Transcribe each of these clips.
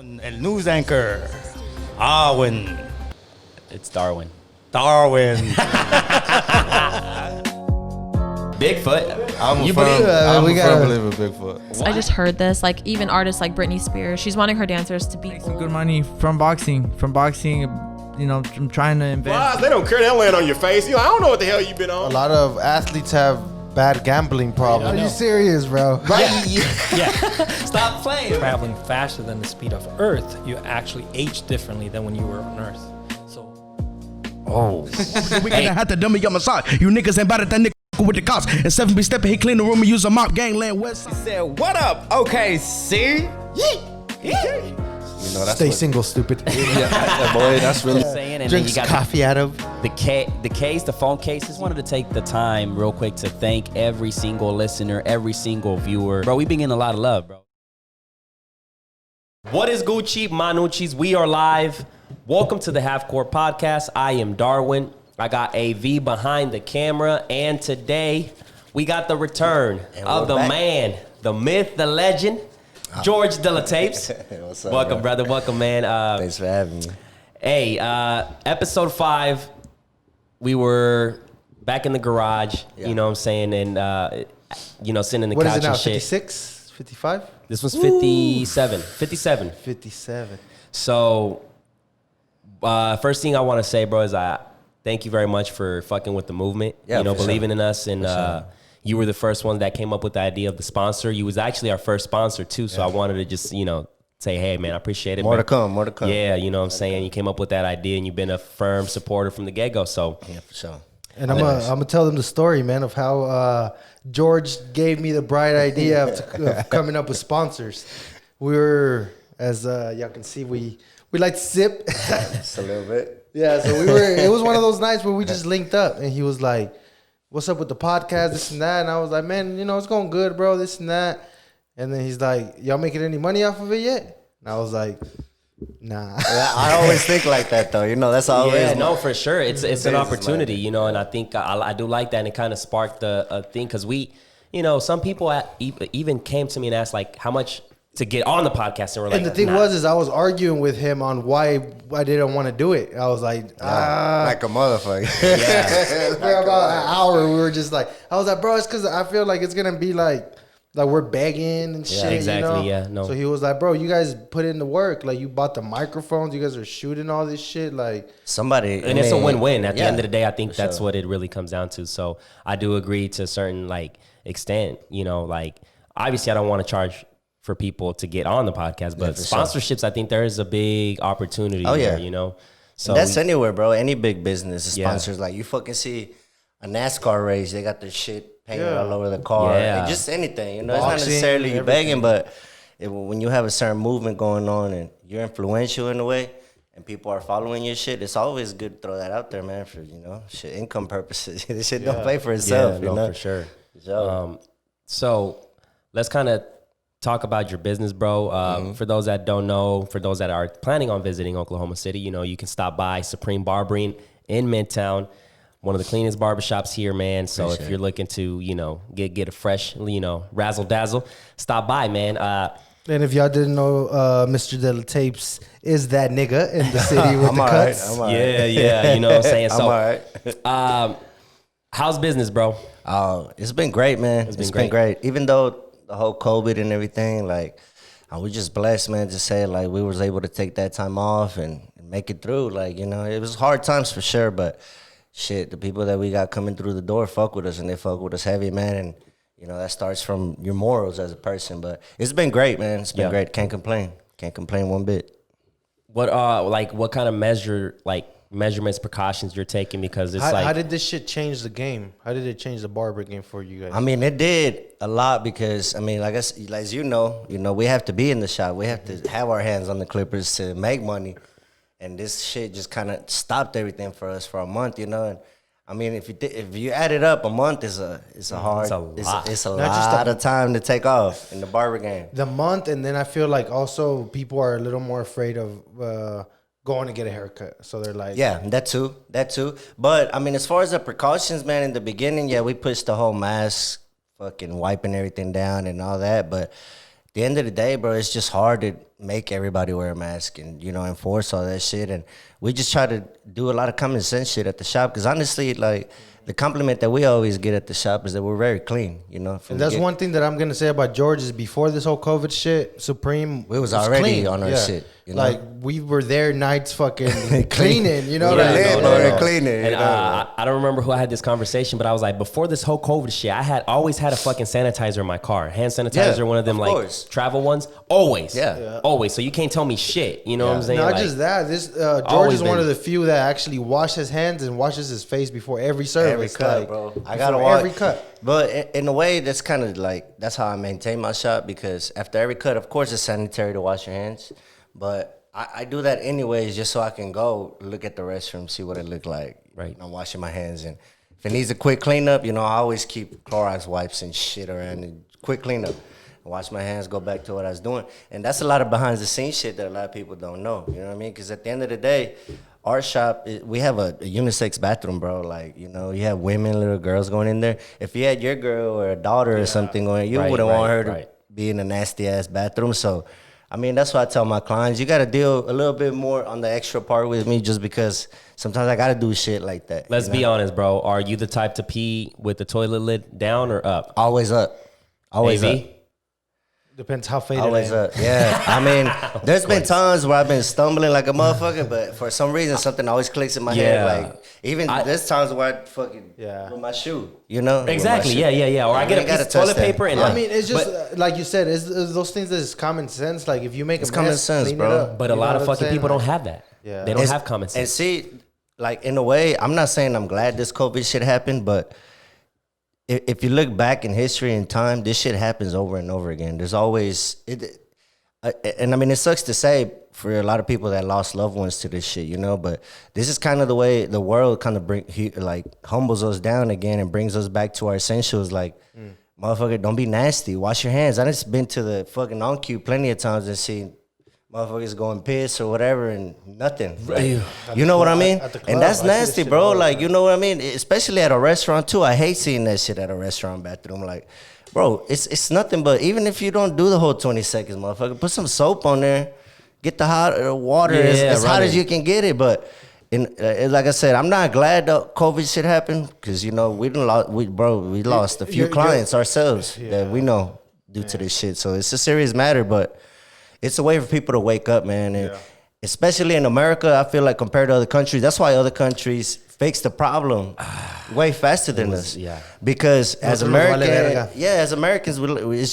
El news anchor, Arwen. It's Darwin. Darwin. Bigfoot. I'm a firm believer in Bigfoot. I just heard this, like even artists like Britney Spears, she's wanting her dancers to be Make some good money from boxing. You know, from trying to invest. Wow, they don't care. They'll land on your face. I don't know what the hell you've been A on. lot of athletes have bad gambling problems. Are you serious, bro? Right? Yeah. Stop playing. Traveling faster than the speed of Earth, you actually age differently than when you were on Earth. So, We gonna have to dummy your massage. You niggas ain't about it, that nigga with the cops. And 7 be stepping, he clean the room and use a mop. Gangland West Side. Said, what up? Okay, see? You know, that's Stay single, stupid. Yeah, boy, that's really. Saying, and Drinks then you got coffee out of. the phone cases. Wanted to take the time real quick to thank every single listener, every single viewer. Bro, we been getting a lot of love, bro. What is Gucci, Manucci's? We are live. Welcome to the Half Court Podcast. I am Darwin. I got AV behind the camera, and today we got the return of the man, the myth, the legend, Jorge Dela Tapes. What's up, Welcome, bro? brother. Welcome, man. Thanks for having me. Hey, episode 5, we were back in the garage, you know what I'm saying, and, sitting in the What couch is it now? and shit. 56? 55? This was 57. 57. 57. So, first thing I want to say, bro, is I thank you very much for fucking with the movement, Yeah, for believing sure. in us, and you were the first one that came up with the idea of the sponsor. You was actually our first sponsor, too, so I wanted to just, say, hey, man, I appreciate it. More man. to come, more to come. Yeah, you know what I'm saying? You came up with that idea, and you've been a firm supporter from the get-go, so. Yeah, for sure. And I'm gonna tell them the story, man, of how George gave me the bright idea of coming up with sponsors. We were, as y'all can see, we like to sip. Just a little bit. Yeah, so it was one of those nights where we just linked up, and he was like, what's up with the podcast, this and that? And I was like, man, it's going good, bro, this and that. And then he's like, y'all making any money off of it yet? And I was like, nah. I always think like that, though. That's always. Yeah, no, for sure. It's an opportunity, and I think I do like that, and it kind of sparked a thing, because we, some people even came to me and asked, like, how much to get on the podcast, and we're like, And the thing was I was arguing with him on why I didn't want to do it. I was like, like a motherfucker. yeah. for about an hour, we were just like, I was like, bro, it's because I feel like it's going to be like we're begging and shit. Exactly, yeah, no. So he was like, bro, you guys put in the work. Like, you bought the microphones. You guys are shooting all this shit. Like, Somebody. It's a win-win. At the end of the day, I think for that's sure. what it really comes down to. So I do agree to a certain, extent, obviously I don't want to charge for people to get on the podcast, but for sure. sponsorships, I think there is a big opportunity yeah. there, So That's anywhere, bro. Any big business is Yeah. sponsors. Like, you fucking see a NASCAR race, they got their shit painted all over the car. Yeah. And just anything, it's not Boxing, necessarily you everything. begging, but when you have a certain movement going on and you're influential in a way and people are following your shit, it's always good to throw that out there, man, for, shit, income purposes. This shit don't pay for itself, for sure. So let's kind of talk about your business, bro. For those that don't know, for those that are planning on visiting Oklahoma City, you can stop by Supreme Barbering in Midtown, one of the cleanest barbershops here, man. So if you're looking to, get a fresh, razzle dazzle, stop by, man. and if y'all didn't know, Mr. Dela Tapes is that nigga in the city with the cuts. Yeah, you know what I'm saying? I'm So, all right. how's business, bro? It's been great, man. It's been great. Even though the whole COVID and everything, we just blessed, man, to say, we was able to take that time off and make it through. It was hard times for sure, but shit, the people that we got coming through the door fuck with us, and they fuck with us heavy, man. And, that starts from your morals as a person. But it's been great, man. It's been great. Can't complain. Can't complain one bit. What what kind of measurements, precautions you're taking? Because it's How did this shit change the game? How did it change the barber game for you guys? I mean, it did a lot because, as you know, we have to be in the shop. We have to have our hands on the clippers to make money. And this shit just kind of stopped everything for us for a month, And I mean, if you add it up, a month is a lot of time to take off in the barber game. The month, and then I feel like also people are a little more afraid of going to get a haircut. So they're like... Yeah, that too. But, I mean, as far as the precautions, man, in the beginning, we pushed the whole mask, fucking wiping everything down and all that. But at the end of the day, bro, it's just hard to make everybody wear a mask and, you know, enforce all that shit. And we just try to do a lot of common sense shit at the shop. Because honestly, like, the compliment that we always get at the shop is that we're very clean, you know. And that's one thing that I'm gonna say about George is before this whole COVID shit, Supreme was already clean. on our shit. You know? Like we were there nights fucking cleaning, you know. Cleaning. And I don't remember who I had this conversation, but I was like, before this whole COVID shit, I had always had a fucking sanitizer in my car, hand sanitizer, one of them like travel ones, always, always. So you can't tell me shit, you know what I'm saying? Not like, just that. This George is one of the few that actually washes his hands and washes his face before every service. Every cut, like, bro. I gotta wash every cut. But in a way, that's kind of like, that's how I maintain my shop, because after every cut, of course, it's sanitary to wash your hands. But I do that anyways, just so I can go look at the restroom, see what it look like. Right. I'm washing my hands. And if it needs a quick cleanup, you know, I always keep Clorox wipes and shit around and quick cleanup. Wash my hands, go back to what I was doing. And that's a lot of behind the scenes shit that a lot of people don't know. You know what I mean? Because at the end of the day, our shop, we have a unisex bathroom, bro. Like, you know, you have women, little girls going in there. If you had your girl or a daughter or something going, you wouldn't want her to be in a nasty ass bathroom. So, I mean, that's why I tell my clients, you got to deal a little bit more on the extra part with me, just because sometimes I got to do shit like that. Let's be honest, bro. Are you the type to pee with the toilet lid down or up? Always up. Always up. Depends how faded Always I am. up. Yeah. I mean, there's been times where I've been stumbling like a motherfucker, but for some reason, something always clicks in my head. Like, even there's times where I fucking with my shoe, you know? Exactly. Yeah. Or I get a piece of toilet paper and I mean, it's just like you said, it's those things that is common sense. Like if you make a mess, common sense, clean bro. it up. But a lot of fucking people don't have that. Yeah. They don't have common sense. And see, like, in a way, I'm not saying I'm glad this COVID shit happened, but if you look back in history and time, this shit happens over and over again. There's always and I mean, it sucks to say for a lot of people that lost loved ones to this shit, you know, but this is kind of the way the world kind of humbles us down again and brings us back to our essentials. Like, motherfucker, don't be nasty. Wash your hands. I just been to the fucking on-cue plenty of times and seen motherfuckers going piss or whatever and nothing. Like, you know what I mean? And that's nasty, bro. Like, you know what I mean? Especially at a restaurant too. I hate seeing that shit at a restaurant bathroom. Like, bro, it's nothing but, even if you don't do the whole 20 seconds, motherfucker, put some soap on there. Get the hot water as hot as you can get it. But like I said, I'm not glad the COVID shit happened, because, you know, we lost a few clients ourselves that we know due to this shit. So it's a serious matter, but it's a way for people to wake up, man. And especially in America, I feel like compared to other countries, that's why other countries fix the problem way faster than us. Yeah. Because as Americans,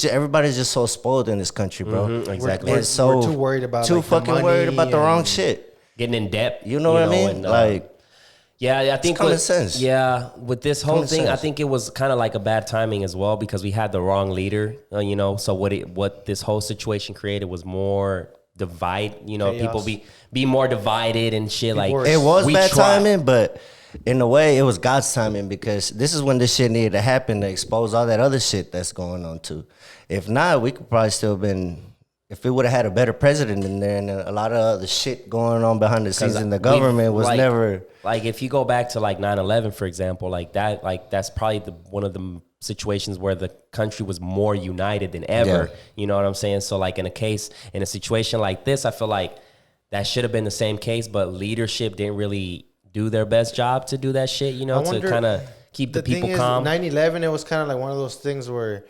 everybody's just so spoiled in this country, bro. Mm-hmm, exactly. We're too worried about fucking worried about the wrong shit. Getting in debt. You know what I mean? And, I think common sense. Yeah, with this whole thing, I think it was kind of like a bad timing as well, because we had the wrong leader. You know, so what this whole situation created was more divide. You know, chaos. People be more divided and shit. Like, it was bad timing, but in a way, it was God's timing, because this is when this shit needed to happen to expose all that other shit that's going on too. If not, we could probably still been. If we would have had a better president in there, and a lot of other shit going on behind the scenes in the government was never. Like, if you go back to like 9/11, for example, that's probably one of the situations where the country was more united than ever. Yeah. You know what I'm saying? So like in a situation like this, I feel like that should have been the same case, but leadership didn't really do their best job to do that shit, you know, to kind of keep the people calm. 9/11, it was kind of like one of those things where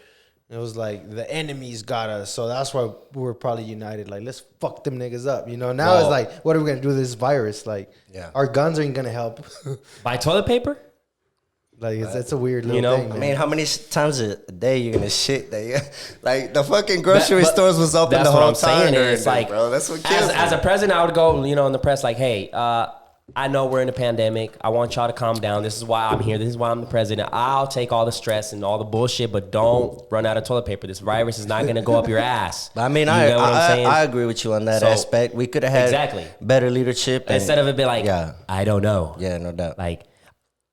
it was like the enemies got us, so that's why we were probably united. Like, let's fuck them niggas up, you know. Now it's like, what are we gonna do with this virus? Like, our guns ain't gonna help. Buy toilet paper? Like, it's a weird little thing. I mean, how many times a day you gonna shit? Like, the fucking grocery stores was open the whole time. It's like, bro, that's what kills me. As a president, I would go, you know, in the press, like, hey, I know we're in a pandemic. I want y'all to calm down. This is why I'm here. This is why I'm the president. I'll take all the stress and all the bullshit, but don't run out of toilet paper. This virus is not going to go up your ass. I mean, I agree with you on that aspect. We could have had better leadership. Instead of it being like, I don't know. Yeah, no doubt. Like,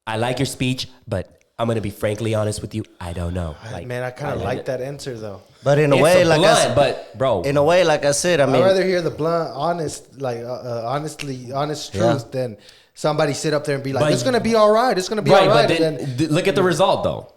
I like your speech, but I'm going to be frankly honest with you. I don't know. Like, man, I kind of like that answer, though. But in a way, like I said, but bro, in a way, like I said, I mean, I'd rather hear the blunt, honest, like honest truth than somebody sit up there and be like, "It's gonna be all right. It's gonna be all right." But then look at the result, though.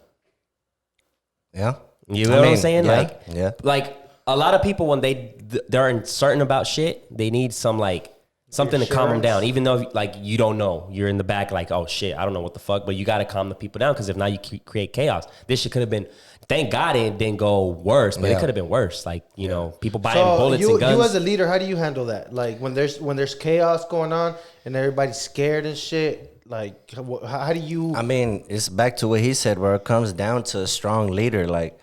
Yeah, you know what I'm saying? Like a lot of people when they they're uncertain about shit, they need some like something to calm them down. Even though like you don't know, you're in the back like, oh shit, I don't know what the fuck, but you got to calm the people down because if not, you create chaos. This shit could have been. Thank God it didn't go worse, but it could have been worse. Like you know, people buying bullets and guns. You as a leader, how do you handle that? Like when there's chaos going on and everybody's scared and shit. Like how do you? I mean, it's back to what he said, where it comes down to a strong leader, like.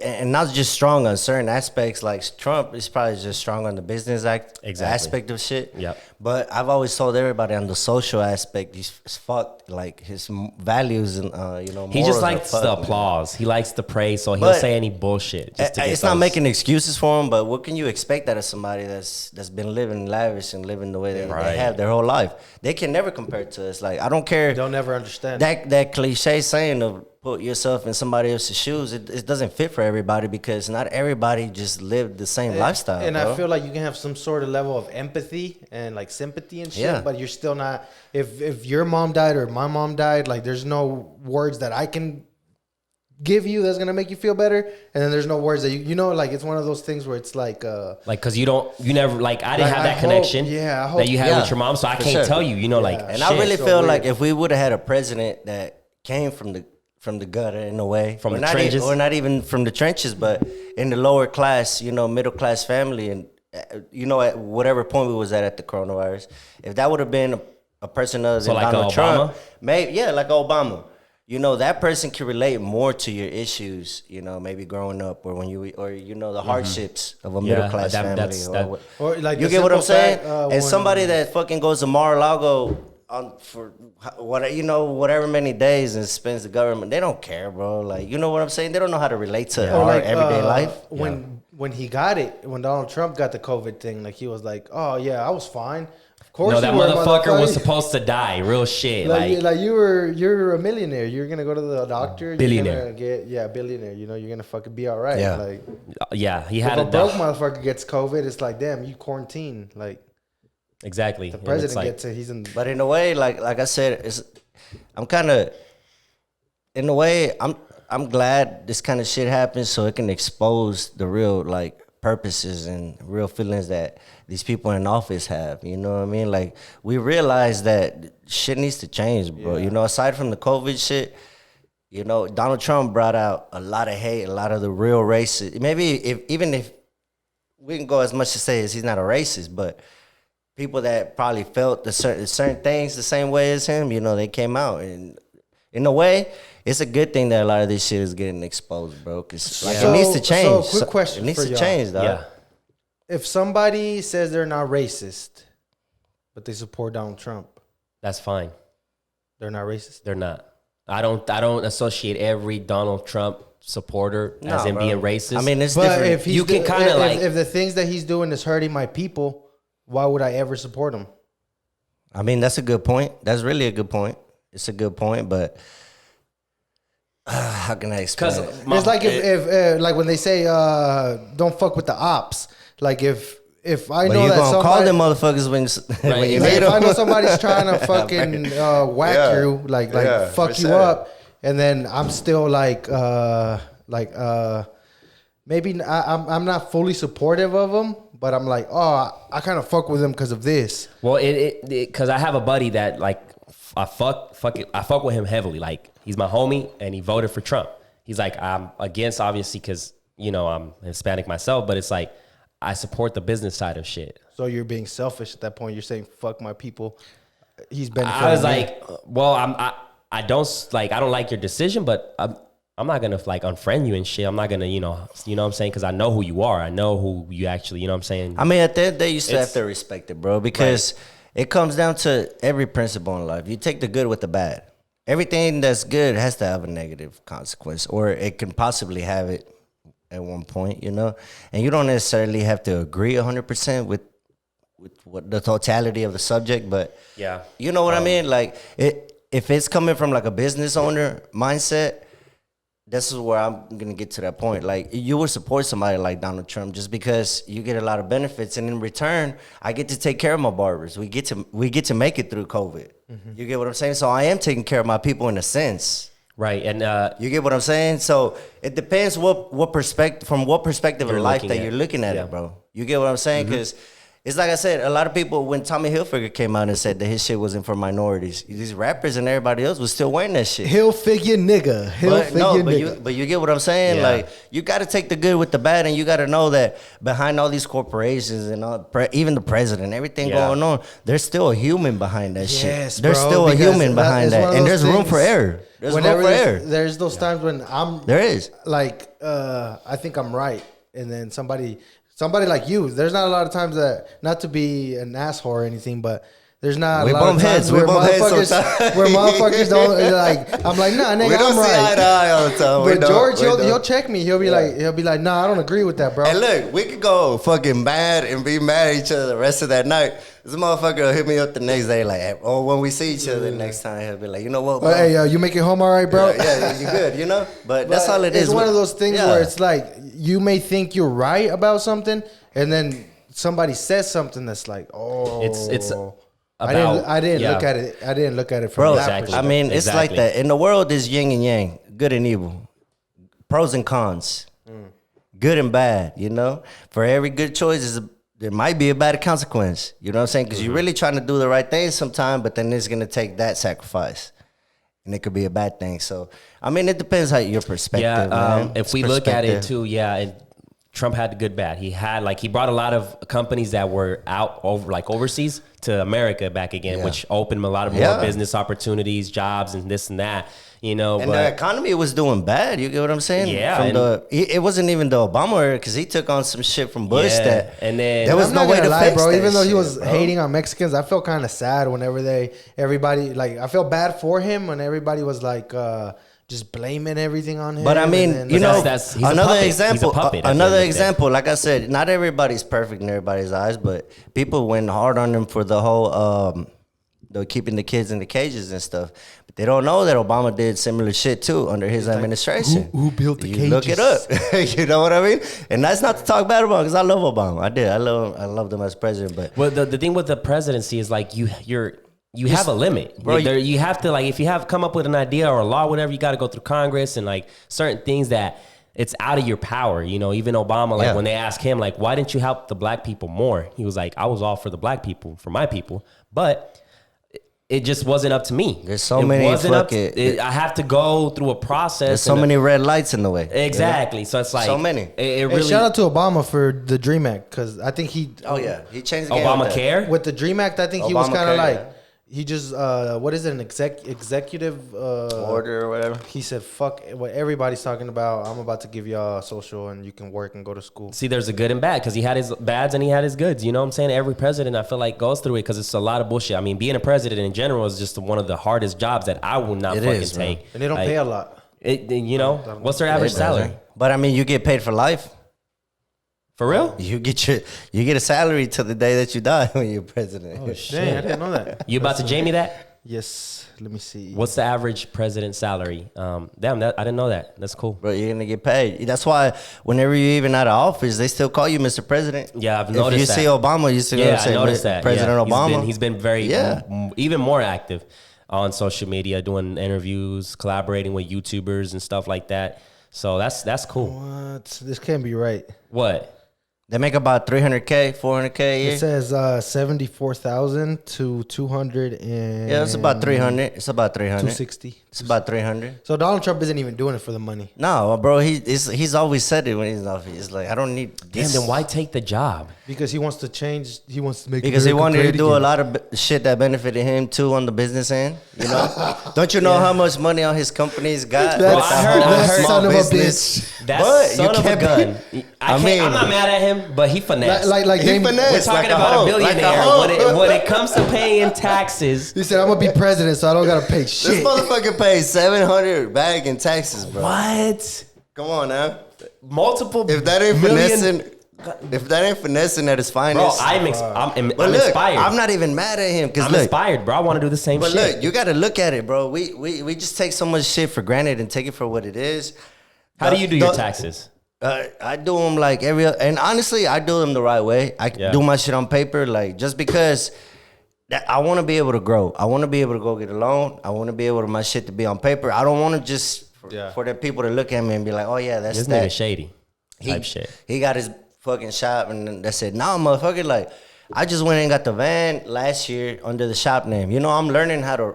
And not just strong on certain aspects, like Trump is probably just strong on the business aspect of shit. Yep. But I've always told everybody on the social aspect, he's fucked. Like his values and you know, he just likes the man. applause. He likes the praise, so he'll say any bullshit. Just to get it's not making excuses for him, but what can you expect out of somebody that's been living lavish and living the way they have their whole life? They can never compare to us. Like I don't care. They'll never understand that cliche saying of put yourself in somebody else's shoes. It doesn't fit for everybody because not everybody just lived the same lifestyle. And bro. I feel like you can have some sort of level of empathy and like sympathy and shit, but you're still not. If your mom died or my mom died, like there's no words that I can give you that's gonna make you feel better, and then there's no words that you know, like it's one of those things where it's like because you never like I didn't have that connection that you had with your mom, so I can't tell you, you know, like and I really feel like if we would have had a president that came from the gutter in a way, from the trenches, or not even from the trenches, but in the lower class, you know, middle class family, and you know, at whatever point we was at the coronavirus, if that would have been a person other than like Donald Obama? Trump, maybe like Obama. You know, that person can relate more to your issues, you know, maybe growing up or when you know, the hardships of a middle class family. Or like you get what I'm saying? And somebody that fucking goes to Mar-a-Lago for whatever many days and spends the government, they don't care, bro. Like, you know what I'm saying? They don't know how to relate to our everyday life. When he got it, when Donald Trump got the COVID thing, like he was like, oh yeah, I was fine. Of course, no, that motherfucker was supposed to die. Real shit. Like you're a millionaire. You're gonna go to the doctor. Billionaire. You're gonna get billionaire. You know, you're gonna fucking be all right. Yeah. Like he had a broke motherfucker gets COVID. It's like, damn, you quarantine. Like exactly. The president gets it. He's in. But in a way, like I said, I'm glad this kind of shit happens so it can expose the real like purposes and real feelings that these people in office have. You know what I mean? Like we realize that shit needs to change, bro. You know, aside from the COVID shit, you know, Donald Trump brought out a lot of hate, a lot of the real racist. Maybe even if we can go as much to say as he's not a racist, but people that probably felt the certain things the same way as him, you know, they came out. And in a way, it's a good thing that a lot of this shit is getting exposed, bro. Because it needs to change. So, quick question. It needs for to y'all. change, dog. Yeah. If somebody says they're not racist, but they support Donald Trump, That's fine. they're not racist? They're not. I don't associate every Donald Trump supporter as in being racist. I mean, it's But different. if You can kinda like- if the things that he's doing is hurting my people, why would I ever support him? I mean, that's a good point. That's really a good point. It's a good point, but how can I explain it? It's like if like when they say don't fuck with the ops. Like if I But know you that gonna call somebody, them motherfuckers when you like meet if I know them. somebody's trying to fucking whack you, like fuck you up, and then I'm still maybe I'm not fully supportive of them, but I'm like, oh, I kind of fuck with him because of this. Well, because I have a buddy that like I fuck with him heavily. Like he's my homie and he voted for Trump. He's like, I'm against obviously because you know I'm Hispanic myself, but it's like I support the business side of shit. So you're being selfish at that point. You're saying fuck my people. He's benefiting. I was me. like, well, I don't like your decision, but I'm not gonna like unfriend you and shit. I'm not gonna, you know what I'm saying? Because I know who you are. I know who you actually, you know what I'm saying? I mean, at the end of the day, you still have to respect it, bro, because it comes down to every principle in life. You take the good with the bad. Everything that's good has to have a negative consequence, or it can possibly have it at one point, you know? And you don't necessarily have to agree 100% with what the totality of the subject, but yeah, you know what I mean? Like, if it's coming from like a business owner mindset, this is where I'm gonna get to that point. Like, you would support somebody like Donald Trump just because you get a lot of benefits, and in return, I get to take care of my barbers. We get to make it through COVID. You get what I'm saying? So I am taking care of my people in a sense. Right, and You get what I'm saying? So it depends what perspective of You're life looking that at. you're looking at Yeah. it, bro. You get what I'm saying? Because it's like I said, a lot of people, when Tommy Hilfiger came out and said that his shit wasn't for minorities, these rappers and everybody else was still wearing that shit. He'll figure nigga. But you get what I'm saying? Yeah. Like, you got to take the good with the bad, and you got to know that behind all these corporations and all, even the president, everything Yeah. going on, there's still a human behind that shit. Yes, There's bro, still a because human behind it's one that, of and those there's room for things- error. There's room Whenever for error. there's those times when I'm There is. like I think I'm right, and then somebody like you. There's not a lot of times that, not to be an asshole or anything, but there's not We a lot of bump times heads. We where bump heads motherfuckers sometimes. where motherfuckers don't like. I'm like, nah, nigga, We don't I'm see eye right. to eye all the time. We But don't. George, We don't. he'll check me. He'll be like, nah, I don't agree with that, bro. And look, we could go fucking mad and be mad at each other the rest of that night. This motherfucker will hit me up the next day, like, or when we see each other the next time, he'll be like, you know what, bro? Hey, you make it home all right, bro? Yeah, you good, you know? But that's all it is. It's one of those things Yeah. where it's like you may think you're right about something, and then somebody says something that's like, oh, it's I didn't yeah. look at it. I didn't look at it from Bro, that Exactly. perspective. I mean, it's like Exactly. that. In the world, there's yin and yang, good and evil, pros and cons, good and bad, you know? For every good choice, there might be a bad consequence, you know what I'm saying? Because you're really trying to do the right thing sometime, but then it's going to take that sacrifice. And it could be a bad thing. So, I mean, it depends how your perspective. Yeah, man. if It's we look at it perspective. too, yeah, and Trump had the good bad. He brought a lot of companies that were overseas to America back again, Yeah. which opened a lot of more Yeah. business opportunities, jobs, and this and that. You know, And the but economy was doing bad. You get what I'm saying? Yeah, It wasn't even the Obama era because he took on some shit from Bush Yeah, that and then there was I'm no not way gonna to lie, fix bro. that Even though he shit, was bro. hating on Mexicans, I felt kind of sad whenever everybody like I felt bad for him when everybody was like just blaming everything on him. But I mean, and then, you know, that's- he's a another puppet. He's a example. puppet at the end of Another the day. example. Like I said, not everybody's perfect in everybody's eyes, but people went hard on him for the whole the keeping the kids in the cages and stuff. But they don't know that Obama did similar shit too under his administration. who built the You look it up. You know what I mean? And that's not to talk bad about because I love Obama. I did. I love him as president. But well, the thing with the presidency is like you have a limit, Bro, You have to, like, if you have come up with an idea or a law, whatever, you got to go through Congress and like certain things that it's out of your power. You know, even Obama, like Yeah. when they asked him, like, why didn't you help the black people more? He was like, I was all for the black people, for my people, but it just wasn't up to me. There's so many I have to go through a process. there's so and many red lights in the way. exactly. So it's like So many. It Hey, really shout out to Obama for the Dream Act because I think he. Oh yeah, he changed the game with that. Obamacare. With the Dream Act, I think he was kind Obamacare, of like yeah. he just what is it, an executive Order or whatever. He said, "Fuck what everybody's talking about. I'm about to give y'all social and you can work and go to school." See, there's a good and bad because he had his bads and he had his goods. You know what I'm saying? Every president, I feel like, goes through it because it's a lot of bullshit. I mean, being a president in general is just one of the hardest jobs that I will not It fucking is, man. take. And they don't Like, pay a lot. You know, what's their average It doesn't. salary? But I mean, you get paid for life. For real? You get a salary till the day that you die when you're president. Dang, I didn't know that. You about to Jamie that? Yes, let me see. What's the average president salary? Damn, I didn't know that. That's cool. Bro, you're gonna get paid. That's why whenever you're even out of office, they still call you Mr. President. Yeah, I've noticed If you that. see Obama, you still Yeah, say I noticed that. President Yeah. Obama. He's been very, Yeah. even more active on social media, doing interviews, collaborating with YouTubers and stuff like that. So that's cool. What? This can't be right. What? They make about 300K, 400K a year. It says 74,000 to 200 and Yeah, it's about 300. It's about 300. 260. It's about 300. So Donald Trump isn't even doing it for the money. No, bro, he's always said it when he's in office. He's like, I don't need Damn, this. then why take the job? Because he wants to change. He wants to make Because he America wanted to great do a again. lot of shit that benefited him too on the business end. You know, don't you know how much money all his companies got? That's- with the I heard- whole I heard- small son of a business? bitch. That's But son you of a can't be- gun. I mean- I'm not mad at him, but he finessed. Like He Damon- finessed. We're talking like about hoe, a billionaire. Like a hoe. When it comes to paying taxes, He said, "I'm gonna be president, so I don't gotta pay This shit." motherfucker pays 700 bag in taxes, bro. what? Come on now. Multiple. If that ain't million- finessing at his bro, finest. I'm but look, inspired. I'm not even mad at him because I'm look. inspired, bro. I want to do the same But shit. look, you got to look at it, bro. We just take so much shit for granted and take it for what it is. How do you do your taxes? I do them like and honestly, I do them the right way. I Yeah. do my shit on paper, like just because that I want to be able to grow. I want to be able to go get a loan. I want to be able to my shit to be on paper. I don't want to just for the people to look at me and be like, oh yeah, that's this that. nigga shady. Type shit. He got his fucking shop and they said, nah, motherfucker, like I just went and got the van last year under the shop name. You know, I'm learning how to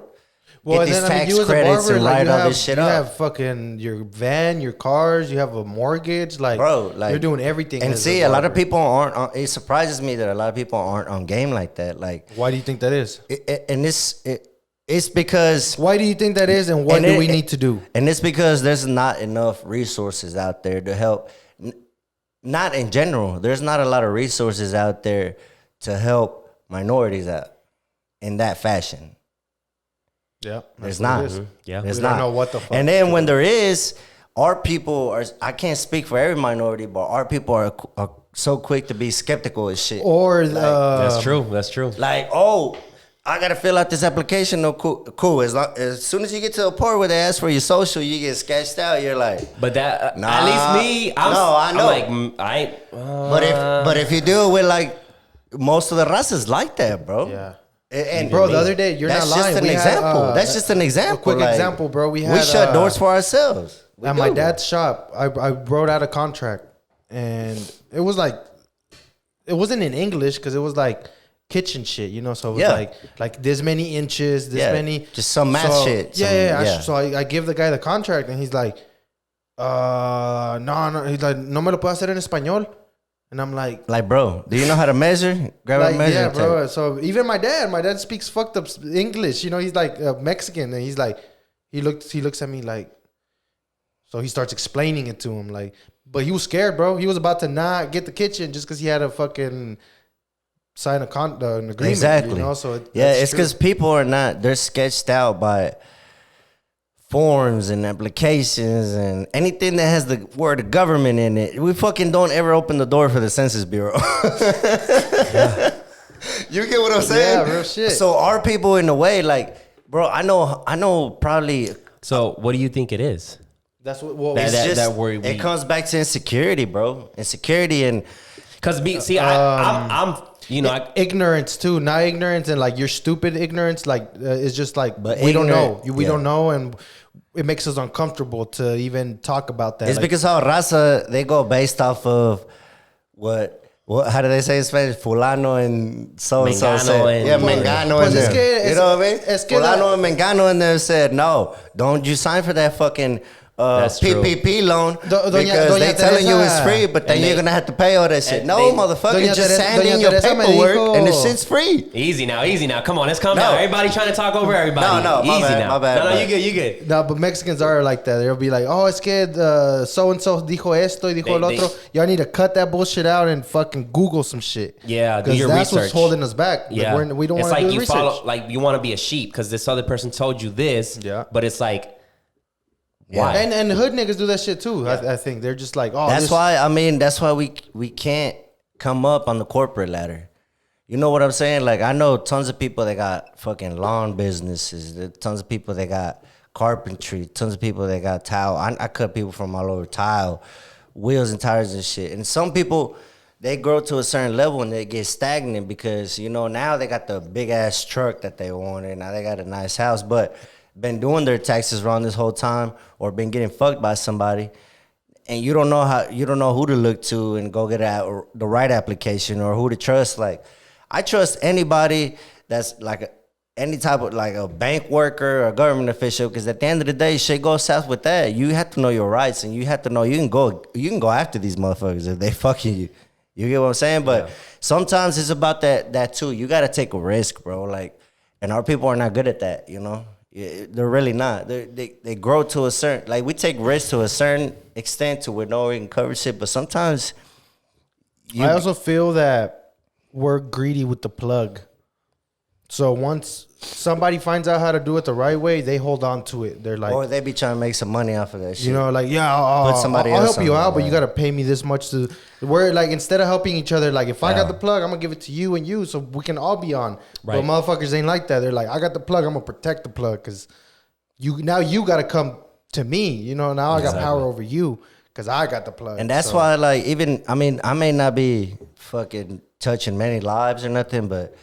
get these tax credits and write all this shit up. You have fucking your van, your cars, you have a mortgage, like, bro, like you're doing everything. And see, a lot of people aren't. It surprises me that a lot of people aren't on game like that. Like, why do you think that is? It's because. Why do you think that is, and what do we need to do? And it's because there's not enough resources out there to help. Not in general. There's not a lot of resources out there to help minorities out in that fashion. Yeah, there's not. Yeah, there's we not. don't know what the fuck. And then when there is, our people are. I can't speak for every minority, but our people are so quick to be skeptical as shit. Or that's true. That's true. Like, oh, I gotta fill out this application. No, cool. As soon as you get to a part where they ask for your social, you get sketched out. You're like, but that nah, at least me. I know. I'm like, but if you do it with like most of the races like that, bro. Yeah. And bro, the other day, you're not lying. That's just an example. That's just an example. A quick example, bro. We shut doors for ourselves. At my dad's shop, I wrote out a contract, and it was like, it wasn't in English because it was like kitchen shit, you know. So it was like this many inches, this many, just some math shit. So I give the guy the contract, and he's like, no. He's like, no me lo puedo hacer en español. And I'm like, bro, do you know how to measure? Grab a measure. Yeah, bro. So even my dad speaks fucked up English. You know, he's like Mexican, and he's like, he looks at me like, so he starts explaining it to him, like, but he was scared, bro. He was about to not get the kitchen just because he had to fucking sign an agreement. Exactly. You know? So it's because people are not. They're sketched out by forms and applications and anything that has the word government in it. We fucking don't ever open the door for the Census Bureau. You get what I'm saying? Yeah, real shit. So our people, in a way, like, bro, I know probably. So what do you think it is? That's what it comes back to insecurity, bro. Insecurity and because I'm ignorance too. Not ignorance and like your stupid ignorance. Like it's just like we don't know. We don't know, and it makes us uncomfortable to even talk about that. It's because how raza, they go based off of what how do they say in Spanish? Fulano and so-and-so said. Yeah, Mengano in there. You know what I mean? Fulano and Mengano in there said, no, don't you sign for that fucking PPP loan because they telling you it's free, but then you're gonna have to pay all that shit. No, motherfucker, just send in your paperwork and the shit's free. Easy now. Come on, let's calm down. Everybody trying to talk over everybody. No, my bad. No, you good. No, but Mexicans are like that. They'll be like, oh, es que so-and-so dijo esto y dijo el otro. Y'all need to cut that bullshit out and fucking Google some shit. Yeah, do your that's research. What's holding us back. Yeah. Like, we don't want to do research. Follow, like you want to be a sheep because this other person told you this, but it's like, why? And hood niggas do that shit too. I think they're just like, oh, that's why we can't come up on the corporate ladder. You know what I'm saying? Like, I know tons of people that got fucking lawn businesses. There's tons of people that got carpentry. Tons of people that got tile. I cut people from all over tile, wheels and tires and shit. And some people, they grow to a certain level and they get stagnant because, you know, now they got the big ass truck that they wanted. Now they got a nice house, but been doing their taxes wrong this whole time or been getting fucked by somebody, and you don't know who to look to and go get the right application or who to trust. Like, I trust anybody that's like any type of like a bank worker or a government official, because at the end of the day, shit goes south with that. You have to know your rights, and you have to know you can go after these motherfuckers if they fucking you. You get what I'm saying? But sometimes it's about that too. You got to take a risk, bro. Like, and our people are not good at that, you know? They're really not. They grow to a certain, like, we take risks to a certain extent to where we can cover shit, but sometimes I also feel that we're greedy with the plug. So once somebody finds out how to do it the right way, they hold on to it. They're like, or they be trying to make some money off of that shit. You know, like, I'll help you out, but you got to pay me this much to. We're like, instead of helping each other, like, if I got the plug, I'm gonna give it to you and you, so we can all be on. Right. But motherfuckers ain't like that. They're like, I got the plug, I'm gonna protect the plug because you got to come to me. You know, now I got power over you because I got the plug. And that's why, like, I may not be fucking touching many lives or nothing, but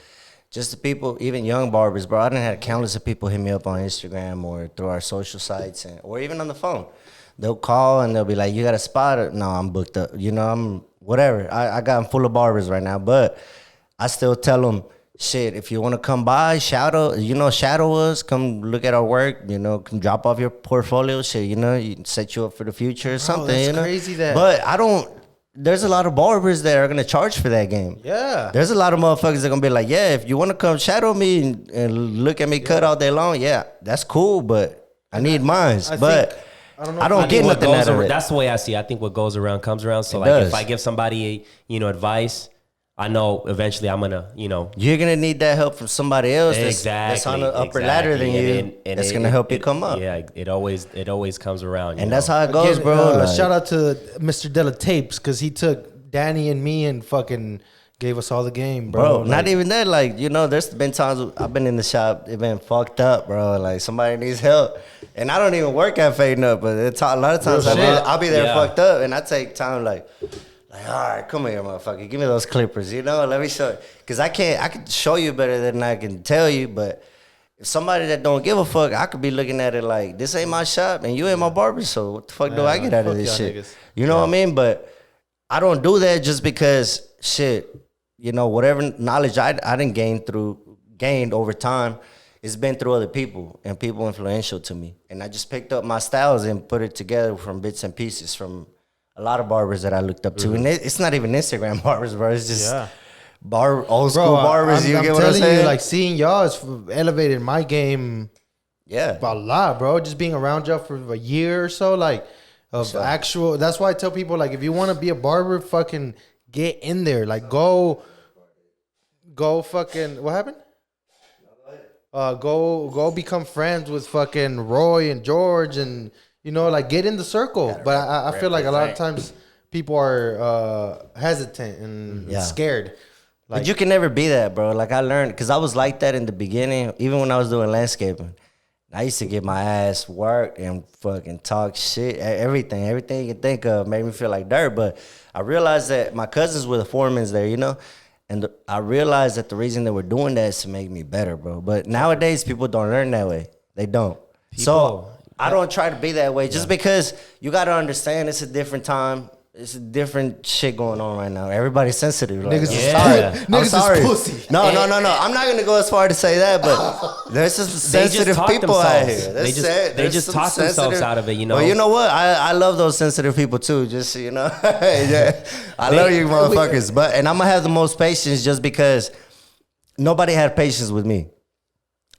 just the people, even young barbers, bro. I done had countless of people hit me up on Instagram or through our social sites or even on the phone. They'll call and they'll be like, you got a spot? No, I'm booked up. You know, I'm whatever. I'm full of barbers right now. But I still tell them, shit, if you want to come by, shadow us, come look at our work, come drop off your portfolio, shit, you set you up for the future or something, that's crazy that. But there's a lot of barbers that are going to charge for that game. Yeah. There's a lot of motherfuckers that are going to be like, yeah, if you want to come shadow me and look at me cut all day long, yeah, that's cool, but I need mine. But I don't get nothing out of it. That's the way I see it. I think what goes around comes around. So if I give somebody, advice, I know eventually I'm gonna, you're gonna need that help from somebody else that's on the upper ladder than you. And that's gonna help you come up. Yeah, it always comes around. And that's how it goes, bro. Shout out to Mr. Dela Tapes because he took Danny and me and fucking gave us all the game, bro. Not even that. There's been times I've been in the shop, it been fucked up, bro. Like somebody needs help, and I don't even work at Fading Up, but a lot of times I'll be there fucked up, and I take time like, all right, come here, motherfucker. Give me those clippers, let me show you. Because I can show you better than I can tell you, but if somebody that don't give a fuck, I could be looking at it like, this ain't my shop and you ain't my barber, so what the fuck do I get out of this shit? Niggas. You know what I mean? But I don't do that just because, shit, whatever knowledge I done gained over time, it's been through other people and people influential to me. And I just picked up my styles and put it together from bits and pieces from a lot of barbers that I looked up to. And it's not even Instagram barbers, bro. It's just old school barbers. You get what I'm saying? You, seeing y'all has elevated my game a lot, bro. Just being around y'all for a year or so, actual. That's why I tell people, if you want to be a barber, fucking get in there. Go fucking, what happened? Go become friends with fucking Roy and George and, get in the circle. But I feel like a lot of times people are hesitant and scared. But you can never be that, bro. I learned, because I was like that in the beginning, even when I was doing landscaping. I used to get my ass worked and fucking talk shit, everything you can think of made me feel like dirt. But I realized that my cousins were the foremans there, and I realized that the reason they were doing that is to make me better, bro. But nowadays, people don't learn that way. They don't. So I don't try to be that way just because you got to understand it's a different time. It's a different shit going on right now. Everybody's sensitive. Niggas is pussy. No. I'm not gonna go as far to say that, but there's some sensitive people out here. They just talk themselves out of it, Well, you know what? I love those sensitive people too. Just I love you motherfuckers. And I'm gonna have the most patience just because nobody had patience with me.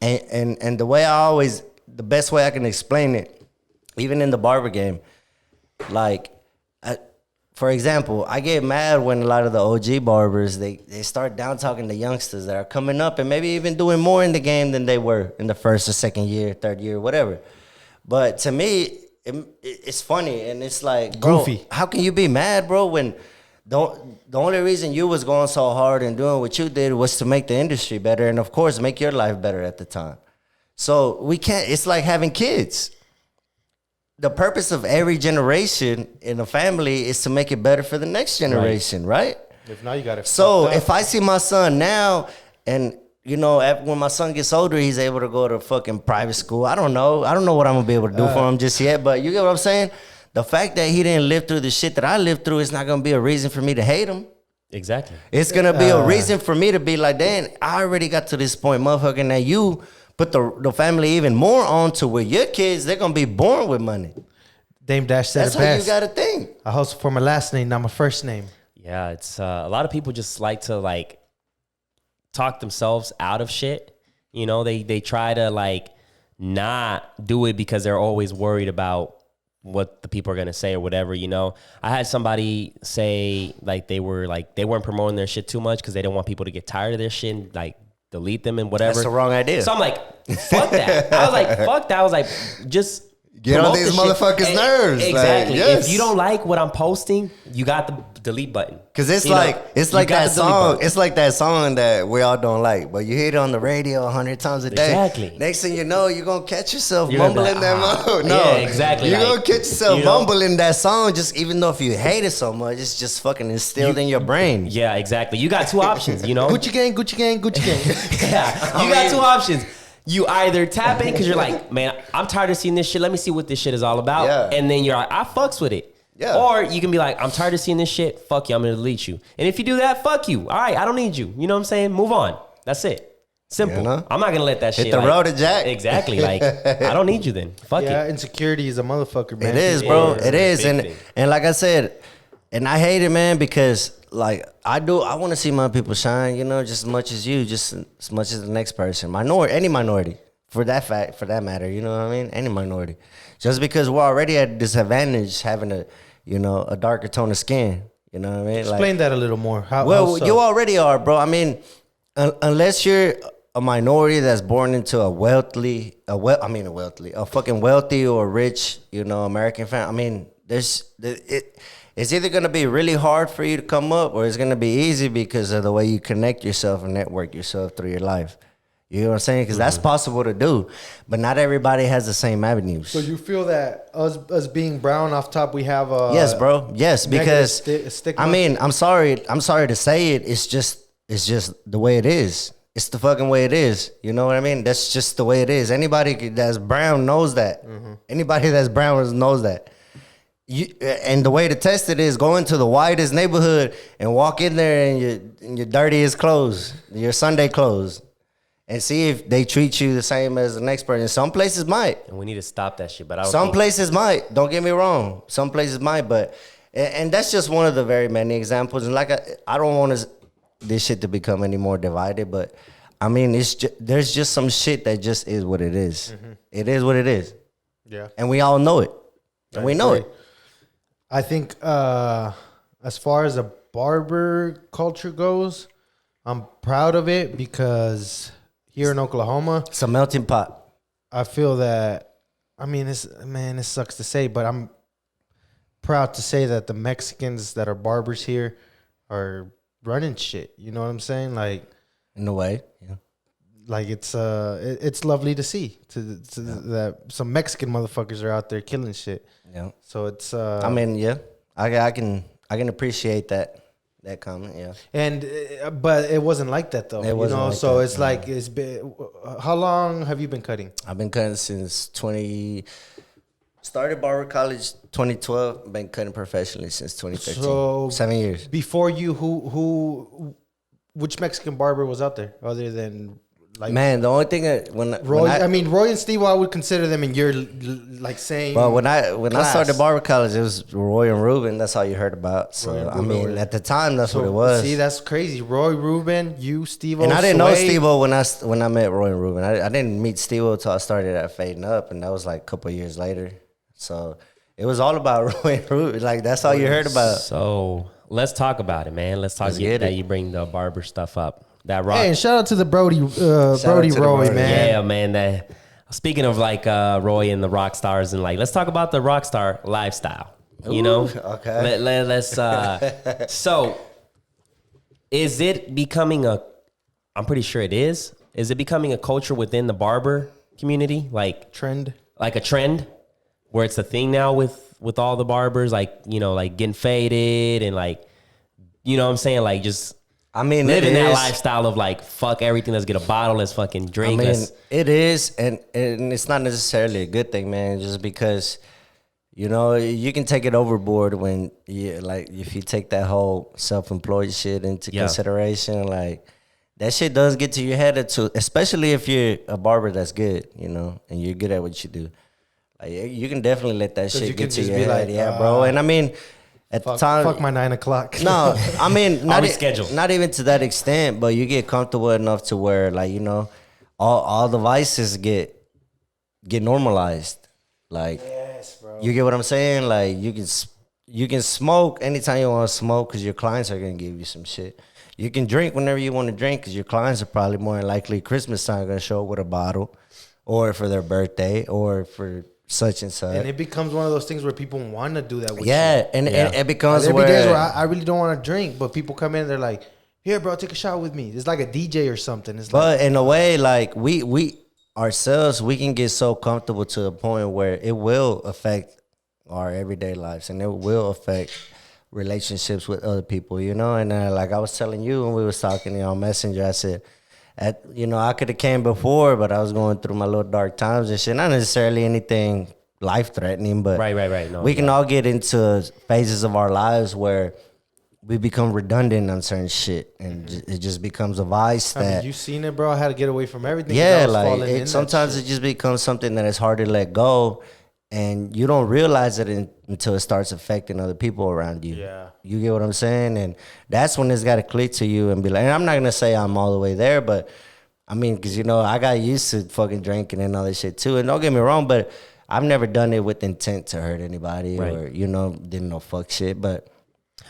And the best way I can explain it, even in the barber game, for example, I get mad when a lot of the OG barbers, they start down talking to youngsters that are coming up and maybe even doing more in the game than they were in the first or second year, third year, whatever. But to me, it's funny and it's like, bro, goofy. How can you be mad, bro, when the only reason you was going so hard and doing what you did was to make the industry better and, of course, make your life better at the time. So we can't, it's like having kids. The purpose of every generation in a family is to make it better for the next generation, right? If not, you got to. So if I see my son now, and when my son gets older, he's able to go to fucking private school. I don't know what I'm gonna be able to do for him just yet. But you get what I'm saying? The fact that he didn't live through the shit that I lived through is not gonna be a reason for me to hate him. Exactly. It's gonna be a reason for me to be like, damn, I already got to this point, motherfucker. Now you put the family even more on to where your kids, they're going to be born with money. Dame Dash said that's it best. That's how you got to think. I hustle for my last name, not my first name. Yeah, it's a lot of people just like to talk themselves out of shit. They try to not do it because they're always worried about what the people are going to say or whatever, I had somebody say they weren't promoting their shit too much because they didn't want people to get tired of their shit and delete them and whatever. That's the wrong idea. So I'm like, fuck that. I was like, fuck that. I was like, just Get on promote these the shit. motherfuckers' nerves. Exactly. Like, yes. If you don't like what I'm posting, you got the delete button. Cause it's You know, like you got that the delete song. button. It's like that song that we all don't like, but you hear it on the radio 100 times a day. Exactly. Next thing you know, you're gonna catch yourself You're gonna be mumbling like, that mode. No, yeah, exactly. You're Like, gonna catch yourself you know, mumbling that song, just even though if you hate it so much, it's just fucking instilled in your brain. Yeah, exactly. You got two options, you know? Gucci gang, Gucci gang, Gucci gang. Yeah, you got two options. You either tap in because you're like, man, I'm tired of seeing this shit. Let me see what this shit is all about. Yeah. And then you're like, I fucks with it. Yeah. Or you can be like, I'm tired of seeing this shit. Fuck you. I'm going to delete you. And if you do that, fuck you. All right, I don't need you. You know what I'm saying? Move on. That's it. Simple. You know? I'm not going to let that shit. Hit the road to Jack. Exactly. Like, I don't need you then. Fuck Yeah, it. insecurity is a motherfucker, man. It is, bro. Yeah, It is, big and thing. and like I said, and I hate it, man, because like I want to see my people shine, you know, just as much as you, just as much as the next person, any minority, for that matter, you know what I mean, any minority, just because we're already at disadvantage having a darker tone of skin, you know what I mean. Explain that a little more. How so? You already are, bro. I mean, unless you're a minority that's born into a fucking wealthy or rich, American family. I mean, it's either gonna be really hard for you to come up, or it's gonna be easy because of the way you connect yourself and network yourself through your life. You know what I'm saying? Because that's possible to do, but not everybody has the same avenues. So you feel that us being brown off top, we have a Yes, bro. Yes, because stigma? I mean, I'm sorry to say it. It's just the way it is. It's the fucking way it is. You know what I mean? That's just the way it is. Anybody that's brown knows that. Anybody that's brown knows that. And the way to test it is go into the whitest neighborhood and walk in there in your dirtiest clothes, your Sunday clothes, and see if they treat you the same as the next person. Some places might. And we need to stop that shit. But I don't Some think- places might. Don't get me wrong. Some places might, but and that's just one of the very many examples. And like I don't want this shit to become any more divided, but I mean there's just some shit that just is what it is. It is what it is. Yeah, and we all know it, and we know it. I think as far as the barber culture goes, I'm proud of it because here in Oklahoma, it's a melting pot. I feel that, I mean, it sucks to say, but I'm proud to say that the Mexicans that are barbers here are running shit. You know what I'm saying? Like, in a way, yeah. Like it's lovely to see that some Mexican motherfuckers are out there killing shit. Yeah. So it's I mean, yeah, I can appreciate that comment. Yeah. And but it wasn't like that though. It wasn't like so that, it's like it's been. How long have you been cutting? I've been cutting since started barber college 2012. Been cutting professionally since 2013. So 7 years. Before you, which Mexican barber was out there other than like? Man, the only thing Roy and Steve, I would consider them in your like same. But when I class. started barber college, it was Roy and Ruben. That's all you heard about. So I mean, at the time, that's what it was. See, that's crazy. Roy, Ruben, you, Steve-O, and I didn't know Sway. Steve-O when I met Roy and Ruben. I didn't meet Steve-O until I started at Fading Up, and that was like a couple of years later. So it was all about Roy and Ruben. Like that's all you heard about. So let's talk about it, man. Let's get that you bring the barber stuff up. That rock. Hey, and shout out to the Brody Roy, man. Yeah, man. Speaking of like Roy and the rock stars, and like, let's talk about the rock star lifestyle. You know, okay. Let's. So, is it becoming I'm pretty sure it is. Is it becoming a culture within the barber community, like trend, like a trend, where it's a thing now with all the barbers, like like getting faded and like, you know what I'm saying, like just. I mean, living that lifestyle of like, fuck everything. Let's get a bottle. Let's fucking drink. I mean, it is, and it's not necessarily a good thing, man. Just because, you can take it overboard when if you take that whole self-employed shit into consideration, like that shit does get to your head, especially if you're a barber that's good, and you're good at what you do. Like you can definitely let that shit get to your head, like, yeah, bro. And I mean. At the time, fuck my 9 o'clock. No, I mean not even to that extent, but you get comfortable enough to where all the vices get normalized. Like, yes, bro. You get what I'm saying? Like you can smoke anytime you want to smoke because your clients are gonna give you some shit. You can drink whenever you want to drink because your clients are probably more likely Christmas time gonna show up with a bottle, or for their birthday, or for such and such. And it becomes one of those things where people want to do that with yeah, you. and it becomes There'll where, be days where I really don't want to drink, but people come in and they're like, here, bro, take a shot with me. It's like a DJ or something. It's but like, in a way, like we ourselves, we can get so comfortable to a point where it will affect our everyday lives, and it will affect relationships with other people, you know. And like I was telling you when we was talking on Messenger, I said, I could have came before, but I was going through my little dark times and shit. Not necessarily anything life threatening, but right. No, we can all get into phases of our lives where we become redundant on certain shit, and it just becomes a vice that. I mean, you seen it, bro. I had to get away from everything. Yeah, like sometimes it just becomes something that is hard to let go, and you don't realize it until it starts affecting other people around you. Yeah, you get what I'm saying, and that's when it's got to click to you and be like. And I'm not gonna say I'm all the way there, but I mean, because I got used to fucking drinking and all this shit too. And don't get me wrong, but I've never done it with intent to hurt anybody or didn't know fuck shit, but.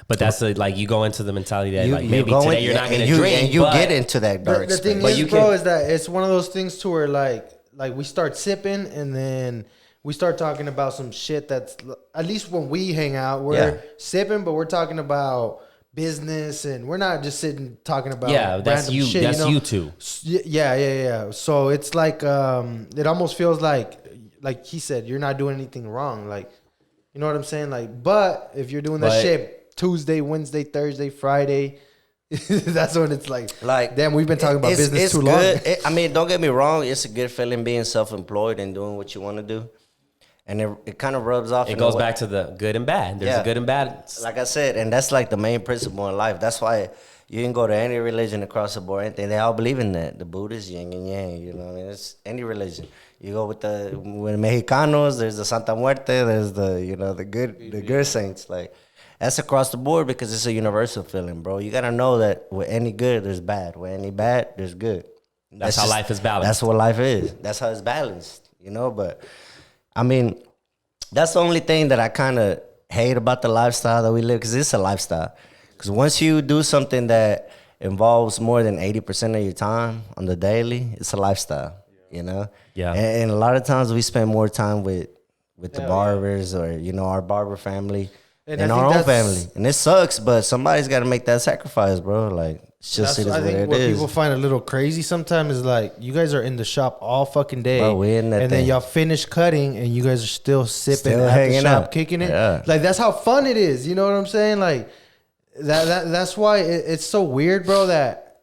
But that's like you go into the mentality that maybe today you're not going to drink, drink, and you get into that dark the space. thing is, bro, is that it's one of those things to where like we start sipping and then we start talking about some shit that's, at least when we hang out, we're sipping, but we're talking about business, and we're not just sitting talking about that's random you. shit. That's you two. Yeah. So it's like it almost feels like he said, you're not doing anything wrong. Like, you know what I'm saying? Like, but if you're doing that shit Tuesday, Wednesday, Thursday, Friday, that's when it's like damn, we've been talking about business too long. I mean, don't get me wrong, it's a good feeling being self-employed and doing what you want to do, and it kind of rubs off. It goes back to the good and bad. There's a good and bad, like I said, and that's like the main principle in life. That's why you can go to any religion across the board, anything, they all believe in that. The Buddhists, yin and yang, you know what I mean? It's any religion. You go with the Mexicanos, there's the Santa Muerte, there's the good saints, like. That's across the board because it's a universal feeling, bro. You gotta know that with any good, there's bad. With any bad, there's good. That's how life is balanced. That's what life is. That's how it's balanced, But, I mean, that's the only thing that I kind of hate about the lifestyle that we live, because it's a lifestyle. Because once you do something that involves more than 80% of your time on the daily, it's a lifestyle, Yeah. And a lot of times we spend more time with the barbers or, our barber family. And our own family, and it sucks, but somebody's got to make that sacrifice, bro. Like, it's just I think what people find a little crazy sometimes is like, you guys are in the shop all fucking day, bro, we in that and then y'all finish cutting, and you guys are still sipping at the shop, kicking it. Yeah. Like, that's how fun it is. You know what I'm saying? Like, that's why it's so weird, bro. That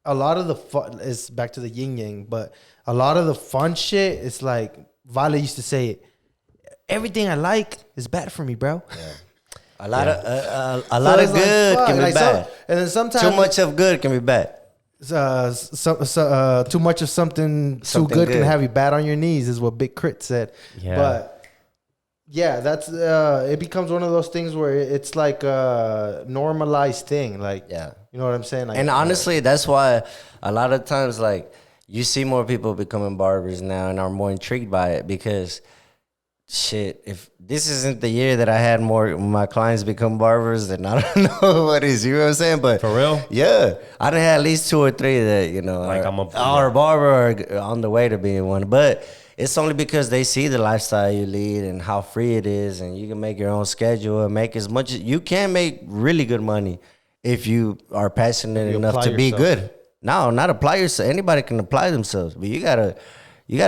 a lot of the fun is back to the yin yang, but a lot of the fun shit, it's like Vale used to say, everything I like is bad for me, bro. Yeah. A lot of good can be bad, and then sometimes too much of good can be bad. Too much of something too good can have you bad on your knees, is what Big Crit said. Yeah. But yeah, that's it becomes one of those things where it's like a normalized thing. Like, you know what I'm saying? Like, and honestly, that's why a lot of times, like, you see more people becoming barbers now and are more intrigued by it, because shit, if this isn't the year that I had more of my clients become barbers, then I don't know what is. You know what I'm saying? But for real, yeah, I done had at least 2 or 3 that like are a barber or on the way to being one. But it's only because they see the lifestyle you lead and how free it is, and you can make your own schedule and make as much as you can. Make really good money if you are passionate enough to be good. No, not apply yourself. Anybody can apply themselves, but you gotta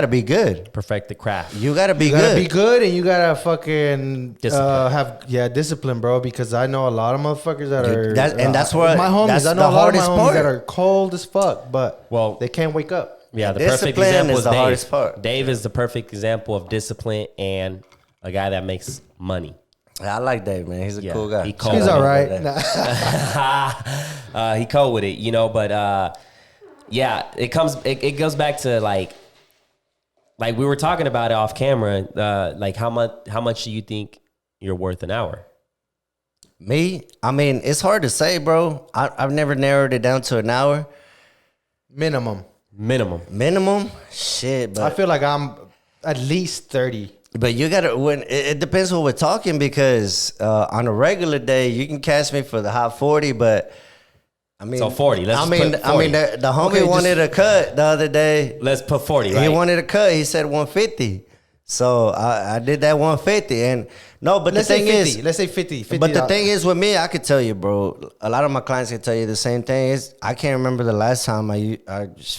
be good. Perfect the craft. You gotta be good. You gotta be good, and you gotta fucking have discipline, bro. Because I know a lot of motherfuckers that are that's where my homies. That's I know a lot of my homies part. that are cold as fuck, but they can't wake up. Yeah, the discipline perfect example is is the Dave. hardest part. Dave is the perfect example of discipline and a guy that makes money. I like Dave, man. He's a cool guy. He's all right. He cold with it, but it goes back to like we were talking about it off camera. Like how much do you think you're worth an hour? Me? I mean, it's hard to say, bro. I've never narrowed it down to an hour. Minimum. Shit, but I feel like I'm at least 30. But you gotta it depends what we're talking, because on a regular day you can catch me for the hot 40, but I mean, so 40. The homie wanted a cut the other day. Let's put 40. Right? He wanted a cut. He said 150. So I did that 150, and no, but Let's the say thing 50. is, Let's say 50. but the thing is with me, I could tell you, bro. A lot of my clients can tell you the same thing. Is I can't remember the last time I just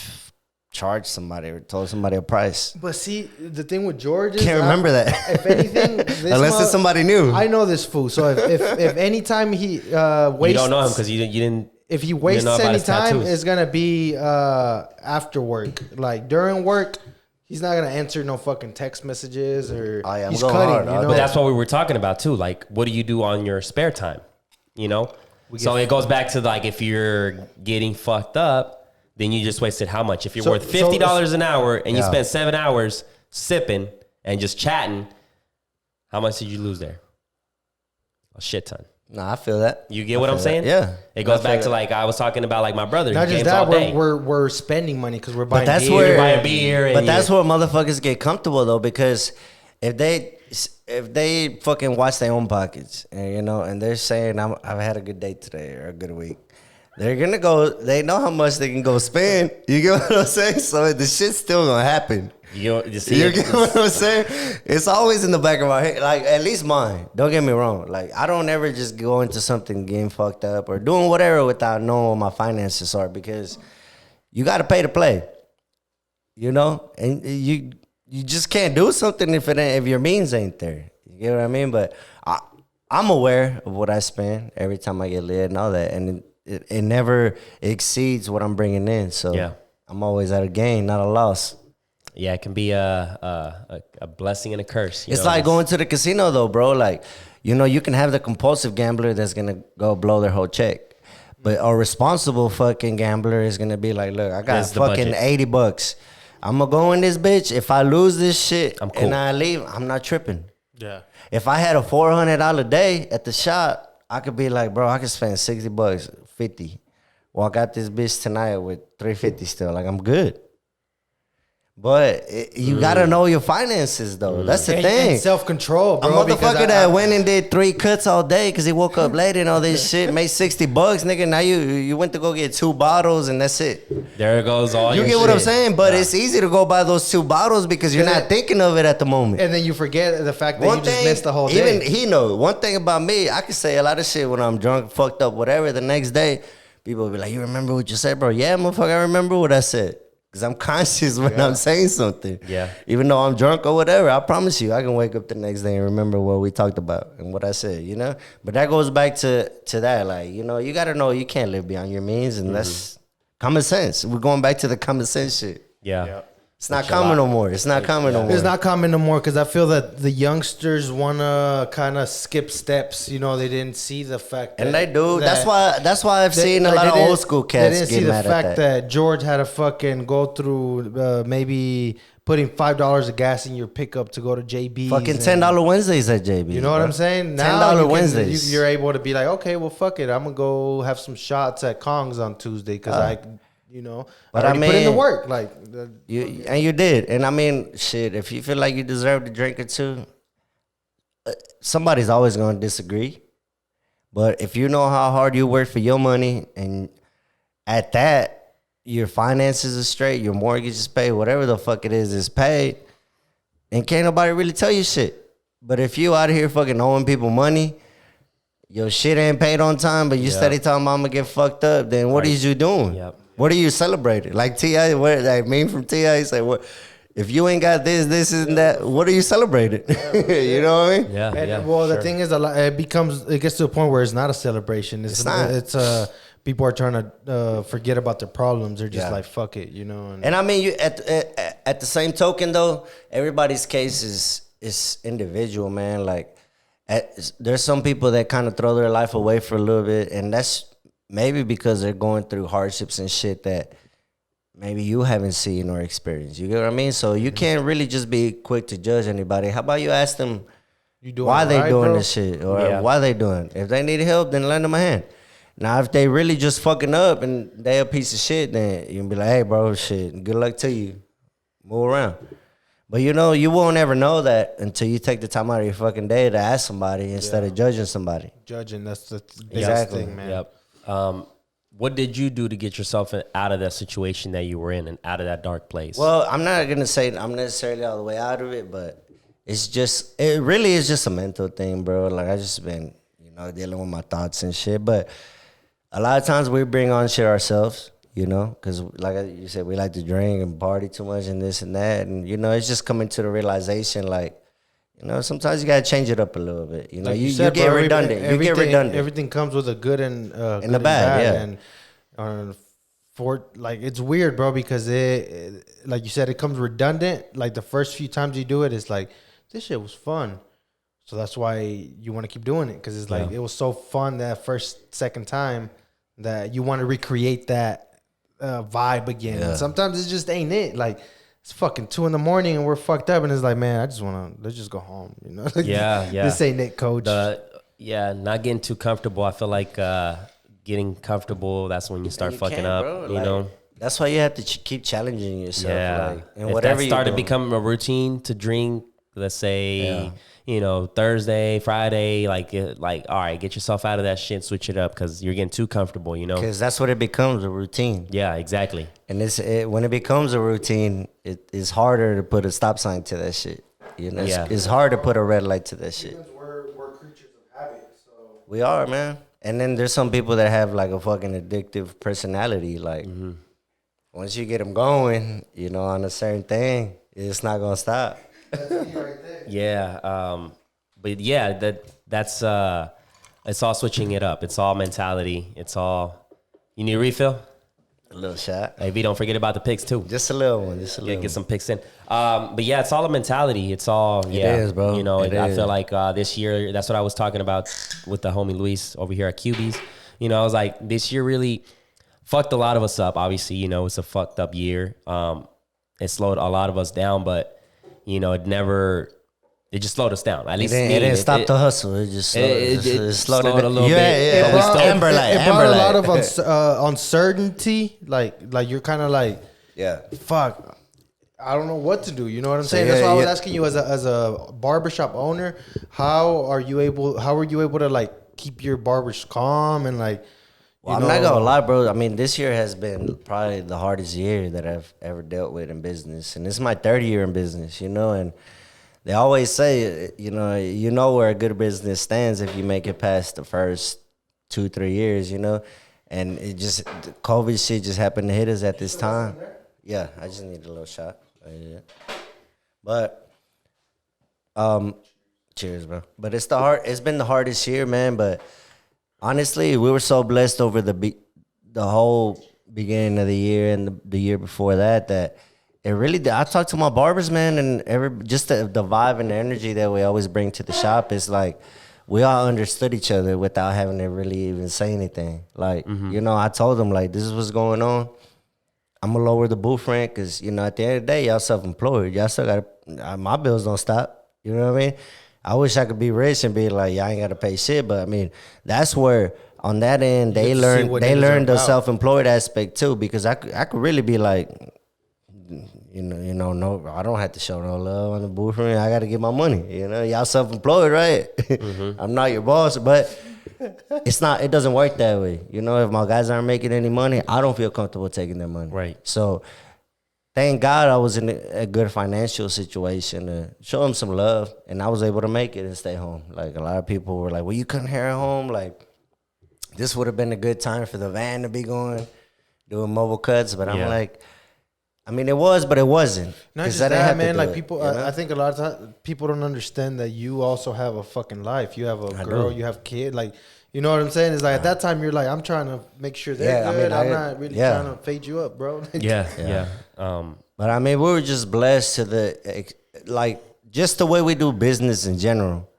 charged somebody or told somebody a price. But see, the thing with George is Can't remember that. If anything, Unless it's somebody new. I know this fool. So if anytime he wastes, You don't know him because you didn't. if he wastes know about any his time, tattoos. it's gonna be after work. Like during work, he's not gonna answer no fucking text messages or Oh, yeah, I'm he's going cutting. hard, You dog. know, But that's what we were talking about too. Like, what do you do on your spare time? You know. So it goes back to like if you're getting fucked up, then you just wasted how much? If you're So- worth $50 an hour and you Yeah. spend 7 hours sipping and just chatting, how much did you lose there? A shit ton. Nah, I feel that. You get what I'm feel saying? that. Yeah. It goes I feel back to that. like I was talking about like my brother. not He just games all that, day. we're spending money because we're buying. But that's beer. where buy a beer and But that's you- where motherfuckers get comfortable though, because if they fucking watch their own pockets, and you know, and they're saying I've had a good day today or a good week, they're gonna go. They know how much they can go spend. You get what I'm saying? So the shit's still gonna happen. You see You it? get what I'm saying? It's always in the back of my head. Like, at least mine. Don't get me wrong. Like, I don't ever just go into something getting fucked up or doing whatever without knowing what my finances are, because you got to pay to play. You know? And you just can't do something if your means ain't there. You get what I mean? But I'm aware of what I spend every time I get lit and all that. And it never exceeds what I'm bringing in. So Yeah. I'm always at a gain, not a loss. Yeah, it can be a blessing and a curse. You It's know? like going to the casino though, bro. Like, you know, you can have the compulsive gambler that's gonna go blow their whole check. But a responsible fucking gambler is gonna be like, look, I got This is the fucking budget. $80. I'm gonna go in this bitch. If I lose this shit I'm cool. and I leave, I'm not tripping. Yeah. If I had a $400 day at the shop, I could be like, bro, I could spend $60, 50. Walk out this bitch tonight with $350 still. Like, I'm good. But you gotta know your finances though. That's the thing. And self-control, A bro. because motherfucker that went and did 3 cuts all day because he woke up late and all this shit, made $60, nigga. Now you went to go get 2 bottles and that's it. there goes all You your get what I'm shit. saying? But it's easy to go buy those 2 bottles because you're not thinking of it at the moment. And then you forget the fact that you just missed the whole day. Even he know one thing about me. I can say a lot of shit when I'm drunk, fucked up, whatever. The next day, people will be like, "You remember what you said, bro?" Yeah, motherfucker, I remember what I said. Because I'm conscious when I'm saying something. Yeah. Even though I'm drunk or whatever, I promise you, I can wake up the next day and remember what we talked about and what I said, you know? But that goes back to that. Like, you know, you got to know you can't live beyond your means. And that's common sense. We're going back to the common sense shit. Yeah. It's not common no more. It's not common no more. It's not common no more because I feel that the youngsters want to kind of skip steps. You know, they didn't see the fact that... And they do. That's why I've they- seen a like, lot they of didn't- old school They cats didn't get see the mad fact at that. that George had to fucking go through maybe putting $5 of gas in your pickup to go to JB's. Fucking and- $10 Wednesdays at JB. You know what I'm saying? Now $10 you can- Wednesdays. You're able to be like, okay, well, fuck it. I'm going to go have some shots at Kong's on Tuesday because But I I already put in the mean- work. Like, You did. And I mean, shit, if you feel like you deserve to drink or two, somebody's always going to disagree. But if you know how hard you work for your money and at that, your finances are straight, your mortgage is paid, whatever the fuck it is paid, and can't nobody really tell you shit. But if you out here fucking owing people money, your shit ain't paid on time, but you steady talking about I'm gonna get fucked up, then what is you doing? Yep. What are you celebrating? Like T.I., like meme from T.I., he said, what? If you ain't got this, and that, what are you celebrating? You know what I mean? Yeah. and, yeah. the thing is, it gets to a point where it's not a celebration. It's not. It's people are trying to forget about their problems. They're just like, fuck it, you know. And I mean, you at the same token though, everybody's case is individual, man. Like, there's some people that kind of throw their life away for a little bit, and that's maybe because they're going through hardships and shit that maybe you haven't seen or experienced. You get what I mean? So you can't really just be quick to judge anybody. How about you ask them why they right, doing bro? this shit or why they doing? If they need help, then lend them a hand. Now, if they really just fucking up and they a piece of shit, then you can be like, hey, bro, shit, good luck to you. Move around. But, you know, you won't ever know that until you take the time out of your fucking day to ask somebody instead of judging somebody. Judging, that's the biggest Exactly. thing, man. Yep. What did you do to get yourself out of that situation that you were in and out of that dark place? Well, I'm not going to say I'm necessarily all the way out of it, but it really is just a mental thing, bro. Like I just been, dealing with my thoughts and shit. But a lot of times we bring on shit ourselves, because like you said, we like to drink and party too much and this and that. And, it's just coming to the realization, like, sometimes you got to change it up a little bit. You get redundant. You get redundant. Everything comes with a good and a bad, yeah. And it's weird, bro, because it, like you said, it comes redundant. Like the first few times you do it, it's like, this shit was fun. So that's why you want to keep doing it, because it's like it was so fun that second time that you want to recreate that vibe again. Yeah. And sometimes it just ain't it. Like it's fucking 2 a.m. and we're fucked up, and it's like, man, let's just go home. Like, yeah. This ain't it, coach. Not getting too comfortable. I feel like getting comfortable, that's when you start fucking up. Bro. That's why you have to keep challenging yourself. Yeah. And if whatever that started becoming a routine to drink, let's say, Thursday, Friday, like, all right, get yourself out of that shit, switch it up, because you're getting too comfortable, Because that's what it becomes, a routine. Yeah, exactly. And when it becomes a routine, it's harder to put a stop sign to that shit. It's hard to put a red light to that shit. We're creatures of habit, so. We are, man. And then there's some people that have like a fucking addictive personality. Like, once you get them going, on a certain thing, it's not going to stop. Yeah, but yeah, that's it's all switching it up. It's all mentality. It's all. You need a refill? A little shot. Hey, V, don't forget about the picks too. Just a little one. Get some picks in. But yeah, it's all a mentality. It's all It is, bro. I feel like this year, that's what I was talking about with the homie Luis over here at QB's. I was like, this year really fucked a lot of us up. Obviously, it's a fucked up year. It slowed a lot of us down, but it just slowed us down. At least it didn't stop the hustle. It just slowed it a little bit. Yeah. It brought a lot of uncertainty. Like you're kind of like, fuck, I don't know what to do. You know what I'm saying? That's why I was asking you as a barbershop owner, how are you able to like keep your barbers calm and like. Well, I'm not gonna lie, bro. I mean, this year has been probably the hardest year that I've ever dealt with in business, and this is my third year in business. And they always say, where a good business stands if you make it past the first 2-3 years, And it just COVID shit just happened to hit us at this time. Yeah, I just need a little shot. But cheers, bro. But it's been the hardest year, man. But honestly, we were so blessed over the whole beginning of the year and the year before that it really did. I talked to my barbers, man, and just the vibe and the energy that we always bring to the shop is like we all understood each other without having to really even say anything. Like, I told them, like, this is what's going on. I'm going to lower the booth rent because, at the end of the day, y'all self-employed. Y'all still got my bills don't stop. You know what I mean? I wish I could be rich and be like, y'all ain't got to pay shit. But, I mean, that's where on that end, they learned the self-employed aspect too, because I could really be like, no, I don't have to show no love on the booth rent. I got to get my money. Y'all self-employed, right? I'm not your boss, but it doesn't work that way. If my guys aren't making any money, I don't feel comfortable taking their money. Right. So thank God I was in a good financial situation to show them some love, and I was able to make it and stay home. Like, a lot of people were like, well, you couldn't hear at home? Like, this would have been a good time for the van to be going, doing mobile cuts. But I'm like, I mean, it was, but it wasn't. Not just that, man. Like, people, I think a lot of times people don't understand that you also have a fucking life. You have a girl, you have kids. Like, you know what I'm saying? It's like at that time you're like, I'm trying to make sure they're good. I'm not really trying to fade you up, bro. But I mean, we were just blessed to just the way we do business in general.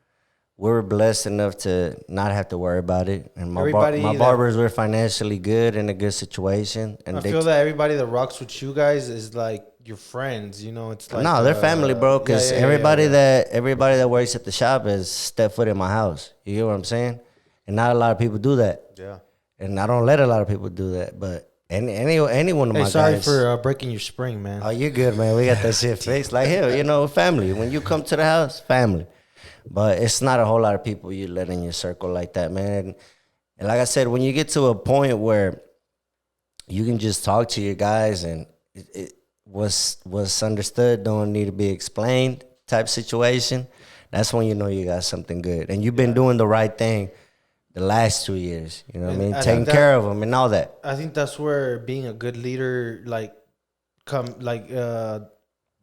We were blessed enough to not have to worry about it. And my barbers were financially good, in a good situation. And I feel that everybody that rocks with you guys is like your friends. It's like they're family, bro. Because everybody that works at the shop has stepped foot in my house. You get what I'm saying? And not a lot of people do that. Yeah. And I don't let a lot of people do that. But any one of my guys. Sorry for breaking your spring, man. Oh, you're good, man. We got that shit fixed. Like, hell, family. When you come to the house, family. But it's not a whole lot of people you let in your circle like that, man. And like I said, when you get to a point where you can just talk to your guys and what's understood don't need to be explained type situation, that's when you know you got something good. And you've been doing the right thing the last 2 years. You know what I mean? Taking care of them and all that. I think that's where being a good leader,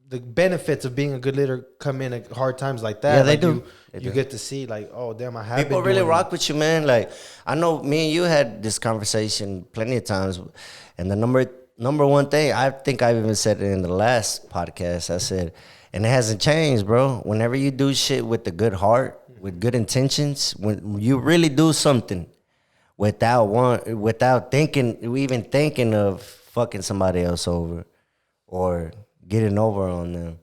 the benefits of being a good leader come in at hard times like that. Yeah, they do. You get to see like, oh damn, I have People really rock with you, man. Like I know me and you had this conversation plenty of times, and the number one thing, I think I even said it in the last podcast. I said, and it hasn't changed, bro. Whenever you do shit with a good heart, with good intentions, when you really do something without thinking of fucking somebody else over or getting over on them,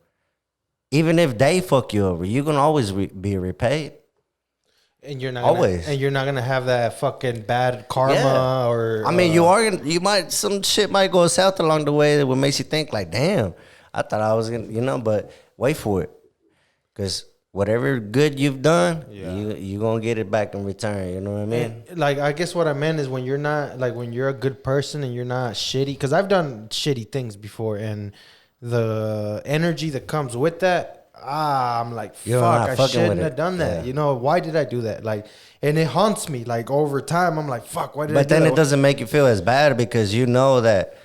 even if they fuck you over, you're gonna always be repaid. And you're not always. And you're not gonna have that fucking bad karma or. I mean, some shit might go south along the way that what makes you think like, damn, I thought I was gonna, but wait for it, because whatever good you've done, you gonna get it back in return. You know what I mean? And, like, I guess what I meant is when you're not like when you're a good person and you're not shitty, because I've done shitty things before, and the energy that comes with that, I'm like, fuck, I shouldn't have done that. Yeah. Why did I do that? Like, and it haunts me. Like over time, I'm like, fuck, why did I do that? But then it doesn't make you feel as bad because you know that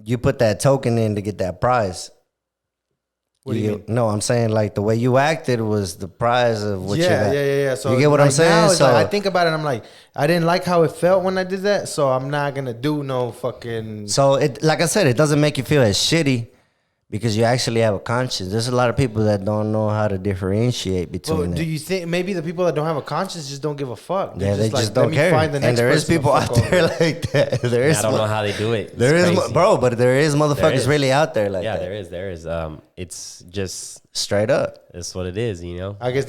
you put that token in to get that prize. What do you mean? No, I'm saying like the way you acted was the prize of what you got. Yeah. So you get what I'm saying? Now So I think about it, I'm like, I didn't like how it felt when I did that, so I'm not gonna do no fucking. So it, like I said, it doesn't make you feel as shitty because you actually have a conscience. There's a lot of people that don't know how to differentiate between. Do you think maybe the people that don't have a conscience just don't give a fuck? Yeah, they just don't care. And there is people out there like that. I don't know how they do it. There is, bro, but there is motherfuckers really out there like that. Yeah, there is. It's just straight up. That's what it is, I guess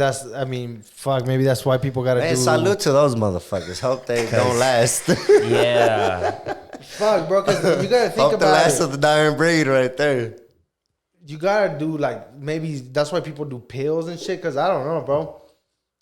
fuck, maybe that's why people gotta do. Salute to those motherfuckers. Hope they don't last. Yeah. Fuck, bro, because you gotta think Hope about the last of the dying breed right there. You gotta do maybe that's why people do pills and shit. Cause I don't know, bro.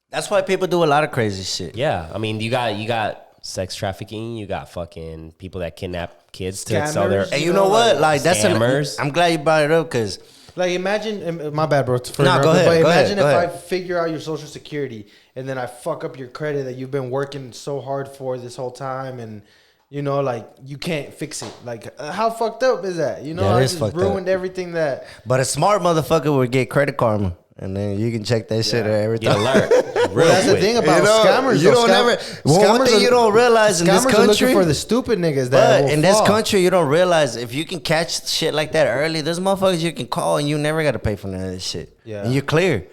That's why people do a lot of crazy shit. Yeah, I mean, you got sex trafficking. You got fucking people that kidnap kids to sell their. And you know what? Like that's scammers. I'm glad you brought it up because. Like imagine, my bad, bro. Go ahead. But imagine if I figure out your social security and then I fuck up your credit that you've been working so hard for this whole time, and like you can't fix it. Like how fucked up is that? I just ruined everything that. But a smart motherfucker would get Credit Karma, and then you can check that shit every time. Alert. That's the thing about scammers. You don't ever. One thing you don't realize in this country, are looking for the stupid niggas. But in this country, you don't realize if you can catch shit like that early, there's motherfuckers you can call and you never got to pay for none of this shit. Yeah, and you're clear.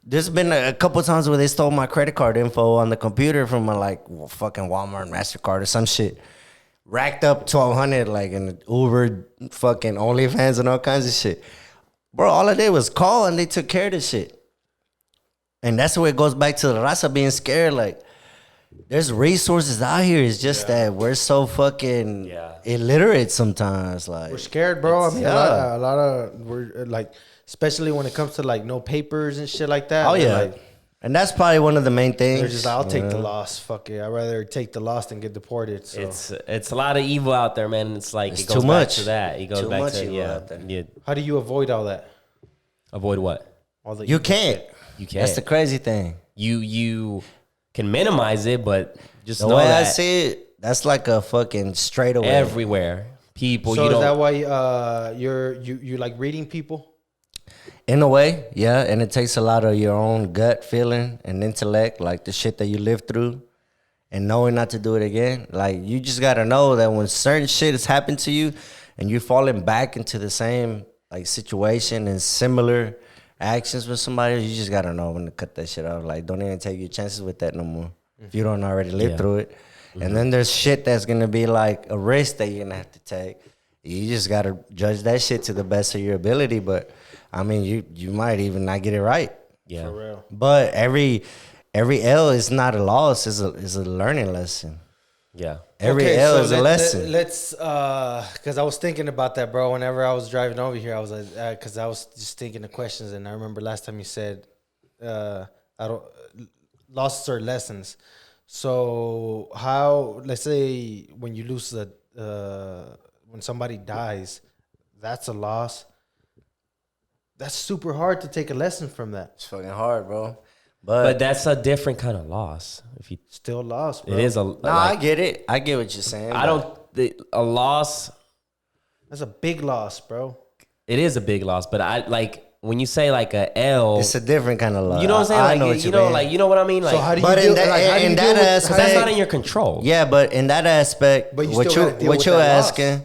There's been a couple times where they stole my credit card info on the computer from my fucking Walmart MasterCard or some shit. Racked up $1,200 like in Uber, fucking OnlyFans and all kinds of shit. Bro, all I did was call and they took care of the shit. And that's where it goes back to the raza being scared. Like, there's resources out here. It's just that we're so fucking illiterate sometimes. Like, we're scared, bro. I mean, a lot of we're like, especially when it comes to like no papers and shit like that. Oh yeah, and that's probably one of the main things. They're just, I'll take the loss. Fuck it. I'd rather take the loss than get deported. So. It's a lot of evil out there, man. It's like it goes too back much to that. It goes too back much to evil out there. Yeah. How do you avoid all that? Avoid what? All the you can't. You can't. That's the crazy thing. You can minimize it, but just the know way that I see it, that's like a fucking straightaway. Everywhere, people. So is that why you like reading people? In a way, yeah, and it takes a lot of your own gut feeling and intellect, like the shit that you lived through, and knowing not to do it again. Like, you just gotta know that when certain shit has happened to you, and you're falling back into the same like situation and similar actions with somebody, you just gotta know when to cut that shit off. Like, don't even take your chances with that no more if you don't already live through it. And then there's shit that's gonna be like a risk that you're gonna have to take. You just gotta judge that shit to the best of your ability. But I mean, you might even not get it right. Yeah, for real. But every L is not a loss; is a learning lesson. Yeah, every L is a lesson. Let's because I was thinking about that, bro. Whenever I was driving over here, I was like, because I was just thinking of questions, and I remember last time you said, I don't losses are lessons. So how? Let's say when you lose when somebody dies, that's a loss. that's super hard to take a lesson from that. It's fucking hard, bro. But that's a different kind of loss. If you Still lost, bro. it is a I get it. I get what you're saying. I don't a loss. That's a big loss, bro. It is a big loss, but I like when you say like a L. It's a different kind of loss. You know what I'm saying? I Like know what you know, mean. like you know what I mean? Like, So how do you But deal? in that, Like, how do you in deal that with- aspect, that's not in your control. Yeah, but in that aspect, But you what still you gotta deal what with you're that loss. asking,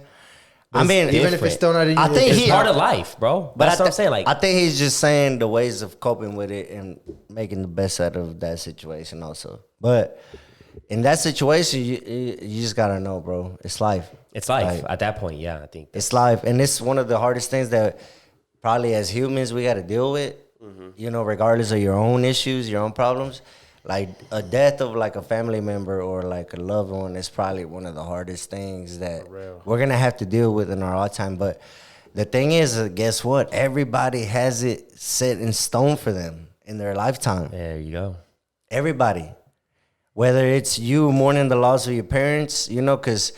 But I mean, even if it's still not in I your- think It's he part of life, bro. But That's what I'm saying. Like I think he's just saying the ways of coping with it and making the best out of that situation, also. But in that situation, you just gotta know, bro. It's life. it's life Like, at that point. Yeah, I think it's life, and it's one of the hardest things that probably as humans we got to deal with. You know, regardless of your own issues, your own problems. Like a death of like a family member or like a loved one is probably one of the hardest things that we're gonna have to deal with in our lifetime. But the thing is, guess what? Everybody has it set in stone for them in their lifetime. there you go. Everybody, whether it's you mourning the loss of your parents, you know, because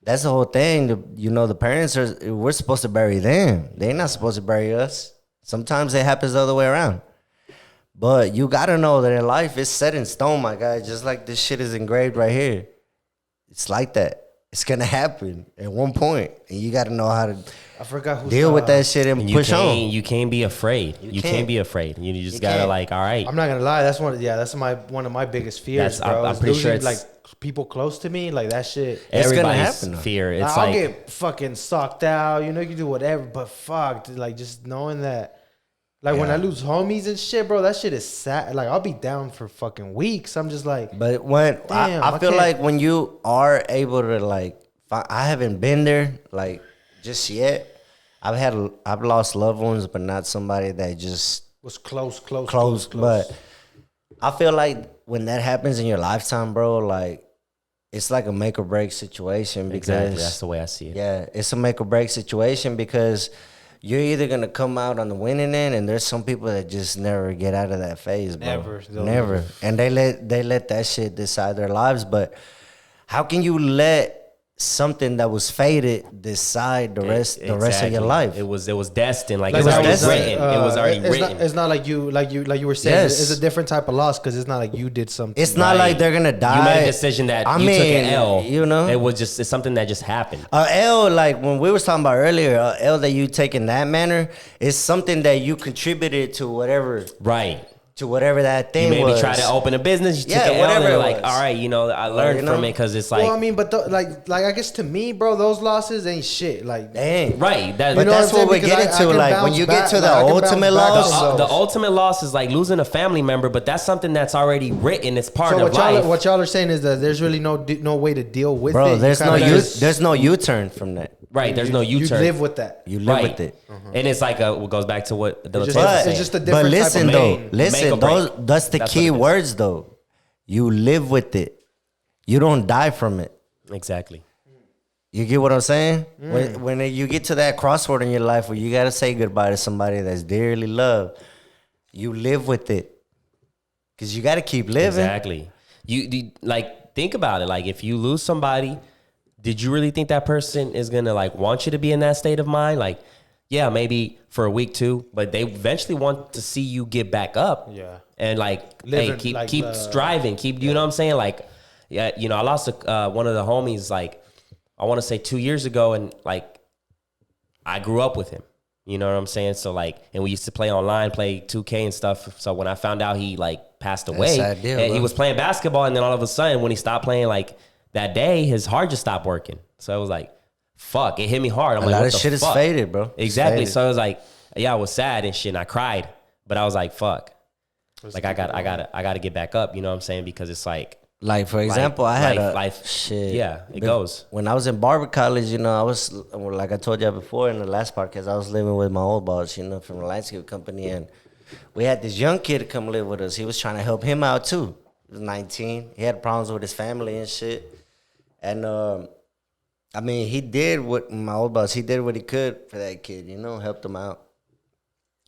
that's the whole thing. The parents we're supposed to bury them. They're not supposed to bury us. Sometimes it happens the other way around. But you gotta know that in life it's set in stone, my guy. Just like this shit is engraved right here. It's like that. It's gonna happen at one point, and you gotta know how to I forgot who's deal with that shit and You push on. You can't be afraid. You can't be afraid. You just You gotta can't. like, all right. I'm not gonna lie. That's one of my biggest fears, That's- bro. I'm is pretty sure losing, it's- like people close to me, like that shit. It's gonna Everybody's happen, though. fear. It's I'll like get fucking sucked out. You know, you can do whatever, but fuck, like just knowing that. Like when I lose homies and shit, bro, that shit is sad. Like I'll be down for fucking weeks. I'm just like, But when Damn, I I feel can't- like when you are able to like, I haven't been there like just yet. I've lost loved ones, but not somebody that just was close. But I feel like when that happens in your lifetime, bro, like it's like a make or break situation because exactly. That's the way I see it. yeah, it's a make or break situation because you're either gonna come out on the winning end, and there's some people that just never get out of that phase, bro. Never. And they let that shit decide their lives. But how can you let something that was fated decide the rest of your Exactly. life? It was destined. Like Like it was that already was, written. It was already it's written. Not, it's not like you were saying. Yes. It's a different type of loss because it's not like you did something. It's not like they're gonna die. You made a decision that I you mean, took an L. you know? It was just it's something that just happened. L, like when we was talking about earlier, L that you take in that manner is something that you contributed to whatever Right. that thing You maybe was. tried to open a business. You Yeah, took an L whatever and it you're like, was. all right, I learned you know? from it because it's like, well, I mean, but like I guess to me, bro, those losses ain't shit. Like, Dang. right. That, But You know that's what I'm what we're saying? Because getting I to. can Like when bounce you back, get to like, the I can bounce ultimate back loss. on the ultimate loss is like losing a family member, but that's something that's already written. It's part so of life. what y'all are saying is that there's really no way to deal with it. Bro, You there's kinda no U-turn from that. Right. There's no You U-turn. live with that. You live Right. with it. And it's like what goes back to what Dela It's was just- saying. it's just a But different type of listen pain. though, Make or listen, break. that's the That's key what it is. words though. You live with it. You don't die from it. Exactly. You get what I'm saying? When you get to that crossroad in your life where you gotta say goodbye to somebody that's dearly loved, you live with it. Cause you gotta keep living. Exactly. You like think about it. Like if you lose somebody, did you really think that person is gonna like want you to be in that state of mind? Like, yeah, maybe for a week too, but they eventually want to see you get back up. Yeah. And like, Living, hey, keep like, striving, you know what I'm saying? Like, yeah, I lost one of the homies like I want to say 2 years ago, and like I grew up with him. You know what I'm saying? So like, and we used to play online, play 2K and stuff. So when I found out he like passed away, sad deal, and bro. he was playing basketball, and then all of a sudden when he stopped playing, like that day, his heart just stopped working. So it was like, fuck, it hit me hard. I'm A like, lot what of the shit fuck? is faded, bro. It's Exactly. faded. So it was like, yeah, I was sad and shit, and I cried, but I was like, fuck, like I gotta get back up. You know what I'm saying? Because it's like, Like for example, I had life. shit. Yeah, it goes. When I was in barber college, I was like I told you before in the last podcast, I was living with my old boss, from the landscape company, and we had this young kid come live with us. He was trying to help him out too. He was 19. He had problems with his family and shit. And I mean, he did what my old boss. He did what he could for that kid. Helped him out.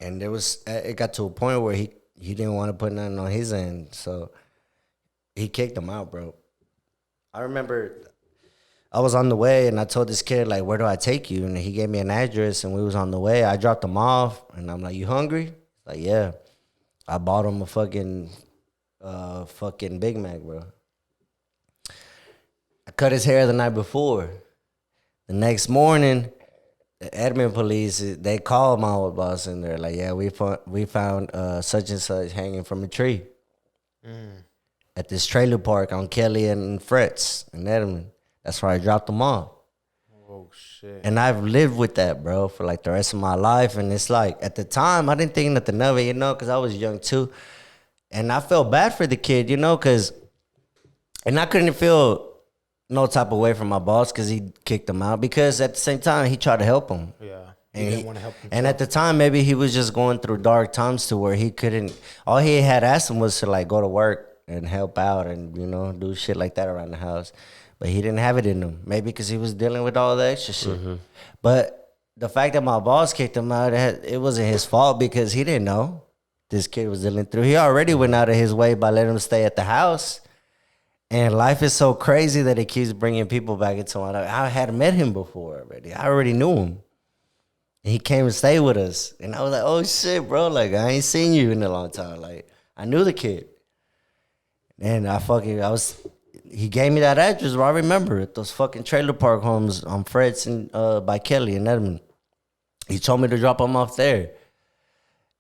And it got to a point where he didn't want to put nothing on his end, so he kicked him out, bro. I remember I was on the way, and I told this kid, like, where do I take you? And he gave me an address, and we was on the way. I dropped him off, and I'm like, you hungry? He's like, yeah. I bought him a fucking Big Mac, bro. I cut his hair the night before. The next morning, the admin police, they called my old boss, and they're like, yeah, we found such and such hanging from a tree at this trailer park on Kelly and Fretz in Edmond. That's where I dropped them off. Oh, shit. And I've lived with that, bro, for like the rest of my life. And it's like, at the time, I didn't think nothing of it, you know, because I was young too. And I felt bad for the kid, you know, and I couldn't feel no type of way from my boss because he kicked him out. Because at the same time, he tried to help him. Yeah. And He didn't want to help himself. And at the time, maybe he was just going through dark times to where he couldn't. All he had asked him was to like go to work and help out and, you know, do shit like that around the house. But he didn't have it in him. Maybe because he was dealing with all the extra shit. But the fact that my boss kicked him out, it wasn't his fault because he didn't know this kid was dealing through. He already went out of his way by letting him stay at the house. And life is so crazy that it keeps bringing people back into my life. I had met him before already. I already knew him. And he came and stayed with us. And I was like, oh, shit, bro. Like, I ain't seen you in a long time. Like, I knew the kid. And he gave me that address, bro. I remember it. Those fucking trailer park homes on Fred's and by Kelly in Edmond. He told me to drop him off there.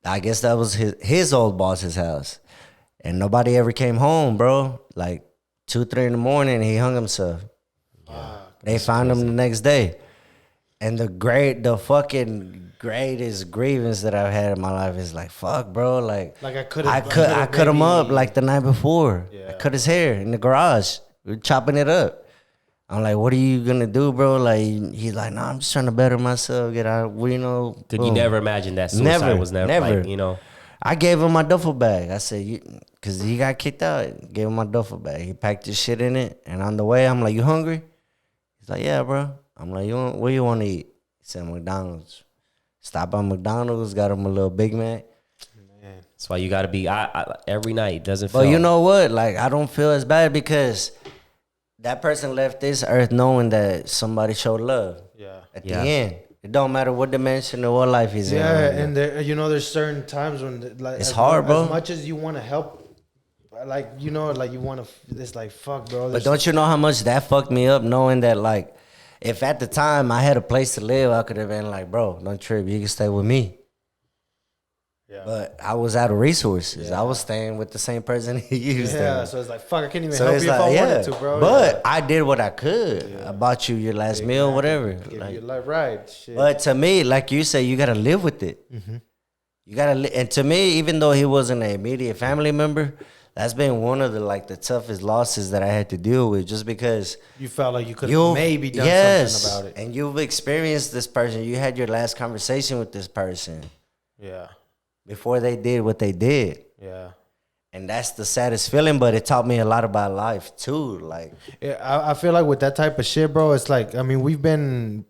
I guess that was his old boss's house. And nobody ever came home, bro. Like, 2, 3 in the morning, he hung himself. They found him the next day. And the fucking greatest grievance that I've had in my life is like, fuck, bro. Like I cut him up like the night before. Yeah. I cut his hair in the garage. We were chopping it up. I'm like, what are you gonna do, bro? Like, he's like, nah, I'm just trying to better myself, get out. You know. Did you never imagine that suicide was never. Like, you know? I gave him my duffel bag. I said, because he got kicked out. Gave him my duffel bag. He packed his shit in it. And on the way, I'm like, you hungry? He's like, yeah, bro. I'm like, what you want to eat? He said, McDonald's. Stop at McDonald's. Got him a little Big Mac. Man. That's why you got to be every night. It doesn't feel. But you know what? Like, I don't feel as bad because that person left this earth knowing that somebody showed love. Yeah. At the end. It don't matter what dimension or what life he's in. Yeah, and there's certain times when like it's hard, bro. As much as you want to help, like you want to. It's like fuck, bro. But don't you know how much that fucked me up? Knowing that, like, if at the time I had a place to live, I could have been like, bro, don't trip. You can stay with me. Yeah. But I was out of resources. Yeah. I was staying with the same person he used. Yeah, so it's like, fuck, I can't even help you if I wanted to, bro. But I did what I could. Yeah. I bought you your last meal, whatever. Give you life right. Shit. But to me, like you say, you got to live with it. Mm-hmm. You got to and to me, even though he wasn't an immediate family member, that's been one of the toughest losses that I had to deal with, just because you felt like you could have maybe done something about it. And you've experienced this person. You had your last conversation with this person. Yeah. Before they did what they did. Yeah. And that's the saddest feeling, but it taught me a lot about life too. Like, yeah, I feel like with that type of shit, bro, it's like, I mean, we've been,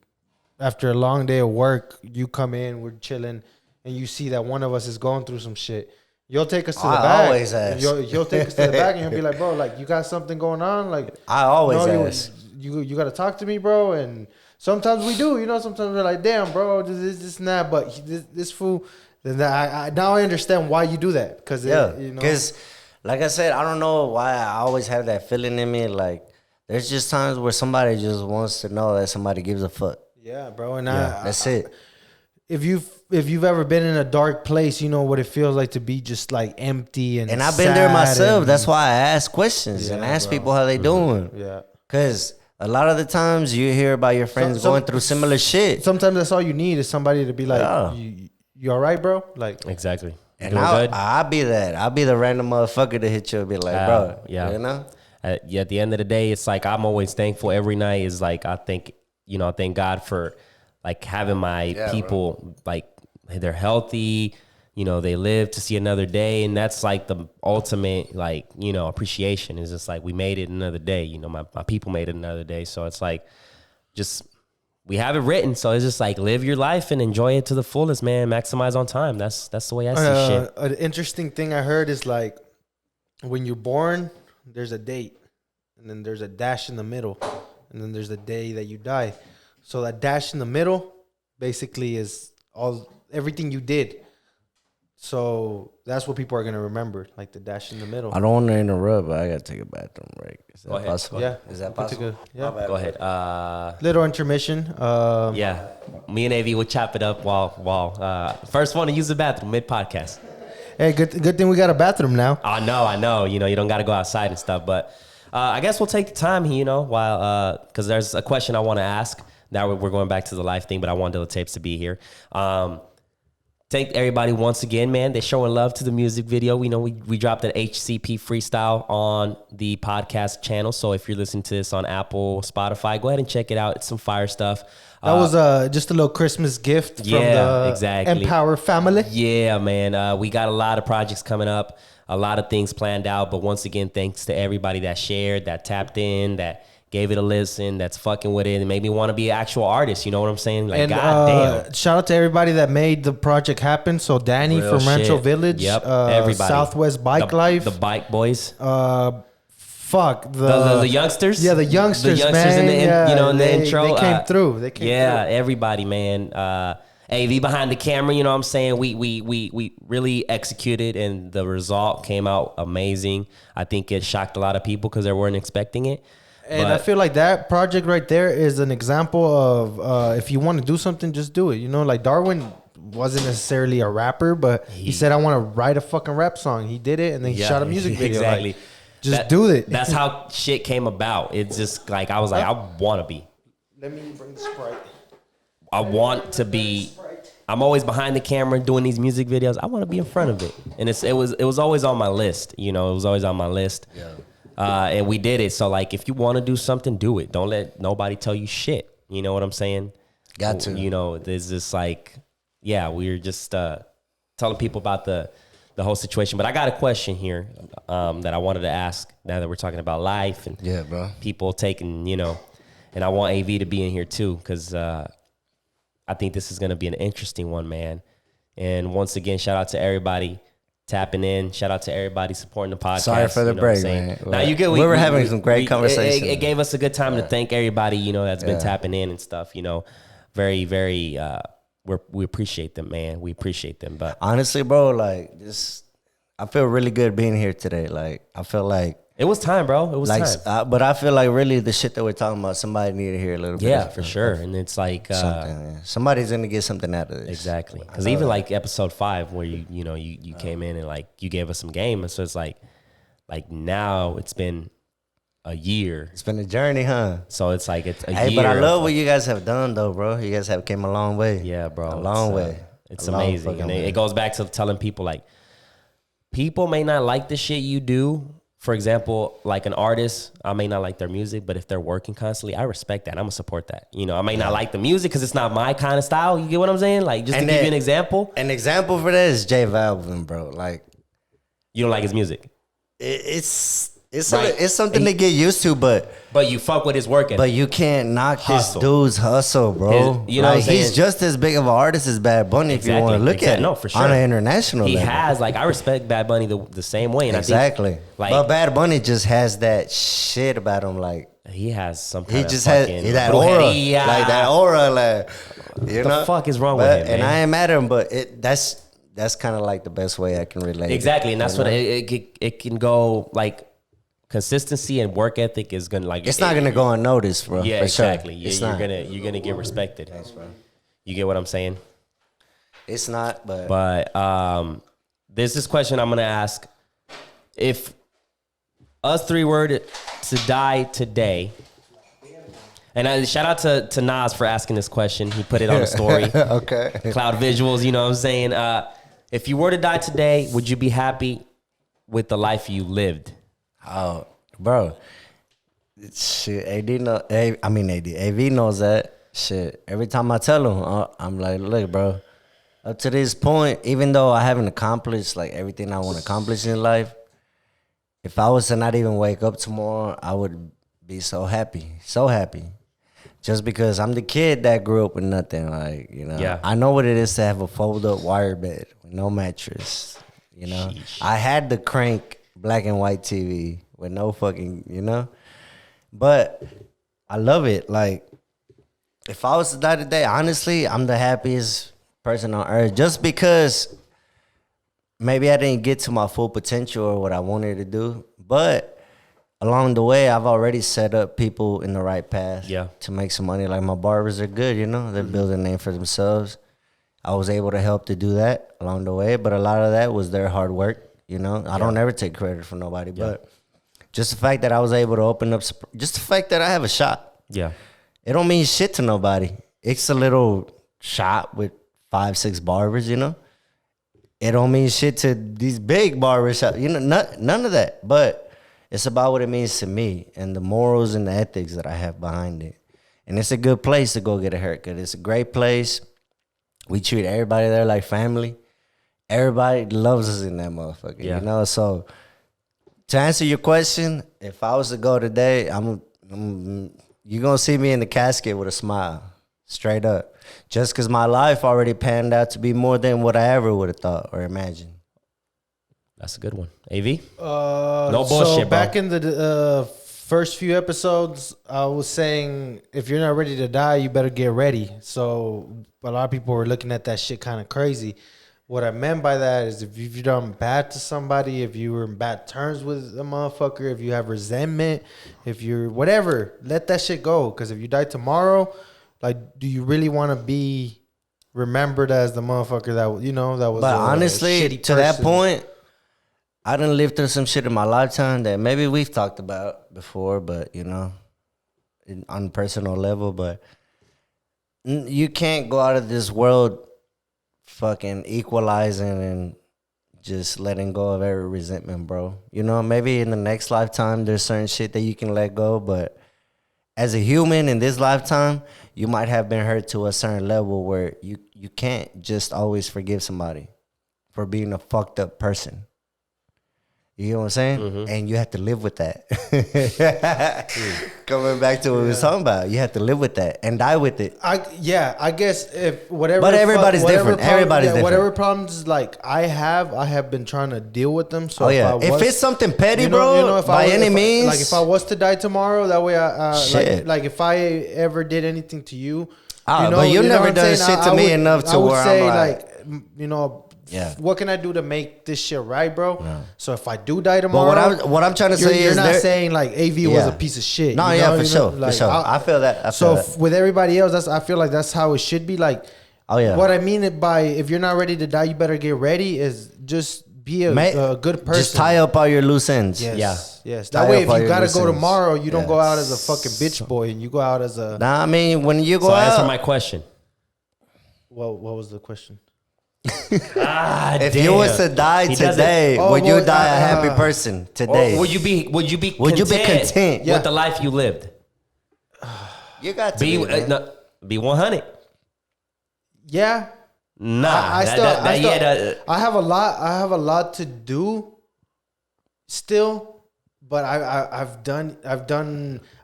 after a long day of work, you come in, we're chilling, and you see that one of us is going through some shit. You'll take us to the back. I always ask. You'll take us to the back and you'll be like, bro, like, you got something going on? Like, I always ask. You got to talk to me, bro. And sometimes we do, sometimes we're like, damn, bro, this and that. But this fool, now I understand why you do that. Because, because, like I said, I don't know why I always have that feeling in me. Like, there's just times where somebody just wants to know that somebody gives a fuck. Yeah, bro. And that's it. If you've ever been in a dark place, you know what it feels like to be just like empty and I've been there myself. That's why I ask questions and ask people how they doing. Yeah. Because a lot of the times you hear about your friends going through similar shit. Sometimes that's all you need is somebody to be like, you all right, bro? Like, exactly. And I'll be that. I'll be the random motherfucker to hit you and be like, bro, you know? At the end of the day, it's like I'm always thankful every night. Is like I thank God for like having my people, bro. Like they're healthy, they live to see another day. And that's like the ultimate, like, appreciation is just like we made it another day. My people made it another day. So it's like just we have it written. So it's just like live your life and enjoy it to the fullest, man. Maximize on time. That's the way I see shit. An interesting thing I heard is like when you're born, there's a date and then there's a dash in the middle. and then there's the day that you die. So that dash in the middle basically is everything you did. So that's what people are gonna remember, like the dash in the middle. I don't want to interrupt, but I gotta take a bathroom break. Is that possible? Yeah. Is that possible? Yeah. Go ahead. Little intermission. Yeah. Me and AV will chop it up while first one to use the bathroom mid podcast. Hey, good thing we got a bathroom now. I know. You know, you don't got to go outside and stuff, but I guess we'll take the time, you know, while because there's a question I want to ask. Now we're going back to the life thing, but I want Dela Tapes to be here. Thank everybody once again, man. They're showing love to the music video. We know we dropped an HCP freestyle on the podcast channel. So if you're listening to this on Apple, Spotify, go ahead and check it out. It's some fire stuff. That was just a little Christmas gift from the Empower family. Yeah, man. We got a lot of projects coming up, a lot of things planned out. But once again, thanks to everybody that shared, that tapped in, that gave it a listen, that's fucking with it, and made me want to be an actual artist. You know what I'm saying? Like, goddamn. Shout out to everybody that made the project happen. So Danny Real from Rancho shit. Village, Yep, everybody. Southwest Bike Life, the Bike Boys, the youngsters. Yeah, the youngsters, man. In the intro, they came through. They came through. Everybody, man. AV behind the camera, you know what I'm saying? We really executed, and the result came out amazing. I think it shocked a lot of people because they weren't expecting it. And I feel like that project right there is an example of if you want to do something, just do it. You know, like Darwin wasn't necessarily a rapper, but he said, I want to write a fucking rap song. He did it, and then he shot a music video. Exactly. Like, just do it. That's how shit came about. It's just like, I was like, I want to be. Let me bring the Sprite. I want to be. I'm always behind the camera doing these music videos. I want to be in front of it. And it was always on my list. You know, it was always on my list. Yeah. And we did it. So, like, if you want to do something, do it. Don't let nobody tell you shit. You know what I'm saying? Got to. You know, there's this like, we're just telling people about the whole situation. But I got a question here that I wanted to ask now that we're talking about life and people taking, you know, and I want AV to be in here too because I think this is going to be an interesting one, man. And once again, shout out to everybody tapping in. Shout out to everybody supporting the podcast. Sorry for the break, man. Now you good. We were having some great conversation. It gave us a good time to thank everybody, you know, that's been tapping in and stuff. You know, very, very. We appreciate them, man. We appreciate them. But honestly, bro, like this, I feel really good being here today. Like I feel like it was time, bro. It was like, time. But I feel like really the shit that we're talking about, somebody need to hear a little bit. Yeah, for sure. And it's like somebody's gonna get something out of this. Exactly. Because even like episode 5, where you came in and like you gave us some game, and so it's like now it's been a year. It's been a journey, huh? So it's like it's a year. Hey, but I love what you guys have done, though, bro. You guys have came a long way. Yeah, bro. A long way. It's amazing. And it goes back to telling people, like, people may not like the shit you do. For example, like an artist, I may not like their music, but if they're working constantly, I respect that. I'm gonna support that. You know, I may not like the music because it's not my kind of style. You get what I'm saying? Like, just to give you an example. An example for that is J Balvin, bro. Like, you don't like his music. It's something to get used to, but you fuck with his work. But you can't knock this dude's hustle, bro. You know, like, he's just as big of an artist as Bad Bunny. If you want to look at it, no, for sure. On an international level, he has like I respect Bad Bunny the same way, and exactly. I think, like, but Bad Bunny just has that shit about him, like he has some. Kind he just has that aura, like that aura, like you know. The fuck is wrong with him? And I ain't mad at him, but that's kind of like the best way I can relate. Exactly, and that's what it can go like. Consistency and work ethic is gonna like. It's not gonna go unnoticed, bro. Yeah, for exactly. Sure. You're gonna get respected. Thanks, bro. You get what I'm saying? It's not, but there's this question I'm gonna ask: if us three were to die today, and shout out to Nas for asking this question. He put it on the story. Okay. Cloud visuals. You know what I'm saying? If you were to die today, would you be happy with the life you lived? Oh, bro. Shit, AV knows that. Shit, every time I tell him, I'm like, look, bro, up to this point, even though I haven't accomplished like everything I want to accomplish in life, if I was to not even wake up tomorrow, I would be so happy. Just because I'm the kid that grew up with nothing, like, you know. Yeah. I know what it is to have a fold-up wire bed with no mattress, you know. Sheesh. I had the crank black and white TV with no fucking, you know. But I love it. Like, if I was to die today, honestly, I'm the happiest person on earth. Just because maybe I didn't get to my full potential or what I wanted to do, but along the way, I've already set up people in the right path to make some money. Like, my barbers are good, you know? They're building a name for themselves. I was able to help to do that along the way, but a lot of that was their hard work, you know? I don't ever take credit for nobody, but just the fact that I was able to open up, just the fact that I have a shop. Yeah. It don't mean shit to nobody. It's a little shop with 5-6 barbers, you know? It don't mean shit to these big barber shops, you know, none of that. But it's about what it means to me and the morals and the ethics that I have behind it. And it's a good place to go get a haircut. It's a great place. We treat everybody there like family. Everybody loves us in that motherfucker, you know? So to answer your question, if I was to go today, you're going to see me in the casket with a smile, straight up. Just because my life already panned out to be more than what I ever would have thought or imagined. That's a good one. AV? No bullshit, so back in the first few episodes, I was saying, if you're not ready to die, you better get ready. So a lot of people were looking at that shit kind of crazy. What I meant by that is if you've done bad to somebody, if you were in bad terms with a motherfucker, if you have resentment, if you're whatever, let that shit go. Because if you die tomorrow, like, do you really want to be remembered as the motherfucker that, you know, that was But a honestly, shitty to that person? point, I done lived through some shit in my lifetime that maybe we've talked about before, but, you know, on a personal level. But you can't go out of this world fucking equalizing and just letting go of every resentment, bro. You know, maybe in the next lifetime there's certain shit that you can let go, but as a human in this lifetime, you might have been hurt to a certain level where you can't just always forgive somebody for being a fucked up person. You know what I'm saying? Mm-hmm. And you have to live with that. Coming back to what we was talking about, you have to live with that and die with it. I guess if whatever. But everybody's different. Everybody's different. Whatever problems like I have been trying to deal with them. So if it's something petty, if by any means, like if I was to die tomorrow, that way like if I ever did anything to you, but you've never done shit to me enough to where I'm like, you know. Yeah. What can I do to make this shit right, bro? No. So if I do die tomorrow, but what I'm trying to say is you're not saying like AV was a piece of shit. No, you know? for sure. I feel that. With everybody else, I feel like that's how it should be. Like, what I mean by if you're not ready to die, you better get ready. Is just be a good person. Just tie up all your loose ends. Yes. That way, if you gotta go tomorrow, you don't go out as a fucking bitch boy, and you go out as a. Nah, I mean when you go out. Answer my question. What was the question? If you was to die today, would you die a happy person today? Would you be content with the life you lived? You got to be 100. Yeah. Nah, I have a lot to do still, but I've done.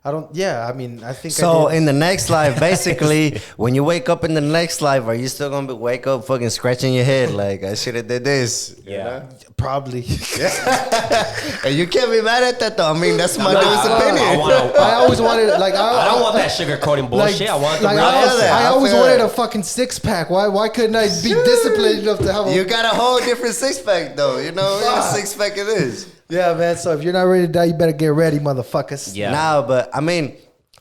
I mean, I think so. In the next life, basically, when you wake up in the next life, are you still gonna wake up fucking scratching your head like I should have did this? Yeah, you know? Probably. And you can't be mad at that though. I mean, that's my newest opinion. I always wanted I don't want that sugarcoating bullshit. I want the real answer. I always wanted a fucking 6-pack. Why couldn't I be disciplined enough to have? You got a whole different 6-pack though. You know, a 6-pack it is. Yeah, man. So if you're not ready to die, you better get ready, motherfuckers. Yeah. Nah, but I mean,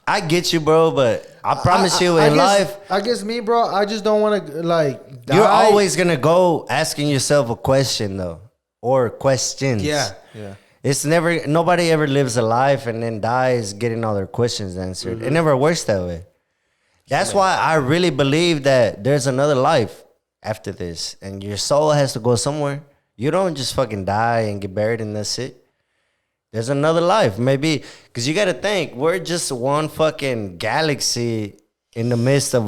I get you, bro. But I promise you, in life, I guess me, bro. I just don't want to die. You're always gonna go asking yourself a question, though, or questions. Yeah. It's never. Nobody ever lives a life and then dies getting all their questions answered. Mm-hmm. It never works that way. That's why I really believe that there's another life after this, and your soul has to go somewhere. You don't just fucking die and get buried and that's it. There's another life, maybe. Because you got to think, we're just one fucking galaxy in the midst of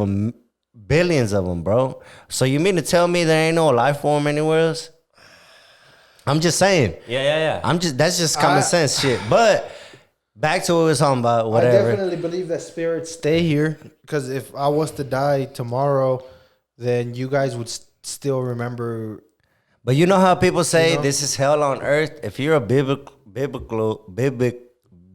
billions of them, bro. So you mean to tell me there ain't no life form anywhere else? I'm just saying. Yeah. That's just common sense shit. But back to what we was talking about, whatever. I definitely believe that spirits stay here. Because if I was to die tomorrow, then you guys would still remember. But you know how people say this is hell on earth? If you're a biblical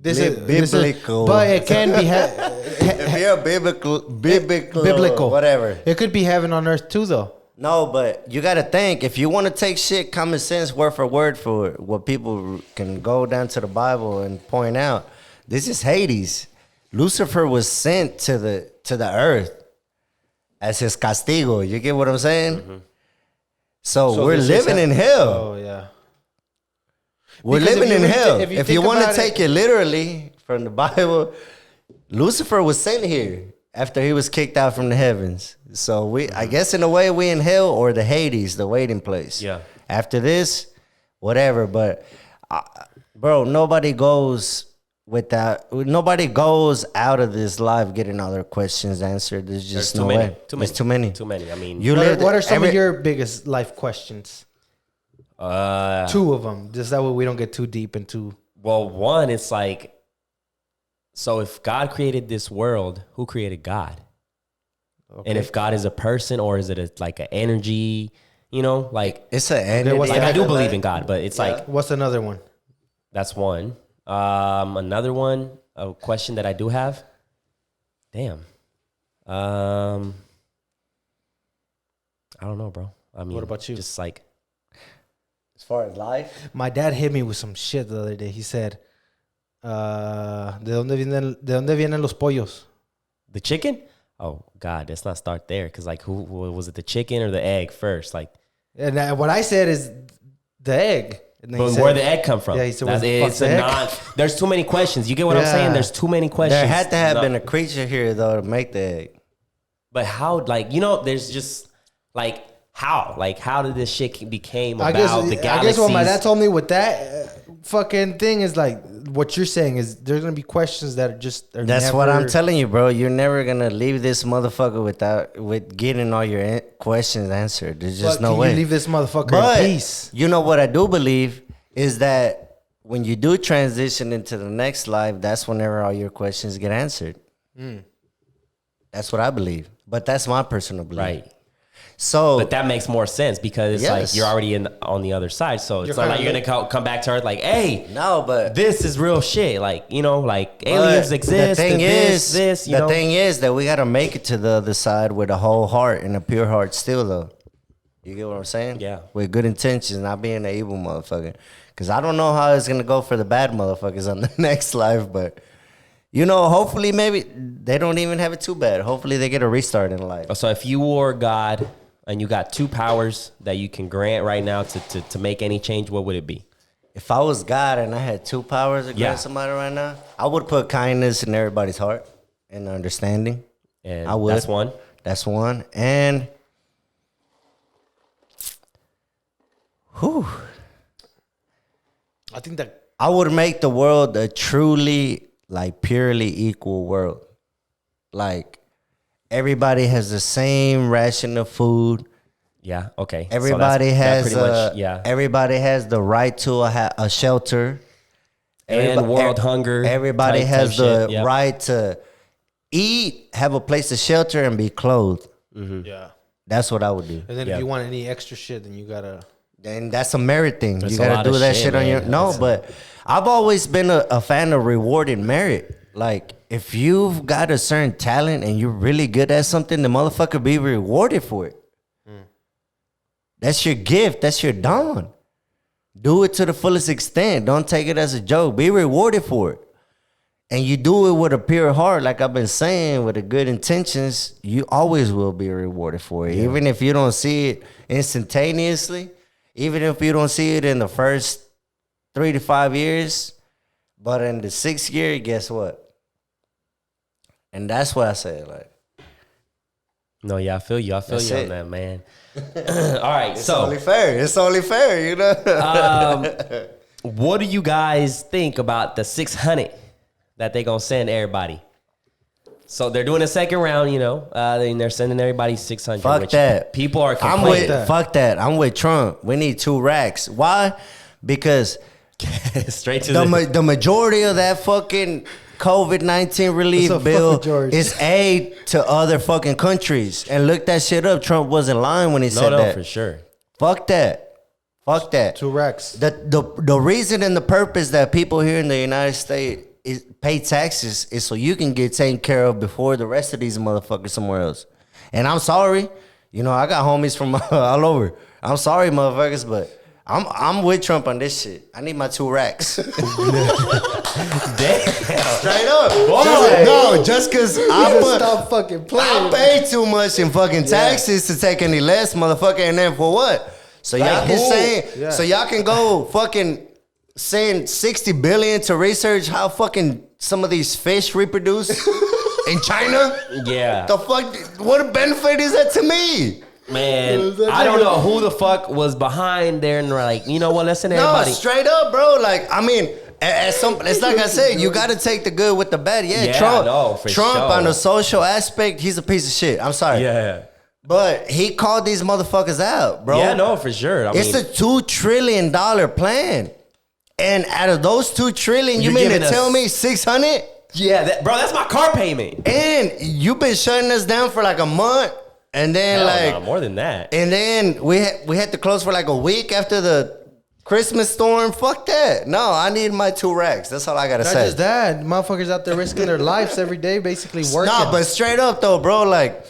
This biblical. But it can be If you're biblical, whatever. It could be heaven on earth too, though. No, but you got to think. If you want to take shit common sense word for word for what people can go down to the Bible and point out, this is Hades. Lucifer was sent to the earth as his castigo. You get what I'm saying? Mm-hmm. So we're living in hell. Oh yeah. We're Because living in hell. if you If you think want to about take it literally from the Bible, Lucifer was sent here after he was kicked out from the heavens. So I guess in a way we in hell or the Hades, the waiting place. Yeah. After this, whatever. But bro, nobody goes out of this life getting all their questions answered. There's just no way. There's too many. Too many. I mean, What are some of your biggest life questions? 2 of them. Just that way we don't get too deep into. Well, one, it's like, so if God created this world, who created God? Okay. And if God is a person or is it like an energy? You know, like it's an energy. Like I do believe in God, but it's like, what's another one? That's one. Another one, a question that I do have. Damn. I don't know, bro. I mean, what about you? Just like, as far as life, my dad hit me with some shit the other day. He said, ¿De dónde vienen los pollos? The chicken? Oh God, let's not start there. Cause like, who was it? The chicken or the egg first? Like, and what I said is the egg. But where the egg come from? Yeah, he said, there's too many questions. You get what I'm saying? There's too many questions. There had to have been a creature here though to make the egg. But how? Like, there's just like how? Like, how did this shit became about the galaxies? I guess what my dad told me with that fucking thing is like what you're saying is there's gonna be questions that are That's what I'm telling you, bro. You're never gonna leave this motherfucker with getting all your questions answered. There's just no way. You leave this motherfucker in peace. You know what I do believe is that when you do transition into the next life, that's whenever all your questions get answered. That's what I believe. But that's my personal belief. Right. So, but that makes more sense because it's like you're already on the other side. So it's not like you're gonna come back to Earth like, hey, no, but this is real shit. Like, like aliens exist. The thing is that we gotta make it to the other side with a whole heart and a pure heart still though. You get what I'm saying? Yeah. With good intentions, not being an evil motherfucker. Because I don't know how it's gonna go for the bad motherfuckers on the next life, but hopefully maybe they don't even have it too bad. Hopefully they get a restart in life. So if you were God and you got 2 powers that you can grant right now to make any change, what would it be? If I was God and I had 2 powers to grant somebody right now, I would put kindness in everybody's heart and understanding. And I would. That's one. That's one. And I think that I would make the world a truly, like, purely equal world. Like, everybody has the same ration of food. Yeah. Okay. Everybody Everybody has the right to a shelter. And world hunger. Everybody has the right to eat, have a place to shelter, and be clothed. Mm-hmm. Yeah. That's what I would do. And then if you want any extra shit, then you gotta. Then that's a merit thing. You gotta do that shit on your. No, but I've always been a fan of rewarding merit. Like, if you've got a certain talent and you're really good at something, the motherfucker be rewarded for it. That's your gift. That's your dawn. Do it to the fullest extent. Don't take it as a joke. Be rewarded for it. And you do it with a pure heart, like I've been saying, with the good intentions, you always will be rewarded for it. Yeah. Even if you don't see it instantaneously, even if you don't see it in the first 3 to 5 years, but in the 6th year, guess what? And that's what I say, like. No, yeah, I feel you. I feel you on that, man. All right, it's only fair. It's only fair, you know. What do you guys think about the 600 that they gonna send everybody? So they're doing a second round, they're sending everybody 600. Fuck that. People are complaining. Fuck that. I'm with Trump. We need 2 racks. Why? Because straight to the majority of that fucking COVID-19 relief bill is aid to other fucking countries. And look that shit up. Trump wasn't lying when he said that. No, for sure. Fuck that. Fuck that. 2 racks. The reason and the purpose that people here in the United States pay taxes is so you can get taken care of before the rest of these motherfuckers somewhere else. And I'm sorry, you know, I got homies from all over. I'm sorry, motherfuckers, but I'm with Trump on this shit. I need my 2 racks. Damn. Straight up. No, just because stop fucking playing. I pay too much in fucking taxes to take any less, motherfucker, and then for what? So y'all can say, so y'all can go fucking saying 60 billion to research how fucking some of these fish reproduce in China? Yeah. The fuck, what benefit is that to me? Man, I don't know who the fuck was behind there and like, you know what, let's send everybody. No, straight up, bro. Like, I mean, it's like I said, you got to take the good with the bad. Yeah, Trump on the social aspect, he's a piece of shit. I'm sorry. Yeah. But he called these motherfuckers out, bro. Yeah, no, for sure. It's a $2 trillion plan. And out of those $2 trillion, you mean to tell me 600? Yeah, bro, that's my car payment. And you've been shutting us down for like a month. And then more than that. And then we had to close for like a week after the Christmas storm. Fuck that. No, I need my 2 racks. That's all I gotta say. Not just that. Motherfuckers out there risking their lives every day, basically working. No, but straight up though, bro, like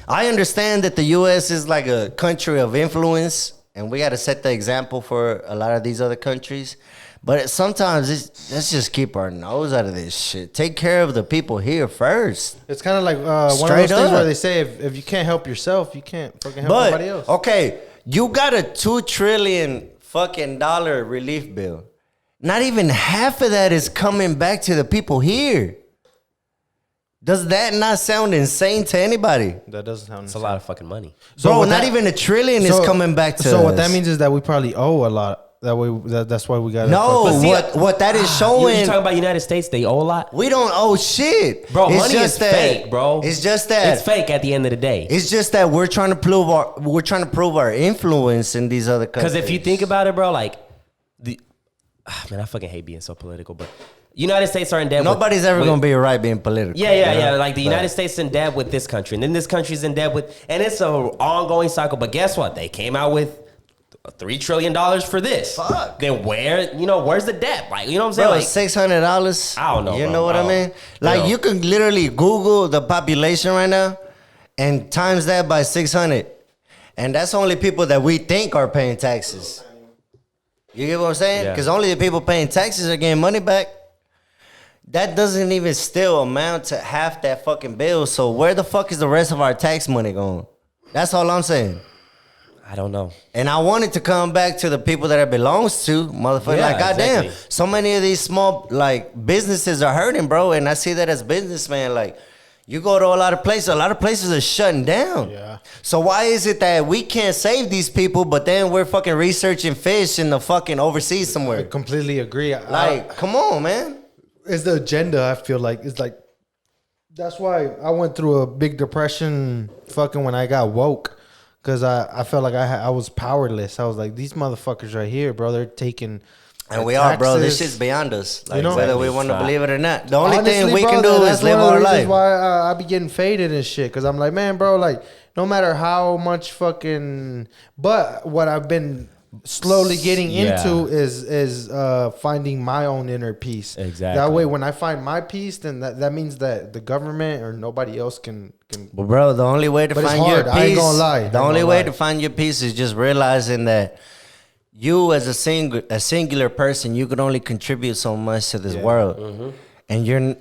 I understand that the US is like a country of influence and we gotta set the example for a lot of these other countries. But sometimes let's just keep our nose out of this shit. Take care of the people here first. It's kind of like one of those things where they say if you can't help yourself, you can't fucking help nobody else. Okay, you got a $2 trillion fucking dollar relief bill. Not even half of that is coming back to the people here. Does that not sound insane to anybody? That doesn't sound insane. It's a lot of fucking money. Bro, not even $1 trillion is coming back to us. So what that means is that we probably owe a lot. That's why we got. No, what that is showing. You talking about United States? They owe a lot. We don't owe shit, bro. It's Money just is that, fake, bro. It's just that it's fake at the end of the day. It's just that we're trying to prove our influence in these other countries. Because if you think about it, bro, like man, I fucking hate being so political, but United States are in debt. Nobody's ever gonna be right being political. Yeah. Like the United States is in debt with this country, and then this country's in debt with, and it's an ongoing cycle. But guess what? They came out with $3 trillion for this. Fuck. Then where's the debt? Like, you know what I'm saying? Bro, like $600. I don't know. You know what I mean? Like you can literally Google the population right now and times that by 600. And that's only people that we think are paying taxes. You get what I'm saying? Because only the people paying taxes are getting money back. That doesn't even still amount to half that fucking bill. So where the fuck is the rest of our tax money going? That's all I'm saying. I don't know. And I want it to come back to the people that it belongs to, motherfucker. Yeah, like, goddamn, exactly. So many of these small, like, businesses are hurting, bro. And I see that as businessman. Like, you go to a lot of places are shutting down. Yeah. So why is it that we can't save these people, but then we're fucking researching fish in the fucking overseas somewhere? I completely agree. Like, come on, man. It's the agenda, I feel like. It's like, that's why I went through a big depression fucking when I got woke. Because I felt like I was powerless. I was like, these motherfuckers right here, bro, they're taking. And we are, bro. This shit's beyond us. Like, You know? whether we want to believe it or not. The only Honestly, thing we bro, can do that's is live one of the our reasons life. why I be getting faded and shit. Because I'm like, man, bro, like, no matter how much fucking. But what I've been slowly getting into is finding my own inner peace. Exactly. That way, when I find my peace, then that means that the government or nobody else can. But bro, the only way to But it's find your hard. I ain't peace, gonna lie. the only way to find your peace is just realizing that you, as a singular person, you can only contribute so much to this world, and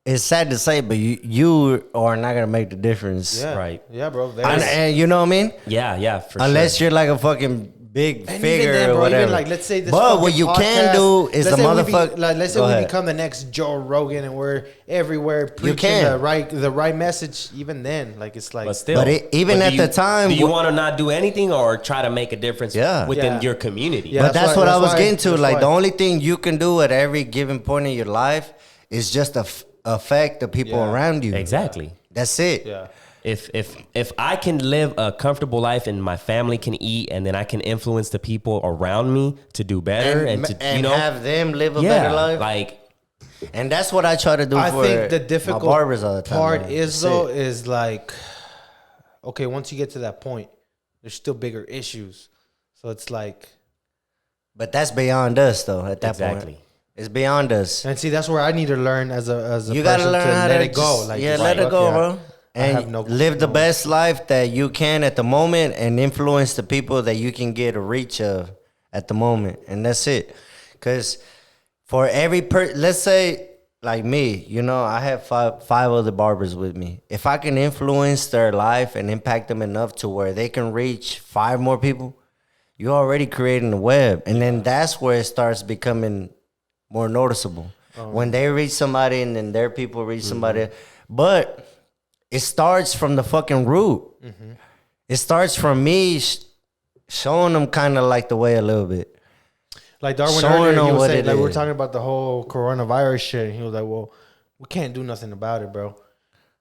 it's sad to say, but you are not gonna make the difference. Yeah. Right. Yeah, bro. And you know what I mean? Yeah, for Unless you're like a fucking big And figure even then, or bro, whatever. even like, let's say this. But what fucking you can podcast, do is the let's say motherfucker. Let's say we become the next Joe Rogan, and we're everywhere preaching can. the right message. Even then, like it's like. But still, even at the time, do you want to not do anything or try to make a difference within Yeah. your community? Yeah. But that's what I was getting to. that's Like why. the only thing you can do at every given point in your life is just affect the people Yeah. around you. Exactly. That's it. Yeah. If I can live a comfortable life and my family can eat, and then I can influence the people around me to do better and to have them live a better life. Like, and that's what I try to do. I for think the my difficult barbers all the time, part man. is That's though it. is like, okay, once you get to that point, there's still bigger issues. So it's like, But that's beyond us, though. At that Exactly. point, It's beyond us. And see, that's where I need to learn as a You person gotta learn to how let to it go. just- Like, yeah, just let it fuck go, yeah. bro. And have no- live the no- best life that you can at the moment, and influence the people that you can get a reach of at the moment, and that's it. Because for every let's say like me, you know, I have five other barbers with me. If I can influence their life and impact them enough to where they can reach 5 more people, you're already creating a web, and then that's where it starts becoming more noticeable. When they reach somebody, and then their people reach somebody, but it starts from the fucking root. It starts from me showing them kind of like the way a little bit. Like Darwin Showing earlier, them he was what saying, it like we were is. talking about the whole coronavirus shit, and he was like, "Well, we can't do nothing about it, bro."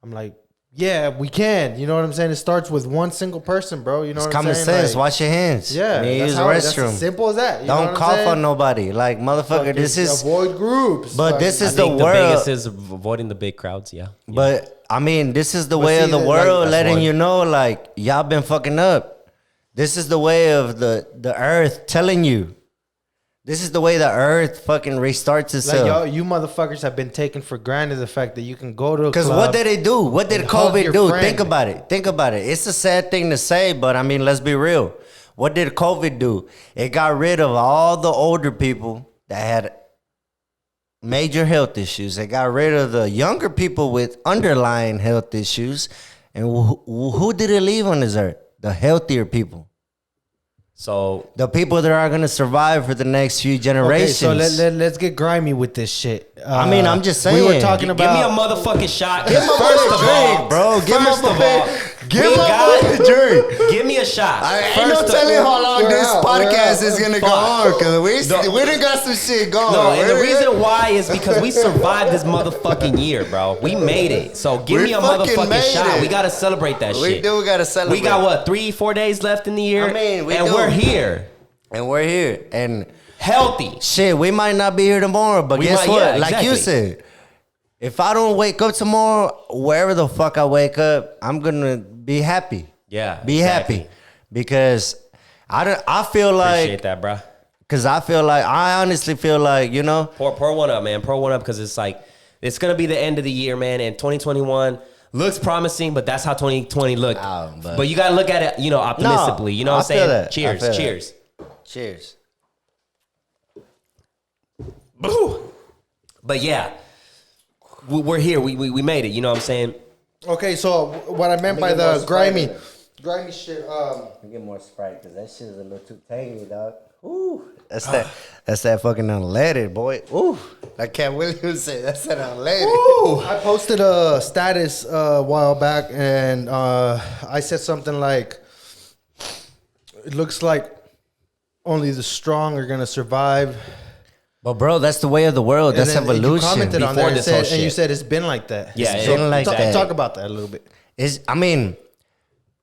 I'm like, "Yeah, we can." You know what I'm saying? It starts with one single person, bro. You know It's what common I'm saying? sense. Like, Wash your hands. yeah, When you that's use the how- that's restroom. as simple as that. You know Don't what I'm cough saying? on nobody. Like, motherfucker, Fucking this is. avoid groups. But this I is the think the world. biggest is avoiding the big crowds. Yeah. But I mean, this is the But way see, of the like, world, that's letting one. you know, like, y'all been fucking up. This is the way of the earth telling you. This is the way the earth fucking restarts Like, itself. y'all, you motherfuckers have been taken for granted the fact that you can go to a Because club. what did it do? What did and hug COVID your do? friend. Think about it. Think about it. It's a sad thing to say, but I mean, let's be real. What did COVID do? It got rid of all the older people that had major health issues. It got rid of the younger people with underlying health issues. And who did it leave on this earth? The healthier people. So The people that are going to survive for the next few Okay, generations. so let's get grimy with this shit. I mean, I'm just saying. We were talking give me a about. motherfucking shot. Give my First boy of a all, drink, bro. Give first my of boy- all, give we my got- boy a drink. Give me a shot. Ain't First no of- telling how long we're this out, podcast we're is out. gonna go on, cause we done got some shit going. No, and the We- reason why is because we survived this motherfucking year, bro. We made it. So give We me a fucking motherfucking made shot. it. We gotta celebrate that we shit. do gotta celebrate. We got what, 3-4 days left in the year? I mean, we and do. we're here, and we're here, and healthy. shit, we might not be here tomorrow, but We guess might- what? yeah, Like you exactly. said, if I don't wake up tomorrow, wherever the fuck I wake up, I'm gonna be happy. Yeah, Be exactly. happy, because I feel Appreciate like, that, bro. cause I honestly feel like, you know. Pour one up, man. Pour one up because it's like it's gonna be the end of the year, man. And 2021 looks promising, but that's how 2020 looked. Oh, but you gotta look at it, you know, optimistically. You know what I'm I feel saying? that. I Cheers, feel that. cheers. Cheers. Boo. But yeah, we're here. We made it. You know what I'm saying? Okay, so what I meant by the grimy shit. Get more Sprite, because that shit is a little too tangy, dog. Ooh, that's that fucking unleaded, boy. Ooh, like Cat Williams said, that's that unleaded. Ooh. I posted a status a while back, and I said something like, "It looks like only the strong are gonna survive." But bro, that's the way of the world. That's And then you evolution. commented on Before that, this whole and you shit. said it's been like that. Yeah, It's been like that. Talk about that a little bit. I mean,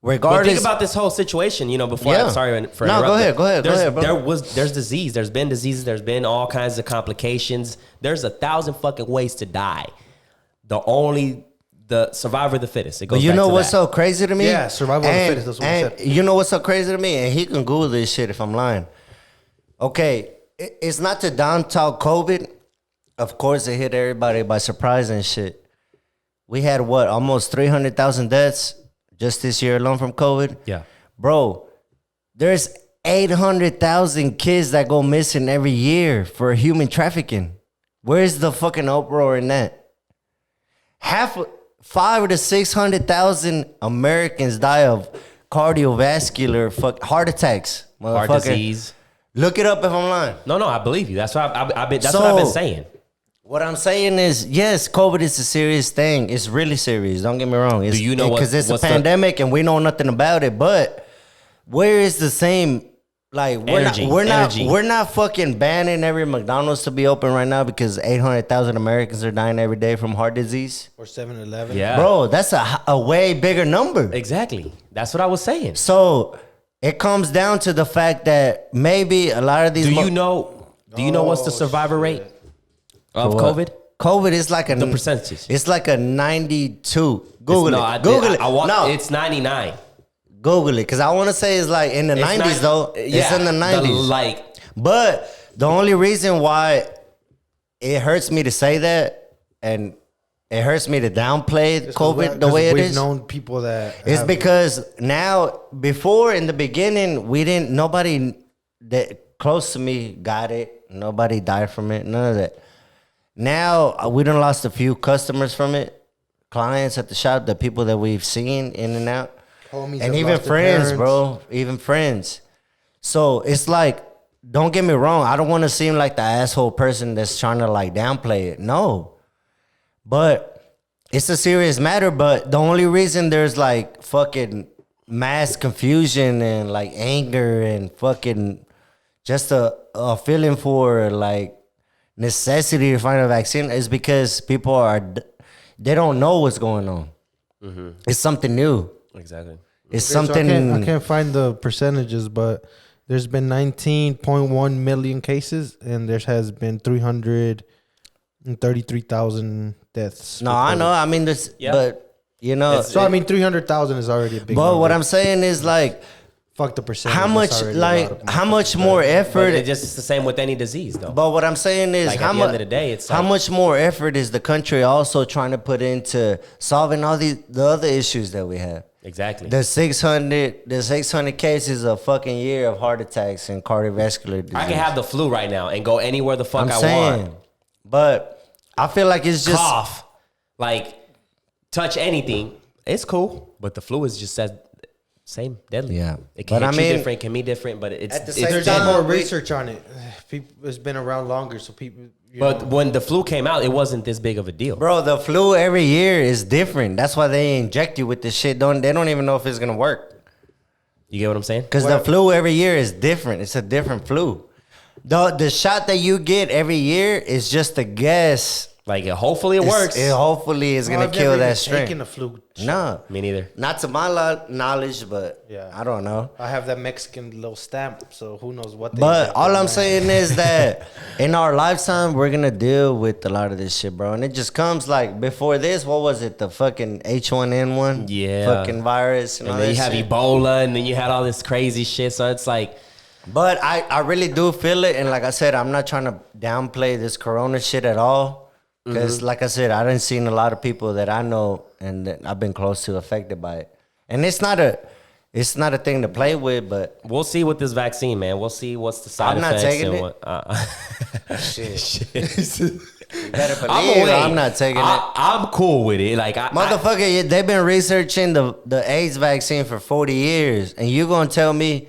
But regardless. think about this whole situation, you know, before Yeah. I'm sorry for No, go interrupting. ahead, bro. There's disease. There's been diseases. There's been all kinds of complications. There's 1,000 fucking ways to die. The survivor of the fittest. It goes But you back know to what's that. so crazy to me? Yeah, survival of the fittest, that's what I said. You know what's so crazy to me? And he can Google this shit if I'm lying. Okay, it's not to down talk COVID. Of course, it hit everybody by surprise and shit. We had what, almost 300,000 deaths just this year alone from COVID? Yeah. Bro, there's 800,000 kids that go missing every year for human trafficking. Where's the fucking uproar in that? 500 to 600,000 Americans die of cardiovascular heart attacks. Heart motherfucker. disease. Look it up if I'm lying. No, I believe you. That's what I've been saying. What I'm saying is, yes, COVID is a serious thing. It's really serious. Don't get me wrong. It's, Do you know because it's a what's the- pandemic and we know nothing about it. But where is the same? Like Energy. we're not fucking banning every McDonald's to be open right now because 800,000 Americans are dying every day from heart disease. Or 7-Eleven. Yeah. Bro, that's a way bigger number. Exactly. That's what I was saying. So it comes down to the fact that maybe a lot of these. Do you know what's the survivor rate of COVID? COVID is like The percentages. It's like a 92. Google it. Google Google it. It's 99. Google it, because I want to say it's like in the 90s not- though. yeah, It's in the 90s. like But the only reason why it hurts me to say that, and it hurts me to downplay COVID the way it is. We've known people that it's because now, before in the beginning, nobody that close to me got it. Nobody died from it. None of that. Now we done lost a few customers from it, clients at the shop, the people that we've seen in and out, homies and even friends, bro, even friends. So it's like, don't get me wrong. I don't want to seem like the asshole person that's trying to like downplay it. No. But it's a serious matter. But the only reason there's like fucking mass confusion and like anger and fucking just a feeling for like necessity to find a vaccine is because people they don't know what's going on. Mm-hmm. It's something new. Exactly. It's something. So I can't find the percentages, but there's been 19.1 million cases, and there has been 333,000 deaths. No, I know. I mean, this, but you know. So I mean, 300,000 is already a big. But number. what I'm saying is like, fuck the percentage. How much more effort? It's just the same with any disease, though. But what I'm saying is, like, at the end of the day, it's how like, much more effort is the country also trying to put into solving all the other issues that we have? Exactly. The 600 cases a fucking year of heart attacks and cardiovascular disease. I can have the flu right now and go anywhere the fuck I want. But I feel like it's just cough, like touch anything. It's cool, but the flu is just as same deadly. Yeah, it can hit you different, can be different, but it's there's more research on it. It's been around longer, so people. But when the flu came out, it wasn't this big of a deal, bro. The flu every year is different. That's why they inject you with this shit. They don't even know if it's gonna work. You get what I'm saying? Because the flu every year is different. It's a different flu. The shot that you get every year is just a guess. Like hopefully it works. Hopefully it's gonna kill that strain. Taking the flu. No, me neither. Not to my knowledge, but yeah, I don't know. I have that Mexican little stamp, so who knows what. But all I'm saying is that in our lifetime, we're gonna deal with a lot of this shit, bro. And it just comes like before this. What was it? The fucking H1N1, fucking virus, and all then that you have shit. Ebola, and then you had all this crazy shit. So it's like. But I really do feel it, and like I said, I'm not trying to downplay this Corona shit at all. Because, like I said, I done seen a lot of people that I know and that I've been close to affected by it. And it's not a thing to play with, but we'll see with this vaccine, man. We'll see what's the side effects. I'm not taking it. Shit. You better believe I'm not taking it. I'm cool with it. Like, motherfucker, they've been researching the AIDS vaccine for 40 years, and you gonna tell me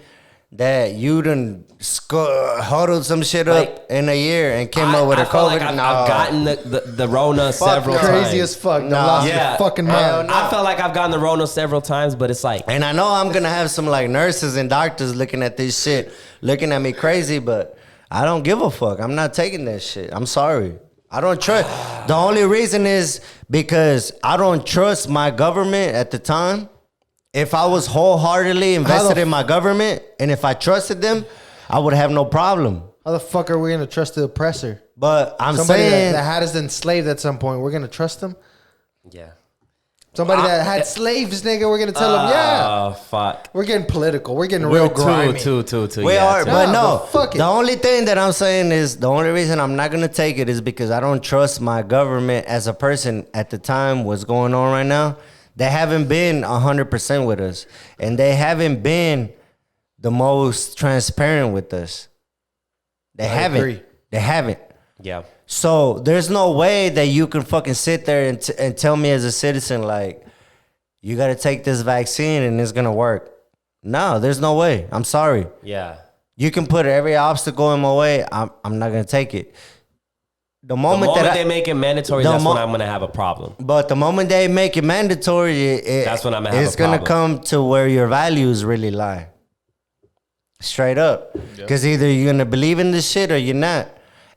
that you done huddled some shit up in a year and came up with a COVID? Like I've gotten the Rona several times. Crazy as fuck. Lost your fucking mind. I felt like I've gotten the Rona several times, but it's like... And I know I'm going to have some like nurses and doctors looking at this shit, looking at me crazy, but I don't give a fuck. I'm not taking that shit. I'm sorry. I don't trust. The only reason is because I don't trust my government at the time. If I was wholeheartedly invested in my government and if I trusted them, I would have no problem. How the fuck are we going to trust the oppressor? But I'm somebody saying... that had us enslaved at some point, we're going to trust them? Yeah. Somebody that had slaves, nigga, we're going to tell them, yeah. Oh, fuck. We're getting political. We're getting real grimy. We are, but no. The only thing that I'm saying is the only reason I'm not going to take it is because I don't trust my government as a person at the time what's going on right now. They haven't been 100% with us. And they haven't been the most transparent with us. They haven't. They haven't. Yeah. So there's no way that you can fucking sit there and tell me as a citizen, like, you got to take this vaccine and it's going to work. No, there's no way. I'm sorry. Yeah. You can put every obstacle in my way. I'm not going to take it. The moment they make it mandatory, that's when I'm going to have a problem. But the moment they make it mandatory, that's when I'm going to have a problem. It's going to come to where your values really lie. Straight up. Because either you're going to believe in this shit or you're not.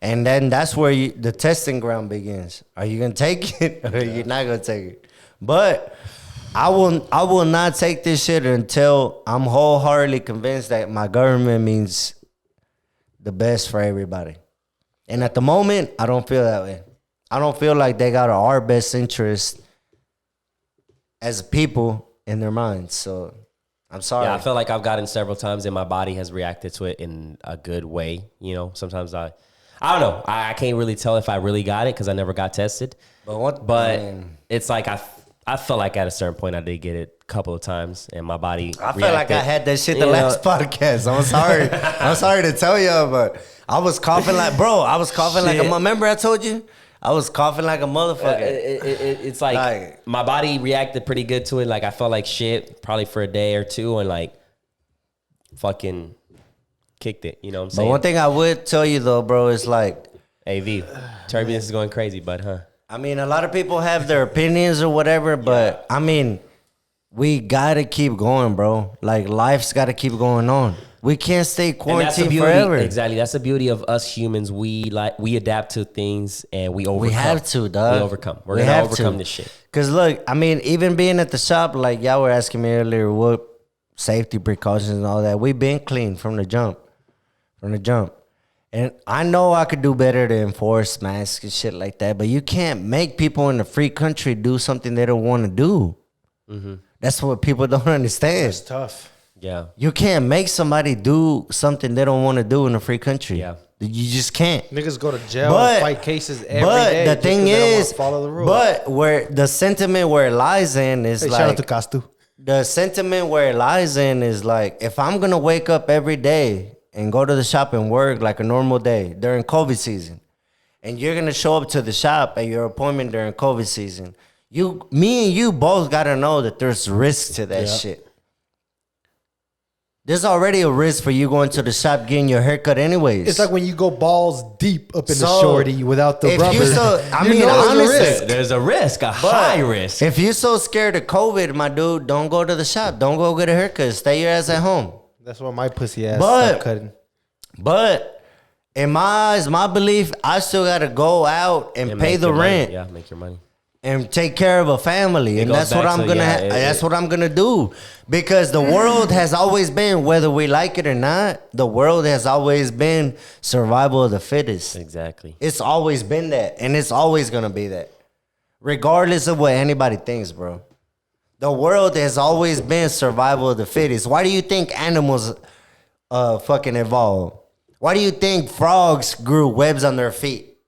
And then that's where the testing ground begins. Are you going to take it or you're not going to take it? But I will not take this shit until I'm wholeheartedly convinced that my government means the best for everybody. And at the moment, I don't feel that way. I don't feel like they got our best interest as people in their minds. So I'm sorry. Yeah, I feel like I've gotten several times and my body has reacted to it in a good way. You know, sometimes I I don't know. I can't really tell if I really got it because I never got tested. But it's like I felt like at a certain point I did get it a couple of times, and my body. I felt like I had that shit the last podcast. I'm sorry. I'm sorry to tell you, but I was coughing like, bro. I was coughing like a. Remember I told you? I was coughing like a motherfucker. It's like my body reacted pretty good to it. Like I felt like shit probably for a day or two, and like fucking kicked it. You know what I'm saying? But one thing I would tell you though, bro, is like, AV turbulence is going crazy, bud, huh? I mean, a lot of people have their opinions or whatever, but I mean, we gotta keep going, bro. Like life's gotta keep going on. We can't stay quarantined forever. Exactly. That's the beauty of us humans. We adapt to things and we overcome. We have to, dog. We overcome. We're gonna overcome this shit. Cause look, I mean, even being at the shop, like y'all were asking me earlier, what safety precautions and all that. We've been clean from the jump. And I know I could do better to enforce masks and shit like that, but you can't make people in a free country do something they don't want to do. Mm-hmm. That's what people don't understand. It's tough. Yeah. You can't make somebody do something they don't want to do in a free country. Yeah. You just can't. Niggas go to jail and fight cases every day. But the thing is, follow the rules. but where the sentiment where it lies in is shout out to Castu. The sentiment where it lies in is like, if I'm going to wake up every day and go to the shop and work like a normal day during COVID season, and you're going to show up to the shop at your appointment during COVID season, me and you both got to know that there's risk to that shit. There's already a risk for you going to the shop getting your haircut anyways. It's like when you go balls deep up in the shorty without the rubber. Honestly, there's a risk, high risk. If you're so scared of COVID, my dude, don't go to the shop. Don't go get a haircut. Stay your ass at home. That's why my pussy ass stopped cutting. But in my eyes, my belief, I still got to go out and pay the rent. Yeah, make your money. And take care of a family. And that's what I'm gonna that's what I'm gonna do. Because the world has always been, whether we like it or not, the world has always been survival of the fittest. Exactly. It's always been that. And it's always gonna be that. Regardless of what anybody thinks, bro. The world has always been survival of the fittest. Why do you think animals fucking evolved? Why do you think frogs grew webs on their feet?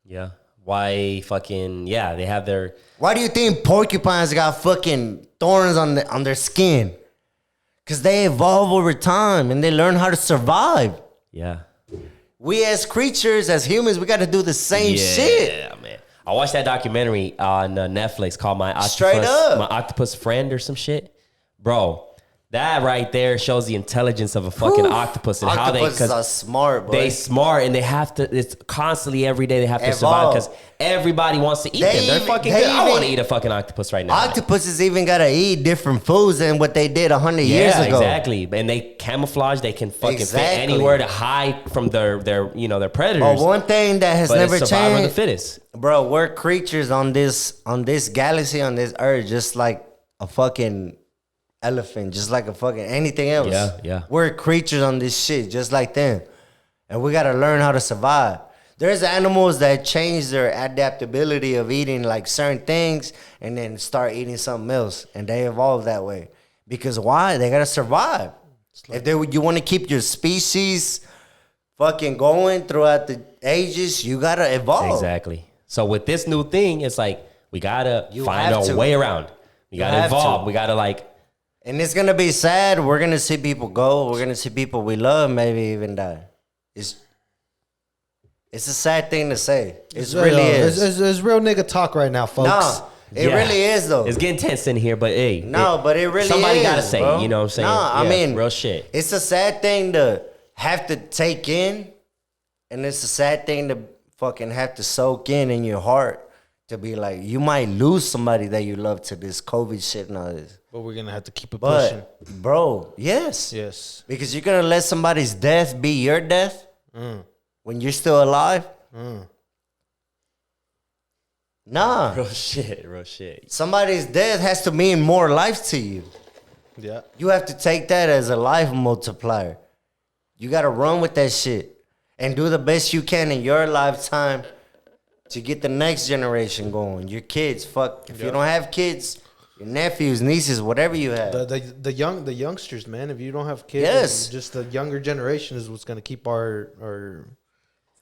Yeah. Why fucking, they have their... Why do you think porcupines got fucking thorns on their skin? Because they evolve over time and they learn how to survive. Yeah. We as creatures, as humans, we got to do the same shit. Yeah, man. I watched that documentary on Netflix called My Octopus Friend or some shit. Bro, that right there shows the intelligence of a fucking octopus and how octopuses are smart, boy. They smart and they have to. It's constantly every day they have to survive because everybody wants to eat them. They're fucking good. I want to eat a fucking octopus right now. Octopuses even gotta eat different foods than what they did 100 years ago. Exactly. And they camouflage. They can fucking fit anywhere to hide from their predators. But one thing that has never changed, survival of the fittest. Bro, we're creatures on this galaxy, on this earth, just like a fucking elephant, just like a fucking anything else. Yeah. We're creatures on this shit, just like them. And we gotta learn how to survive. There's animals that change their adaptability of eating like certain things and then start eating something else. And they evolve that way. Because why? They gotta survive. If you want to keep your species fucking going throughout the ages, you gotta evolve. Exactly. So with this new thing, it's like we gotta find a way around. We gotta evolve. We gotta like. And it's gonna be sad. We're gonna see people go. We're gonna see people we love maybe even die. It's a sad thing to say. It really is. It's real nigga talk right now, folks. No, it really is though. It's getting tense in here, but hey. But it really somebody is. Somebody gotta say, bro. You know what I'm saying? No, I mean, real shit. It's a sad thing to have to take in, and it's a sad thing to fucking have to soak in your heart. To be like, you might lose somebody that you love to this COVID shit and all this. But we're going to have to keep it pushing. Bro, yes. Because you're going to let somebody's death be your death when you're still alive? Nah. Real shit. Somebody's death has to mean more life to you. Yeah. You have to take that as a life multiplier. You got to run with that shit and do the best you can in your lifetime to get the next generation going. Your kids, if you don't have kids, your nephews, nieces, whatever you have. The youngsters, man. If you don't have kids, just the younger generation is what's gonna keep our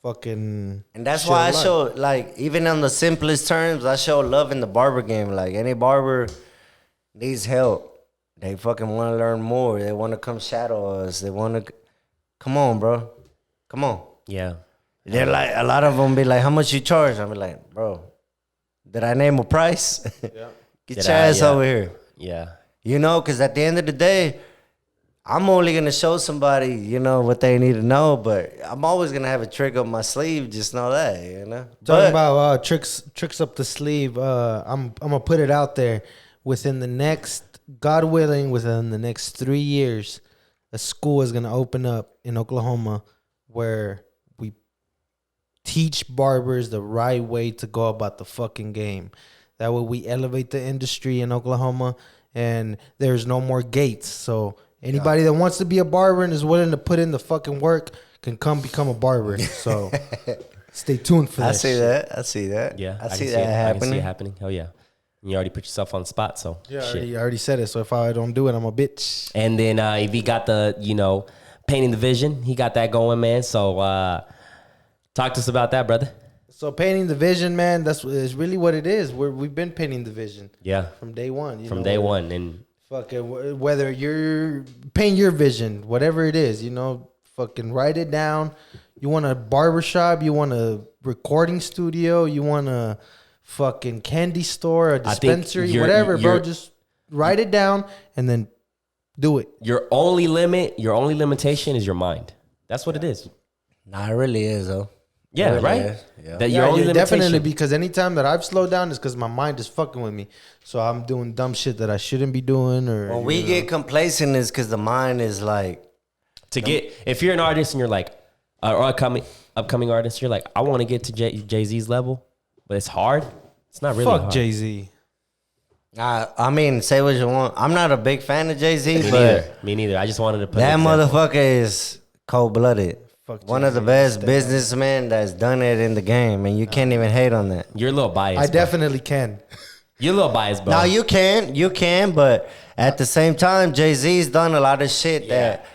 fucking. And that's chill why I life. show, like, even on the simplest terms, I show love in the barber game. Like, any barber needs help. They fucking want to learn more. They want to come shadow us. They want to, come on, bro. Come on. Yeah. They're like, a lot of them be like, how much you charge? I'm like, bro, did I name a price? Yeah. Get your ass over here. Yeah. You know, because at the end of the day, I'm only going to show somebody, you know, what they need to know, but I'm always going to have a trick up my sleeve. Just know that, you know? Talking about tricks up the sleeve, I'm going to put it out there. Within the next, God willing, within the next 3 years, a school is going to open up in Oklahoma where we teach barbers the right way to go about the fucking game. That way we elevate the industry in Oklahoma and there's no more gates. So anybody that wants to be a barber and is willing to put in the fucking work can come become a barber. So stay tuned for that. I see that. I see that. Yeah. I see can that it. happening. I can see it happening. Hell yeah. You already put yourself on the spot, so Yeah, shit. I already said it. So if I don't do it, I'm a bitch. And then if he got the, you know, painting the vision, he got that going, man. So talk to us about that, brother. So painting the vision, man, is really what it is. We've been painting the vision. Yeah. From day one. From day one. And fucking whether you're paint your vision, whatever it is, you know, fucking write it down. You want a barbershop, you want a recording studio, you want a fucking candy store, a dispensary, whatever, bro. Just write it down and then do it. Your only limitation is your mind. That's what it is. Nah, it really is, though. Yeah, really right? is. Yeah. That your only limitation. Definitely, because anytime that I've slowed down is because my mind is fucking with me. So I'm doing dumb shit that I shouldn't be doing. Or When we get complacent is because the mind is like... If you're an artist and you're like, or upcoming artist, you're like, I want to get to Jay-Z's level, but it's hard. It's not really hard. Fuck Jay-Z. I mean, say what you want. I'm not a big fan of Jay-Z, but... Me neither. I just wanted to put that motherfucker is cold-blooded. One of the best businessmen that's done it in the game, and you can't even hate on that. You're a little biased. I definitely can. You're a little biased, bro. No, you can, but at the same time, Jay-Z's done a lot of shit that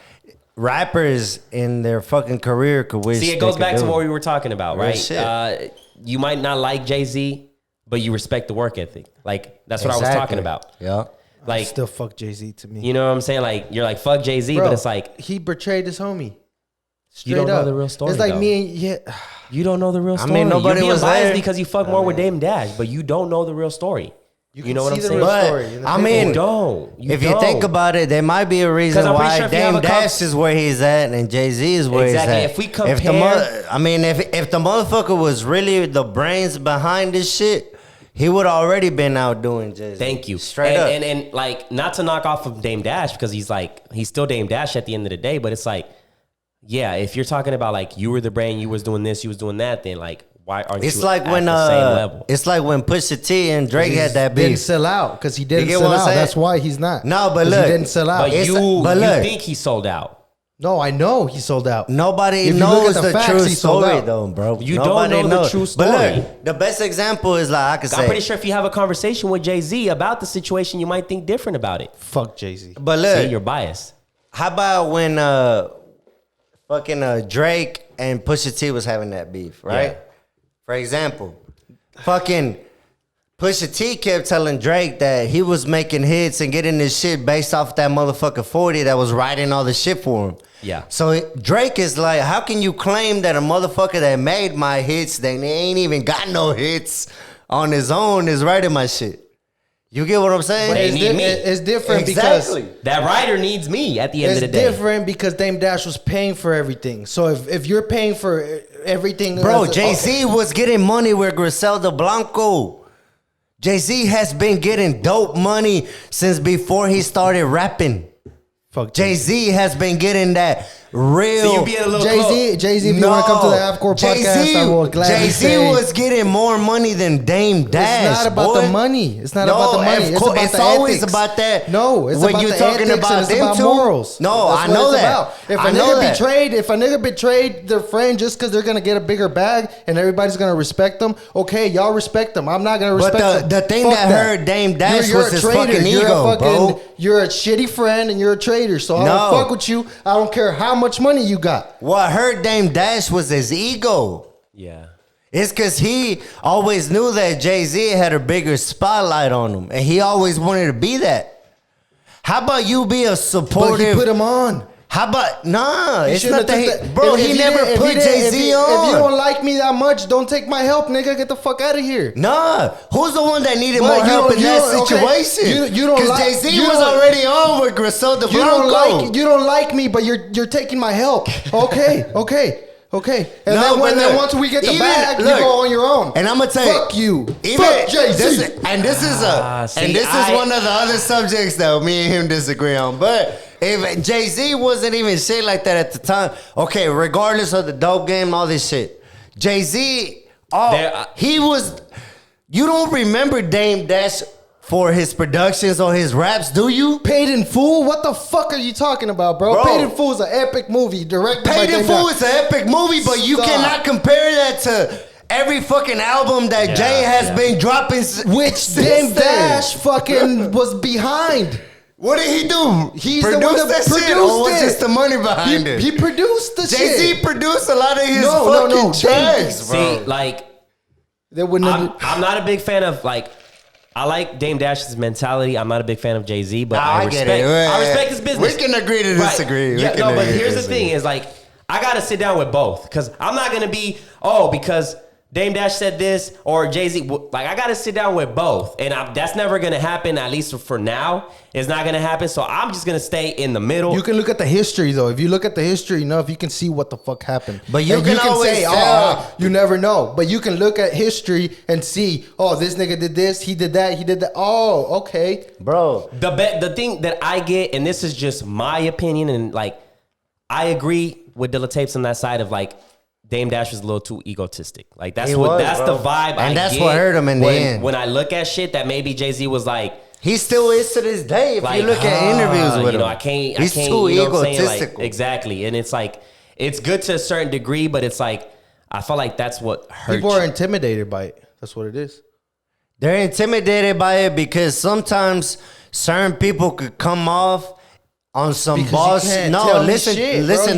rappers in their fucking career could wish. See, it goes back to what we were talking about, Real right? shit. You might not like Jay-Z, but you respect the work ethic. Like, that's what I was talking about. Yeah. Like, still fuck Jay-Z to me. You know what I'm saying? Like, you're like, fuck Jay-Z, Bro, but it's like... he betrayed his homie. You don't know up. the real story. It's like though. me and you don't know the real story. I mean, nobody You're being was biased there. because you fuck more with Dame Dash, but you don't know the real story. You know what I'm saying? But I mean, if you think about it, there might be a reason why Dame Dash is where he's at and Jay-Z is where he's at. If we compare, I mean, if the motherfucker was really the brains behind this shit, he would already been out doing Jay-Z. Thank you. Straight up. And like, not to knock off of Dame Dash because he's still Dame Dash at the end of the day, but it's like, yeah, if you're talking about like you were the brain, you was doing this, you was doing that, then like why aren't it's you like at when the same level? It's like when Pusha T and Drake had that beef. Didn't sell out because he didn't sell out. That's why he's not. No, but look, he didn't sell out. But you think he sold out? No, I know he sold out. Nobody knows the true story, though, bro. You don't know the true story. But look, the best example is like I could say. I'm pretty sure if you have a conversation with Jay-Z about the situation, you might think different about it. Fuck Jay-Z. But look, see, you're biased. How about when fucking Drake and Pusha T was having that beef, right? Yeah. For example, fucking Pusha T kept telling Drake that he was making hits and getting this shit based off that motherfucker 40 that was writing all the shit for him. Yeah. So Drake is like, how can you claim that a motherfucker that made my hits, that ain't even got no hits on his own, is writing my shit? You get what I'm saying? But It's different exactly. because that writer needs me at the end of the day. It's different because Dame Dash was paying for everything. So if you're paying for everything, bro, Jay-Z was getting money with Griselda Blanco. Jay-Z has been getting dope money since before he started rapping. Fuck Jay-Z has been getting that real. So you being a little Jay-Z, if you want to come to the Halfcore podcast, I will gladly Jay-Z say. was getting more money than Dame Dash. It's not about the money. It's not about the money. It's about it's the always ethics. about that. No, it's when about you're the talking ethics about and it's them about two. morals. No, That's I what know it's that. about. If a nigga betrayed their friend just because they're gonna get a bigger bag and everybody's gonna respect them, okay, y'all respect them. I'm not gonna respect them. But the thing Fuck that hurt Dame Dash you're was a his traitor. fucking ego, bro. You're a shitty friend and you're a traitor. So I don't fuck with you. I don't care how much money you got. What hurt Dame Dash was his ego. Yeah. It's because he always knew that Jay-Z had a bigger spotlight on him, and he always wanted to be that. How about you be a supportive? But he put him on. How about it's shouldn't not have that bro. He never put Jay-Z on. If you don't like me that much, don't take my help, nigga. Get the fuck out of here. Nah, who's the one that needed more help in that situation? Okay. You don't like Jay-Z was already on with Griselda Blanco. You don't like me, but you're taking my help. Okay. And then once we get the bag, you go on your own. And I'm gonna tell you, fuck you. Fuck Jay-Z. This is one of the other subjects that me and him disagree on. But if Jay-Z wasn't even shit like that at the time, okay, regardless of the dope game, all this shit, Jay-Z, he was. You don't remember Dame Dash for his productions or his raps, do you? Paid in Full? What the fuck are you talking about, bro? Paid in Full is an epic movie directed by Paid in Full is an epic movie, but you cannot compare that to every fucking album that Jay has been dropping. Which Dame Dash fucking was behind. What did he do? He's produced the one that produced shit, or was it. just the money behind it? He produced the shit. Jay-Z produced a lot of his fucking tracks, bro. See, like, I'm not a big fan of, like, I like Dame Dash's mentality. I'm not a big fan of Jay-Z, but I respect his business. We can agree to disagree. Right. Yeah, but here's the thing is, like, I got to sit down with both because I'm not going to be, because Dame Dash said this or Jay-Z. Like, I got to sit down with both. And that's never going to happen, at least for now. It's not going to happen. So I'm just going to stay in the middle. You can look at the history, though. If you look at the history enough, you can see what the fuck happened. But you can always say, you never know. But you can look at history and see, this nigga did this, he did that. Oh, okay. Bro. The thing that I get, and this is just my opinion, and, like, I agree with Dela Tapes on that side of, like, Dame Dash was a little too egotistic. Like, that's the vibe and that's what hurt him in the end. When I look at shit that maybe Jay-Z was like, he still is to this day. If you look at interviews with him, he's too egotistical. Like, exactly. And it's like, it's good to a certain degree, but it's like, I feel like that's what hurts. People are intimidated by it. That's what it is. They're intimidated by it because sometimes certain people could come off on some boss. No, listen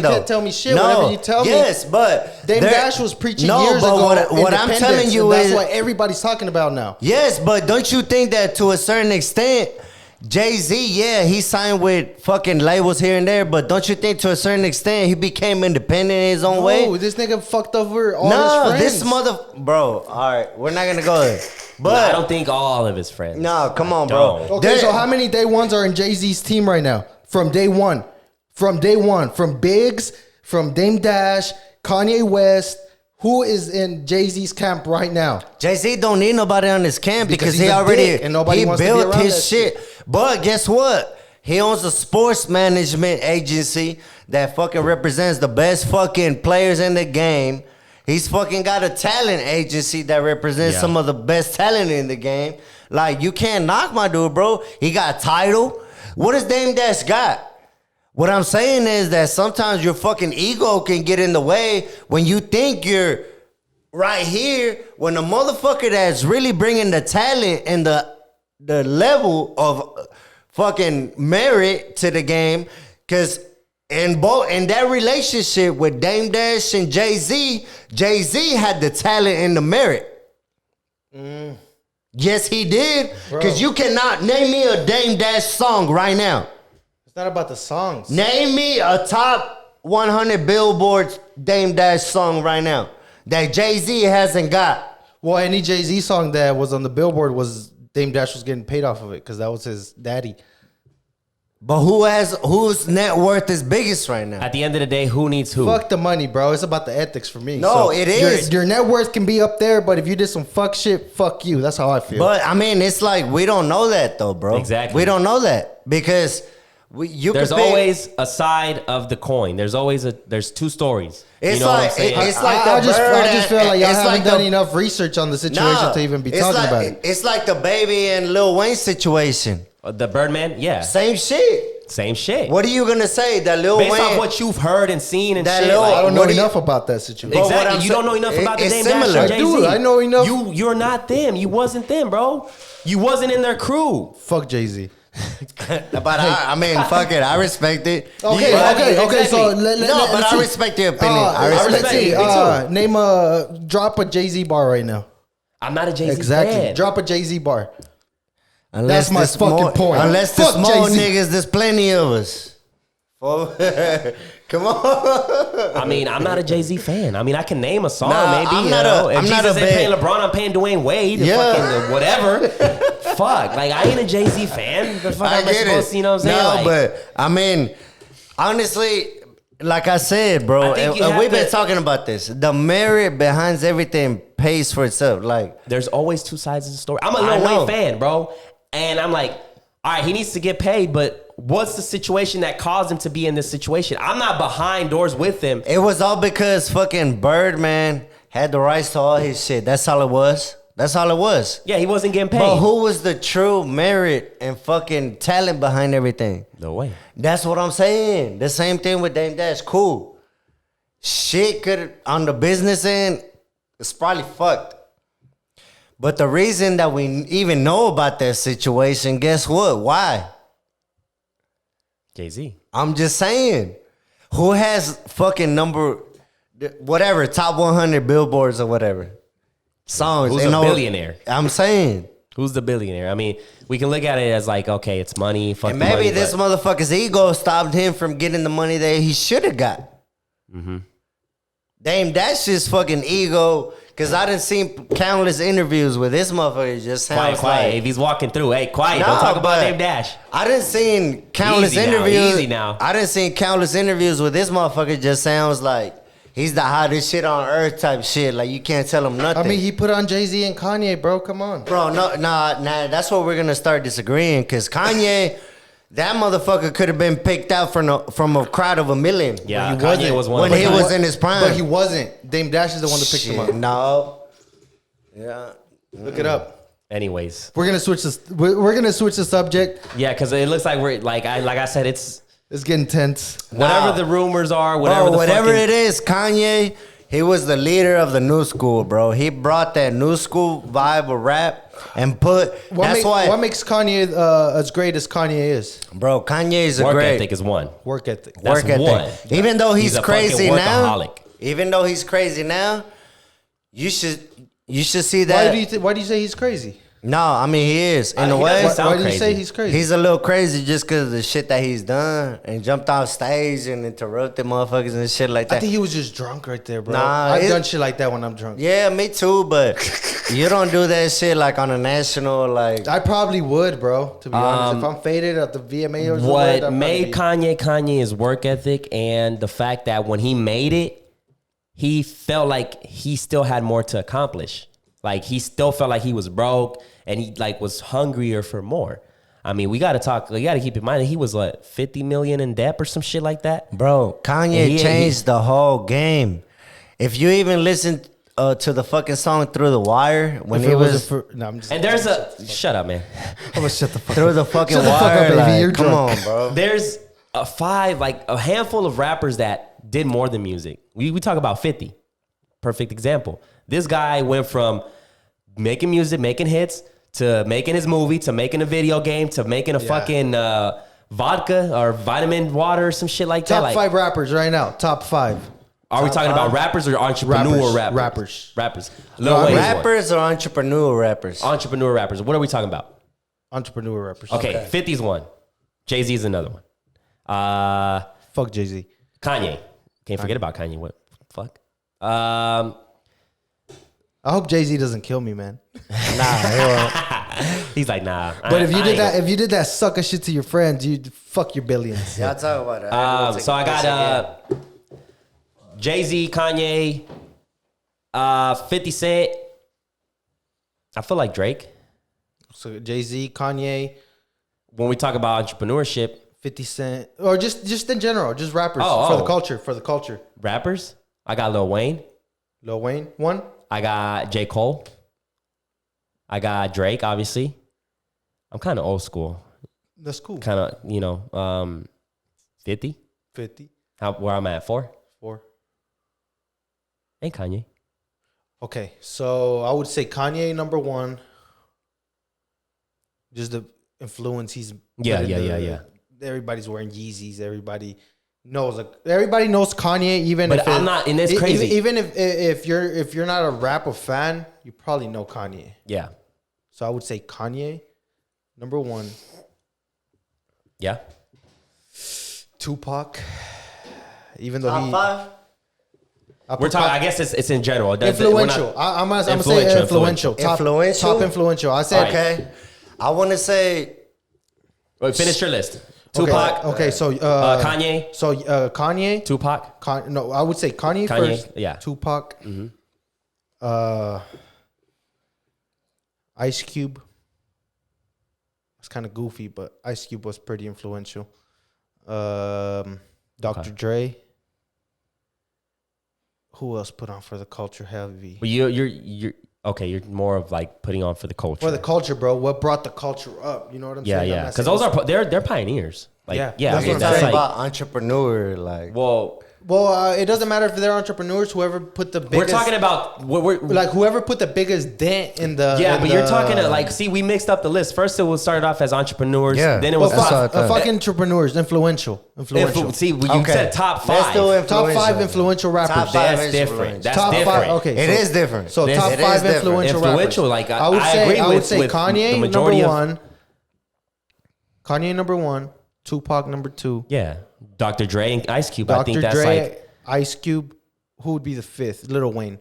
though. You can't tell me shit. Whatever you tell me. Yes, but Dame Dash was preaching years ago. What I'm telling you is that's what everybody's talking about now. Yes, but don't you think that to a certain extent, Jay-Z, he signed with fucking labels here and there, but don't you think to a certain extent he became independent in his own way? No, this nigga fucked over all his friends. Bro, all right, we're not gonna go there. But I don't think all of his friends. No, come on, bro. Okay, so how many day ones are in Jay-Z's team right now? From day one. From Biggs, from Dame Dash, Kanye West. Who is in Jay-Z's camp right now? Jay-Z don't need nobody on his camp because he built his shit. But guess what? He owns a sports management agency that fucking represents the best fucking players in the game. He's fucking got a talent agency that represents some of the best talent in the game. Like, you can't knock my dude, bro. He got Tidal. What does Dame Dash got? What I'm saying is that sometimes your fucking ego can get in the way when you think you're right here, when the motherfucker that's really bringing the talent and the level of fucking merit to the game. Because in that relationship with Dame Dash and Jay-Z, Jay-Z had the talent and the merit. Yes, he did. Because you cannot name me a Dame Dash song right now. It's not about the songs. Name me a top 100 Billboard Dame Dash song right now that Jay-Z hasn't got. Well, any Jay-Z song that was on the Billboard was Dame Dash was getting paid off of it because that was his daddy. But whose net worth is biggest right now? At the end of the day, who needs who? Fuck the money, bro. It's about the ethics for me. No, it is. Your net worth can be up there, but if you did some fuck shit, fuck you. That's how I feel. But I mean, it's like we don't know that though, bro. Exactly. We don't know that because there's always a side of the coin. There's two stories. It's you know like I just feel like y'all haven't done enough research on the situation to even be talking about it. It's like the Baby and Lil Wayne situation. The Birdman, yeah. Same shit. What are you gonna say? That Lil Wayne, based on what you've heard and seen and shit. I don't know enough about that situation. Exactly. You don't know enough about the Dame Dash or Jay-Z. I do. I know enough. You're not them. You wasn't them, bro. You wasn't in their crew. Fuck Jay-Z. But I mean, fuck it. I respect it. Okay. So but I respect your opinion. Let's see. Name drop a Jay-Z bar right now. I'm not a Jay-Z Exactly. fan. Drop a Jay-Z bar. Unless That's my fucking point. Unless the Fuck small Jay-Z. niggas, there's plenty of us. Come on. I mean, I'm not a Jay-Z fan. I mean, I can name a song, Nah, maybe. I'm you not know? a- If I'm Jesus not a ain't paying big- LeBron, I'm paying Dwayne Wade. Yeah. Fucking whatever. Fuck. Like, I ain't a Jay-Z fan. The fuck I am I get supposed it. to, you know what I'm saying? No, Like, but I mean, honestly, like I said, bro, I think you and have we've been to- talking about this. The merit behind everything pays for itself. Like, there's always two sides of the story. I'm a I Lil know. Wayne fan, bro. And I'm like, all right, he needs to get paid, but what's the situation that caused him to be in this situation? I'm not behind doors with him. it was all because fucking Birdman had the rights to all his shit. That's all it was. That's all it was. Yeah, he wasn't getting paid. But who was the true merit and fucking talent behind everything? No way. That's what I'm saying. The same thing with Dame Dash. Cool. Shit could, on the business end, it's probably fucked. But the reason that we even know about that situation, guess what? Why? Jay-Z. I'm just saying. Who has fucking whatever, top 100 billboards or whatever? Songs. Who's And a no- billionaire? I'm saying. Who's the billionaire? I mean, we can look at it as like, okay, it's money. Fuck And the maybe money, this but- motherfucker's ego stopped him from getting the money that he should have got. Dame Dash's fucking ego, because I done seen countless interviews with this motherfucker just sounds Quiet. like... If he's walking through, hey, quiet. Nah, Don't talk about but Dame Dash. I done seen countless Easy now, interviews. easy now. I done seen countless interviews with this motherfucker just sounds like he's the hottest shit on earth type shit. Like, you can't tell him nothing. I mean, he put on Jay-Z and Kanye, bro. Come on. Bro, nah, that's where we're gonna start disagreeing. Cause Kanye, that motherfucker could have been picked out from a crowd of 1 million. Yeah, he Kanye wasn't. was one When of he the was in his prime. But he wasn't. Dame Dash is the one that picked him Shit, up. no. Yeah. Look it up. Anyways. We're gonna switch this. We're gonna switch the subject. Yeah, because it looks like we're, like I said, it's It's getting tense. whatever Nah. the rumors are, whatever the whatever fucking, it is, Kanye, he was the leader of the new school, bro. He brought that new school vibe of rap and put. What makes Kanye as great as Kanye is? Bro, Kanye is a work great ethic is one. Work ethic. That's work ethic. one. Even though he's a crazy fucking now, workaholic. even though he's crazy now, you should see Why that. why do you say he's crazy? No, I mean he is in a he way. doesn't sound Why do you crazy. say he's crazy? He's a little crazy just because of the shit that he's done and jumped off stage and interrupted motherfuckers and shit like I that. think he was just drunk right there, bro. Nah, I've it- done shit like that when I'm drunk. Yeah, me too, but you don't do that shit like on a national, like. I probably would, bro. To be honest, if I'm faded at the VMA or something, What made Kanye is work ethic and the fact that when he made it, he felt like he still had more to accomplish. Like he still felt like he was broke and he like was hungrier for more. I mean, we got to keep in mind that he was like 50 million in debt or some shit like that. Bro, Kanye He- changed the whole game. If you even listen to the fucking song Through the Wire, when he was no, I'm just. And there's shut up, man. I'm gonna shut the fuck through up. the fucking Shut the fuck wire, up, baby. like, You're come drunk. on, bro. There's a handful of rappers that did more than music. We talk about 50. Perfect example. This guy went from making music, making hits, to making his movie, to making a video game, to making a fucking vodka or vitamin water or some shit like that. Top Like, 5 rappers right now. Top 5. are we talking about rappers or entrepreneur Rappers. rappers? Lil Wayne's one. Rappers or entrepreneur rappers? Entrepreneur rappers. What are we talking about? Entrepreneur rappers. Okay, 50's one. Jay-Z is another one. Fuck Jay-Z. Kanye. Can't forget about Kanye. What the fuck? I hope Jay-Z doesn't kill me, man. He's like, nah. But if you did that sucker shit to your friends, you'd fuck your billions. Y'all talk about it. so I got Jay-Z, Kanye, 50 Cent. I feel like Drake. So Jay-Z, Kanye, When we talk about entrepreneurship, 50 Cent, or just in general, just rappers Oh, for oh. the culture. rappers, I got Lil Wayne. Lil Wayne, one. I got J. Cole. I got Drake, obviously. I'm kind of old school. That's cool. Kind of, 50. 50, Where I'm at, 4. 4. And Kanye. Okay, so I would say Kanye number 1. influence he's Yeah, put in yeah. Everybody's wearing Yeezys. Everybody knows Kanye. Even But if I'm not, and it's crazy. Even if you're not a rapper fan, you probably know Kanye. Yeah. So I would say Kanye, number one. Yeah. Tupac, even though Top five. We're talking. I guess it's in general. Influential. I'm gonna say influential. Top influential. I said Okay. I want to say. Wait, finish your list. Tupac. Okay, so Kanye. So Kanye. Tupac. No, I would say Kanye first. Yeah. Tupac. Ice Cube. It's kind of goofy, but Ice Cube was pretty influential. Dr. Dre. Who else put on for the culture heavy? Well, you're okay. You're more of like putting on for the culture. For the culture, bro. What brought the culture up? You know what I'm saying? Yeah. Because those are they're pioneers. Like, Yeah. That's You're talking about entrepreneur, like. Well, it doesn't matter if they're entrepreneurs. Whoever put the biggest, we're talking about like whoever put the biggest dent in the. Yeah, but you're talking to like. See, we mixed up the list. First, it was started off as entrepreneurs. Yeah. Then it was fucking entrepreneurs, influential. See, you said top five. Top five influential rappers. Top five That's different. That's top different. five. Okay, It is different. So It top is five different. influential Influential, rappers. like, I would say with Kanye the number majority of- one. Kanye number one. Tupac number two. Yeah, Dr. Dre and Ice Cube. I think Dr. that's Dre, like Ice Cube. Who would be the fifth? Lil Wayne.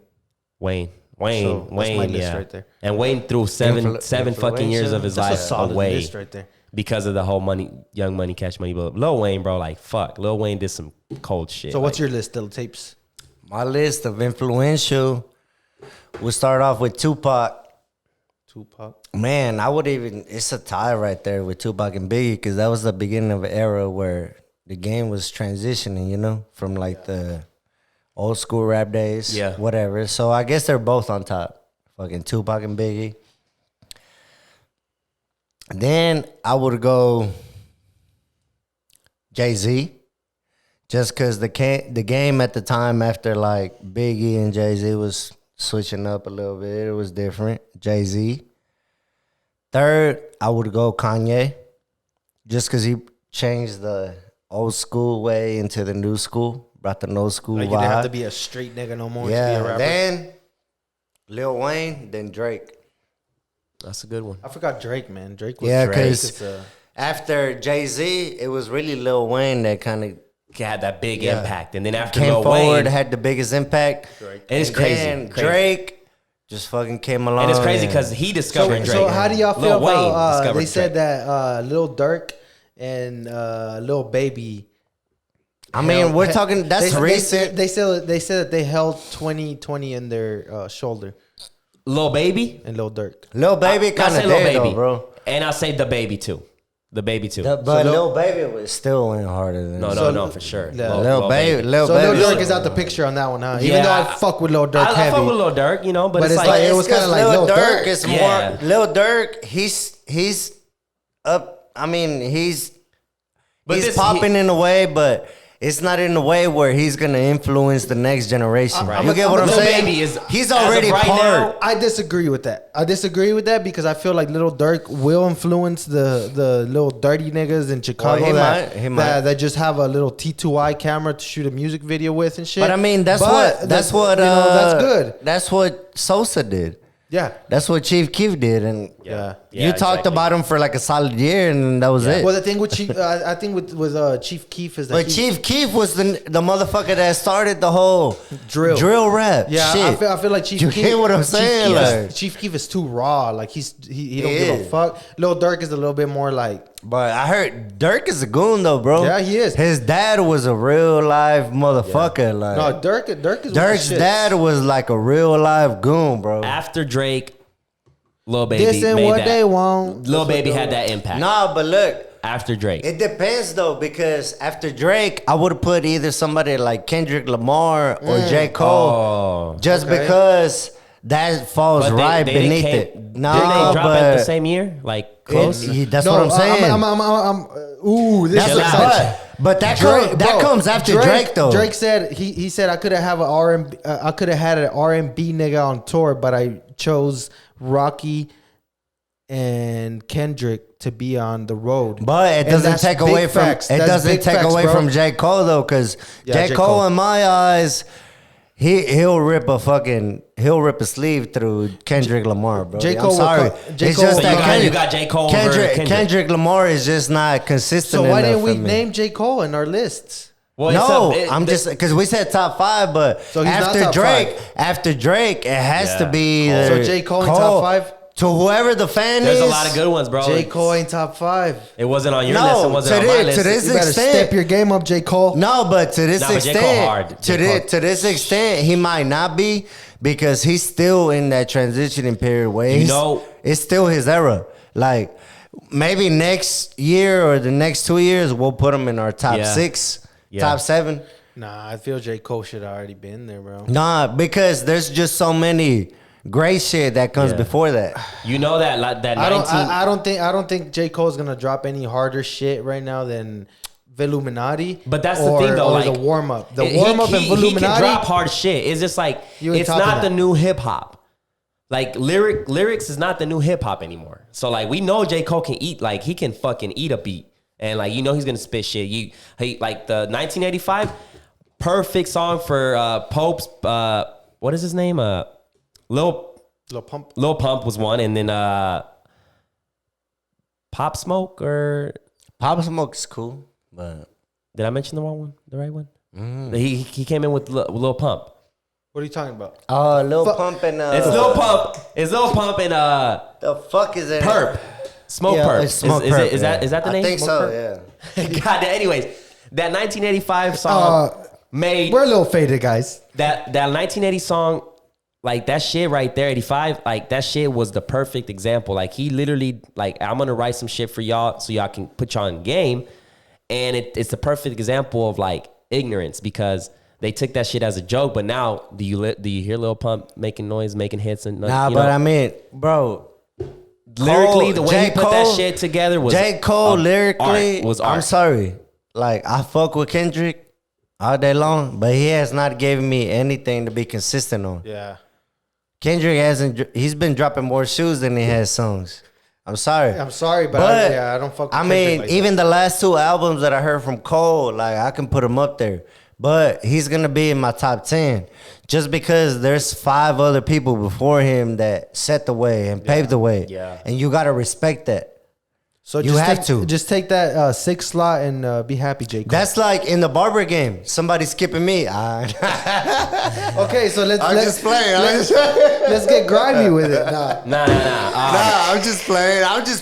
Wayne. So that's my list Yeah, right there. and Wayne threw seven fucking years of his That's a life solid away list right there. because of the whole Young Money, Cash Money. But Lil Wayne, bro, like fuck, Lil Wayne did some cold shit. So what's your list, Dela Tapes? My list of influential. We'll start off with Tupac. Man, I would even. It's a tie right there with Tupac and Biggie because that was the beginning of an era where the game was transitioning. You know, from like the old school rap days. Yeah. Whatever. So I guess they're both on top. Fucking Tupac and Biggie. Then I would go Jay-Z. Just because the game at the time after like Biggie and Jay-Z was switching up a little bit. It was different. Jay-Z. Third, I would go Kanye. Just because he changed the old school way into the new school. Brought the no school Like vibe. you didn't have to be a straight nigga no more to be a Yeah, rapper. then Lil Wayne, then Drake. That's a good one. I forgot Drake, man. Drake was Yeah, Drake. because after Jay-Z, it was really Lil Wayne that kind of Had that big impact, and then after came Lil forward, Wayne, had the biggest impact. and it's And crazy. then crazy. Drake just fucking came along. And it's crazy because he discovered Drake. So how do y'all feel Lil Wayne about discovered they said Drake. that Lil Durk and Lil Baby. I mean, we're talking. That's recent. They said that they held 2020 in their shoulder. Lil Baby, And Lil Durk. Lil Baby I kind say of Lil there Baby, though, bro. and I say the Baby too. The Baby too. But Lil Baby was still went harder than No, for sure. Yeah. Lil Baby. Lil So Baby. Lil Durk is out the picture on that one, huh? Even Yeah, though I fuck with Lil Durk I heavy. fuck with Lil Durk, you know, but it's it's like, like- it was It's 'cause kinda like Lil Lil Durk Durk. is more. Yeah. Lil Durk, he's up. I mean, he's popping in a way, but it's not in a way where he's gonna influence the next generation. You get what I'm Lil saying? Baby is He's as of already right part. now, I disagree with that because I feel like Lil Durk will influence the little dirty niggas in Chicago He might. that just have a little T2I camera to shoot a music video with and shit. But I mean, that's But that's good. That's what Sosa did. Yeah. That's what Chief Keef did, and Yeah. Yeah, you talked exactly. about him for like a solid year, and that was it. Well, the thing with Chief, I think with Chief Keef is that But Chief Keef was the motherfucker that started the whole drill rap. Yeah, shit. I feel like Chief You Keef. hear what I'm saying? Chief Keef is too raw. Like he don't He give a is. fuck. Lil Durk is a little bit more like. But I heard Dirk is a goon though, bro. Yeah, he is. His dad was a real live motherfucker. Like No, Durk is with the Dirk's shits. dad was like a real live goon, bro. after Drake, Lil Baby This ain't made what that. they want. Lil That's what Baby they had want. that impact. Nah, but look, After Drake, it depends though, because after Drake, I would have put either somebody like Kendrick Lamar or J. Cole, just okay. because that falls But right they beneath came- it. didn't No, they drop at the but same year? Like close. that's what I'm saying. Ooh, this That's is exciting. but that Bro, comes after Drake though. Drake said he said I could have I could have had an R&B nigga on tour, but I chose Rocky and Kendrick to be on the road. But it And doesn't that's take big away from facts. it That's doesn't big take facts, away bro. from J. Cole though, because Yeah, J. Cole in my eyes, he'll rip a sleeve through Kendrick Lamar, bro. J. I'm Cole will sorry. J. It's Cole just will that come- You got J. Cole over Kendrick Kendrick. Lamar is just not consistent. So why enough didn't we for me. name J. Cole in our lists? Well, No, it's I'm just because we said top 5, but So he's not after top Drake, five. it has to be So either J. Cole in top 5? to whoever the fan There's is. a lot of good ones, bro. J. Cole ain't top 5. It wasn't on your No, list. It wasn't on my list. to this You better extent, step your game up, J. Cole. No, but to this Nah, but J. extent, Cole hard. to this extent, he might not be because he's still in that transitioning period where it's still his era. Like maybe next year or the next 2 years, we'll put him in our top 6, top 7. Nah, I feel J. Cole should have already been there, bro. Nah, because there's just so many great shit that comes before that. You know that that 19. I don't think J. Cole's gonna drop any harder shit right now than Illuminati. But that's the thing, though. Or Like the warm up, and he can Illuminati. drop hard shit. It's just like You ain't it's topping not the that. new hip hop. Like lyrics is not the new hip hop anymore. So like we know J. Cole can eat, like he can fucking eat a beat, and like you know he's gonna spit shit. He like the 1985 perfect song for Pope's. What is his name? Lil Pump. Lil Pump was one, and then Pop Smoke or Pop Smoke's cool, but did I mention the wrong one? The right one? He came in with Lil Pump. What are you talking about? Lil Pump and It's Lil Pump. It's Lil Pump and the fuck is it? Perp. Smoke Yeah, Perp. it's Smoke is, Perp, is that the I name? think Smoke so. Perp? Yeah. God. Anyways, that 1985 song made We're a little faded, guys. that 1980 song. Like that shit right there, 85, like that shit was the perfect example. Like he literally, like, I'm gonna write some shit for y'all so y'all can put y'all in game. And it's the perfect example of like ignorance because they took that shit as a joke. But now, do you hear Lil Pump making noise, making hits? And Nah, you but know, I mean, bro, lyrically, the way J. he put that shit together was J. Cole lyrically art. I'm sorry. Like I fuck with Kendrick all day long, but he has not given me anything to be consistent on. Yeah. Kendrick he's been dropping more shoes than he has songs. I'm sorry. I'm sorry, but I don't fuck with I Kendrick mean, like even the last 2 albums that I heard from Cole, like I can put him up there. But he's gonna be in my top 10 just because there's 5 other people before him that set the way and paved the way. Yeah. And you gotta respect that. So You have to. Just take that 6th slot and be happy, J. Cole. That's like in the barber game. Somebody skipping me. Okay, so let's just playing. let's get grimy with it. Nah. Nah. I'm just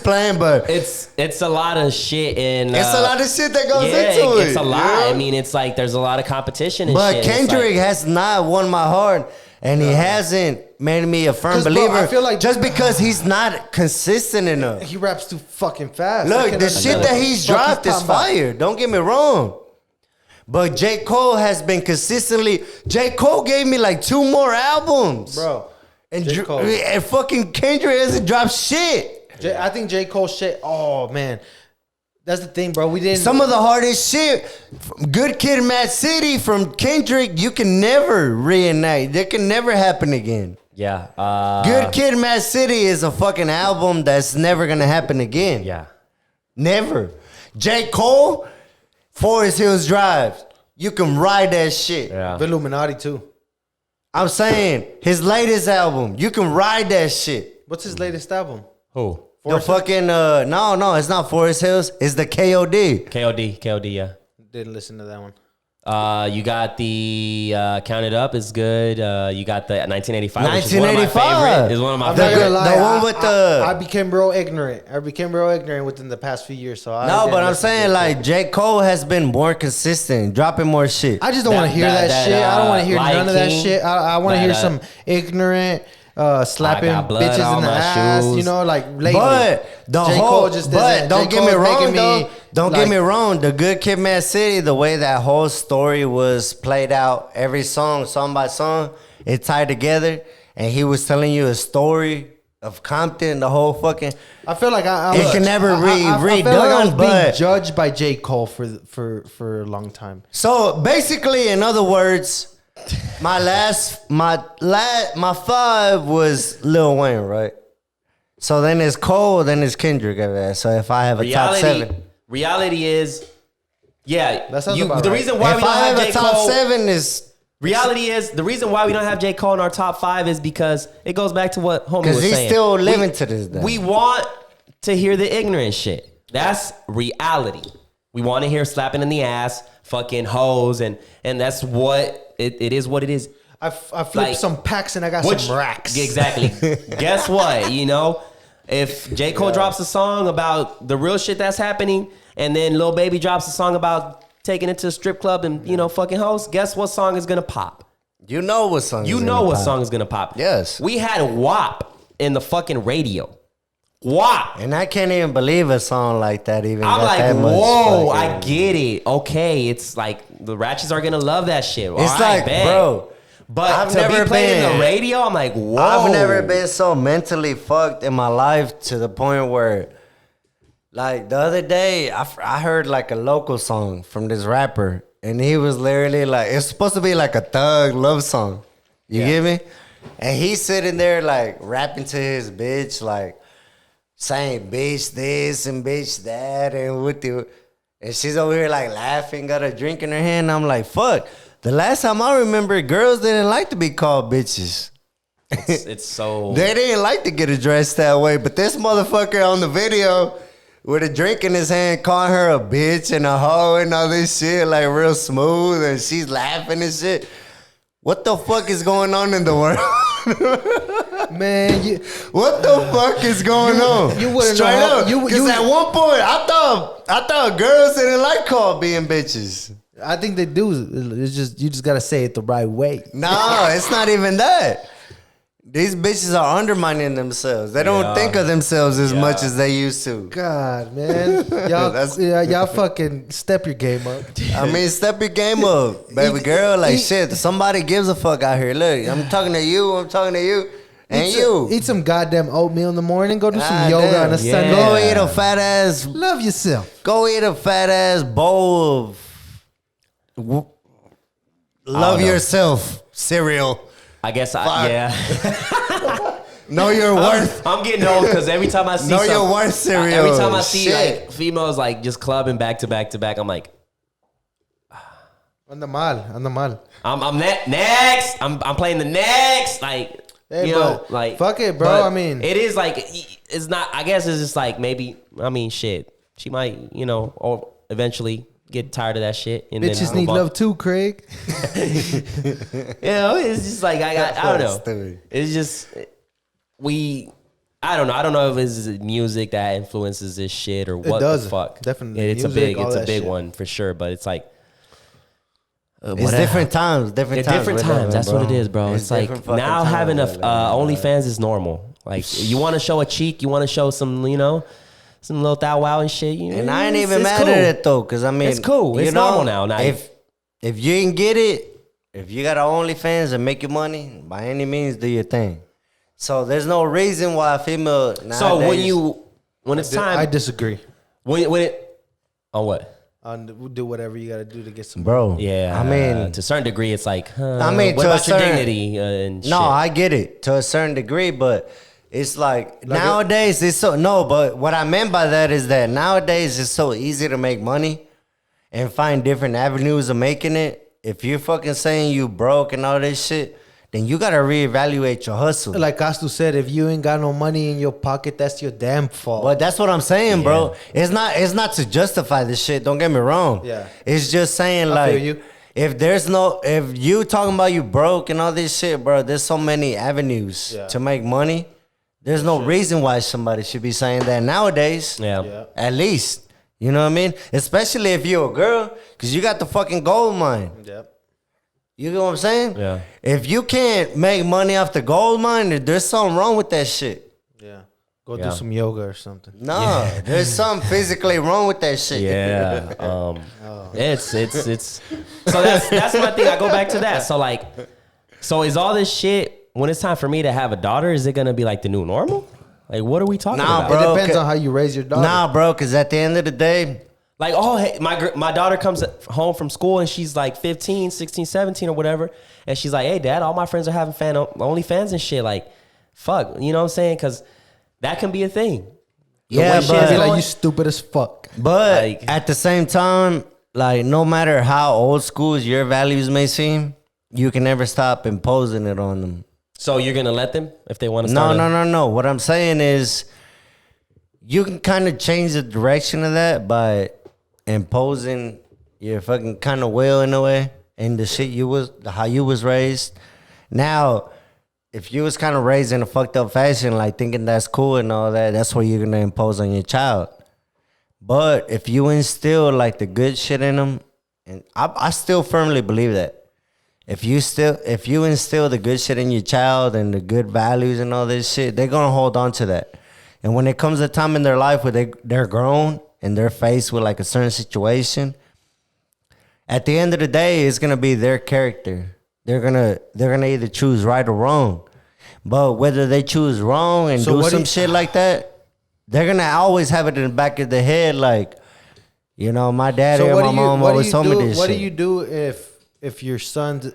playing, but It's a lot of shit in. it's a lot of shit that goes yeah, into it. it's a lot. you know? I mean, it's like there's a lot of competition and But shit. It's Kendrick like- has not won my heart, and he hasn't made me a firm 'Cause, bro, believer. I feel like- just because he's not consistent enough. He raps too fucking fast. I Look, can't the shit understand that what the he's fuck dropped is talking about. fire. Don't get me wrong. But J. Cole has been consistently. J. Cole gave me like 2 more albums, Bro. And, J. Cole. and fucking Kendrick hasn't dropped shit. I think J. Cole shit. Oh man, that's the thing, bro. We didn't. Some of the hardest shit, Good Kid, Mad City from Kendrick, you can never reenact. That can never happen again. Yeah. Good Kid, Mad City is a fucking album that's never gonna happen again. Yeah. Never. J. Cole, Forest Hills Drive. You can ride that shit. Yeah. Illuminati too. I'm saying his latest album, you can ride that shit. What's his latest album? Who? The fucking no, it's not Forest Hills. It's the KOD. KOD. Yeah. Didn't listen to that one. You got the Count It Up is good. You got the 1985, which 1985 is one of my I'm not favorite. gonna lie. The one with the- I became real ignorant. I became real ignorant within the past few years. So No, but I'm saying like J. Cole has been more consistent, dropping more shit. I just don't want to hear that shit. I don't want to hear Lion none of that King, shit. I want to hear that, some ignorant slapping I got blood bitches on in the my ass. shoes. You know, like lately. But the J. whole, Cole just but doesn't- don't J. get me Cole's wrong making though. me, Don't like- get me wrong. The Good Kid, Mad City, the way that whole story was played out, every song by song, it tied together, and he was telling you a story of Compton, the whole fucking. I feel like It can never I feel like I redone, was being but judged by J. Cole for a long time. so basically, in other words, my 5 was Lil Wayne, right? So then it's Cole, then it's Kendrick. So if I have a top 7. Reality is, yeah. That sounds about the right. reason why If we don't I have have J. a top Cole. 7 is Reality is, the reason why we don't have J. Cole in our top 5 is because it goes back to what homie was because he's saying. still living to this day. We want to hear the ignorant shit. That's reality. We want to hear slapping in the ass, fucking hoes, and that's what it is. What it is. I flipped Like, some packs and I got some racks. Exactly. Guess what? You know, if J. Cole drops a song about the real shit that's happening, and then Lil Baby drops a song about taking it to a strip club and, you know, fucking hoes, guess what song is gonna pop? You know what song You is know gonna what pop. song is gonna pop. Yes. We had WAP in the fucking radio. WAP. And I can't even believe a song like that even I'm got like, that much whoa, fucking- I get it. Okay, it's like the Ratchets are gonna love that shit. It's like, bro, But I've to never be played in been- the radio, I'm like, whoa. I've never been so mentally fucked in my life to the point where, like, the other day, I heard like a local song from this rapper, and he was literally like, it's supposed to be like a thug love song. You get me? And he's sitting there like rapping to his bitch, like saying bitch this and bitch that, and with you. And she's over here like laughing, got a drink in her hand. I'm like, fuck. The last time I remember, girls didn't like to be called bitches. It's so. They didn't like to get addressed that way, but this motherfucker on the video with a drink in his hand calling her a bitch and a hoe and all this shit, like real smooth, and she's laughing and shit. What the fuck is going on in the world? Man, what the fuck is going on? You wouldn't Straight know. up. Because at one point, I thought girls didn't like called being bitches. I think they do. It's just you just gotta say it the right way. No, it's not even that. These bitches are undermining themselves. They don't think of themselves as much as they used to. God, man, y'all fucking step your game up. I mean, step your game up, baby girl. Like shit, somebody gives a fuck out here. Look, I'm talking to you. And you. Eat some goddamn oatmeal in the morning. Go do some Ah, yoga damn. on a Sunday. Go eat a fat ass. Love yourself. Go eat a fat ass bowl of love yourself cereal. I guess Know your worth. I'm getting old because every time I see Know your worth cereal. Every time I see Shit. like females like just clubbing back to back to back, I'm like, Anda mal. I'm next. I'm playing the next. Like, Hey, you know, but like fuck it, bro. but I mean, it is like it's not. I guess it's just like maybe. I mean, shit. She might, you know, or eventually get tired of that shit. And bitches then need move on. love too, Craig. You know, it's just like I don't know. Stupid. It's just I don't know. I don't know if it's music that influences this shit or what does. the fuck. Definitely. It's Music, all it's a that big shit. one for sure. But it's like It's different times. Different times. different with times. that, That's bro. what it is, bro. It's like different fucking now times, having a like, OnlyFans is normal. Like you want to show a cheek, you want to show some, you know, some little thou wow and shit. And I ain't even it's mad cool. at it though, cause I mean, It's cool. you It's know, normal now. Now if you didn't get it, if you got an OnlyFans and make your money, by any means, do your thing. So there's no reason why a female. So nowadays- when it's time, I disagree. when it on what? We'll do whatever you gotta do to get some. bro. Yeah, I mean, to a certain degree, it's like, I mean, what to a about your certain- dignity and shit? no, I get it to a certain degree, but it's like nowadays it's so no. But what I meant by that is that nowadays it's so easy to make money and find different avenues of making it. If you're fucking saying you broke and all this shit, then you gotta reevaluate your hustle. Like Castu said, if you ain't got no money in your pocket, that's your damn fault. But that's what I'm saying, bro. It's not to justify this shit. Don't get me wrong. Yeah. It's just saying I like feel you. if you talking about you broke and all this shit, bro, there's so many avenues Yeah. to make money. There's no reason why somebody should be saying that nowadays. Yeah. At least. You know what I mean? Especially if you're a girl, because you got the fucking gold mine. Yep. You know what I'm saying? Yeah. If you can't make money off the gold mine, there's something wrong with that shit. Yeah. Go Yeah. do some yoga or something. No, there's something physically wrong with that shit. Yeah. It's so that's my thing. I go back to that. So like, so is all this shit when it's time for me to have a daughter? Is it gonna be like the new normal? Like, what are we talking Nah, about? bro. It depends Okay. on how you raise your daughter. Nah, bro, because at the end of the day, Like, oh, hey, my daughter comes home from school and she's like 15, 16, 17 or whatever. And she's like, hey, dad, all my friends are having OnlyFans and shit. Like, fuck, you know what I'm saying? Because That can be a thing. Yeah, Be but like, you stupid as fuck. But at the same time, like no matter how old school your values may seem, you can never stop imposing it on them. So you're gonna let them if they want to No, start? no. What I'm saying is, you can kind of change the direction of that by imposing your fucking kind of will in a way, and the shit how you was raised. Now, if you was kind of raised in a fucked up fashion, like thinking that's cool and all that, that's what you're gonna impose on your child. But if you instill like the good shit in them, and I still firmly believe that. If you instill the good shit in your child and the good values and all this shit, they're gonna hold on to that. And when it comes a time in their life where they're grown and they're faced with like a certain situation, at the end of the day, it's gonna be their character. They're gonna either choose right or wrong. But whether they choose wrong and do some shit like that, they're gonna always have it in the back of the head, like, you know, my daddy or my mom always told me this shit. What do you do if your son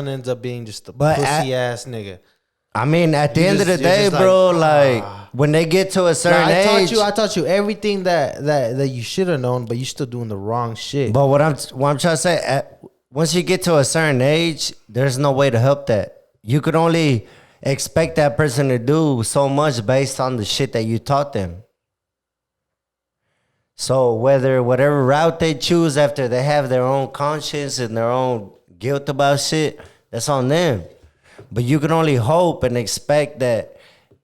ends up being just a pussy ass nigga? I mean, at the end of the day, bro, like when they get to a certain age, I taught you everything that you should have known, but you're still doing the wrong shit. But what I'm trying to say, once you get to a certain age, there's no way to help that. You could only expect that person to do so much based on the shit that you taught them. So whatever route they choose after they have their own conscience and their own guilt about shit, that's on them. But you can only hope and expect that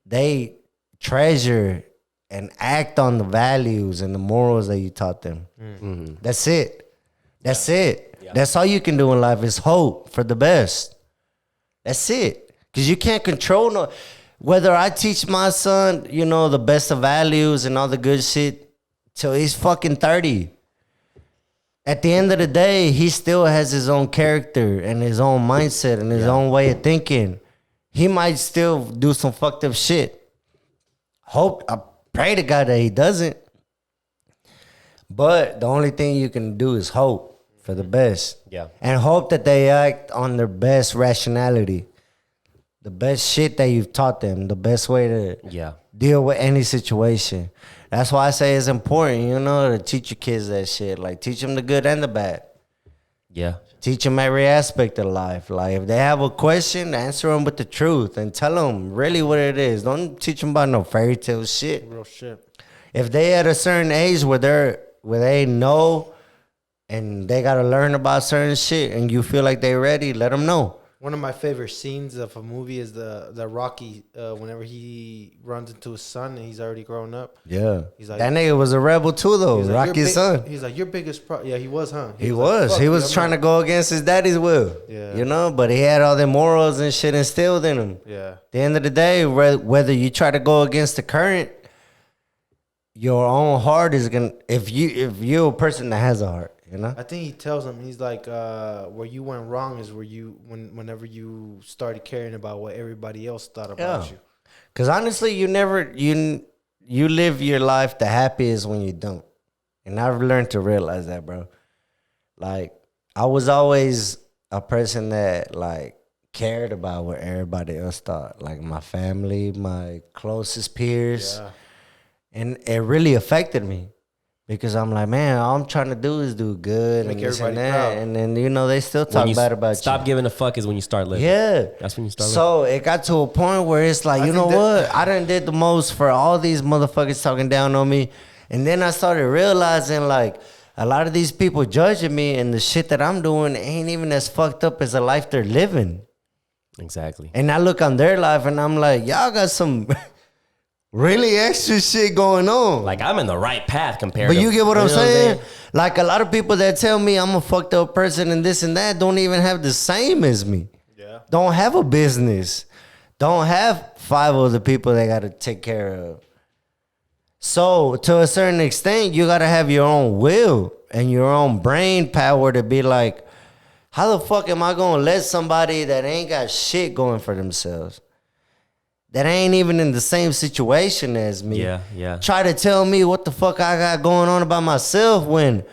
they treasure and act on the values and the morals that you taught them. Mm-hmm. That's it. That's it. Yeah. That's all you can do in life is hope for the best. That's it. Because you can't control whether I teach my son, you know, the best of values and all the good shit till he's fucking 30. At the end of the day, he still has his own character and his own mindset and his own way of thinking. He might still do some fucked up shit. I pray to God that he doesn't. But the only thing you can do is hope for the best. Yeah. And hope that they act on their best rationality. The best shit that you've taught them. The best way to deal with any situation. That's why I say it's important, you know, to teach your kids that shit. Like, teach them the good and the bad. Yeah. Teach them every aspect of life. Like, if they have a question, answer them with the truth and tell them really what it is. Don't teach them about no fairy tale shit. Real shit. If they at a certain age where they know and they got to learn about certain shit and you feel like they're ready, let them know. One of my favorite scenes of a movie is the Rocky, whenever he runs into his son and he's already grown up. Yeah. He's like, that nigga was a rebel too, though. Like, Rocky's son. He's like, your biggest yeah, he was, huh? He was. He was trying to go against his daddy's will. Yeah. You know, but he had all the morals and shit instilled in him. Yeah. At the end of the day, whether you try to go against the current, your own heart is going to, if you're a person that has a heart. You know? I think he tells him, he's like, where you went wrong is whenever you started caring about what everybody else thought about you. Because honestly, you live your life the happiest when you don't. And I've learned to realize that, bro. Like, I was always a person that, like, cared about what everybody else thought. Like, my family, my closest peers. Yeah. And it really affected me. Because I'm like, man, all I'm trying to do is do good and this and that. Proud. And then, you know, they still talk bad about you. Stop giving a fuck is when you start living. Yeah. That's when you start living. So it got to a point where it's like, you know what? I done did the most for all these motherfuckers talking down on me. And then I started realizing, like, a lot of these people judging me and the shit that I'm doing ain't even as fucked up as the life they're living. Exactly. And I look on their life and I'm like, y'all got some... really extra shit going on. Like, I'm in the right path compared to... But you get what I'm saying? Like, a lot of people that tell me I'm a fucked up person and this and that don't even have the same as me. Yeah. Don't have a business. Don't have 5 other people they got to take care of. So, to a certain extent, you got to have your own will and your own brain power to be like, how the fuck am I going to let somebody that ain't got shit going for themselves, that ain't even in the same situation as me, try to tell me what the fuck I got going on about myself when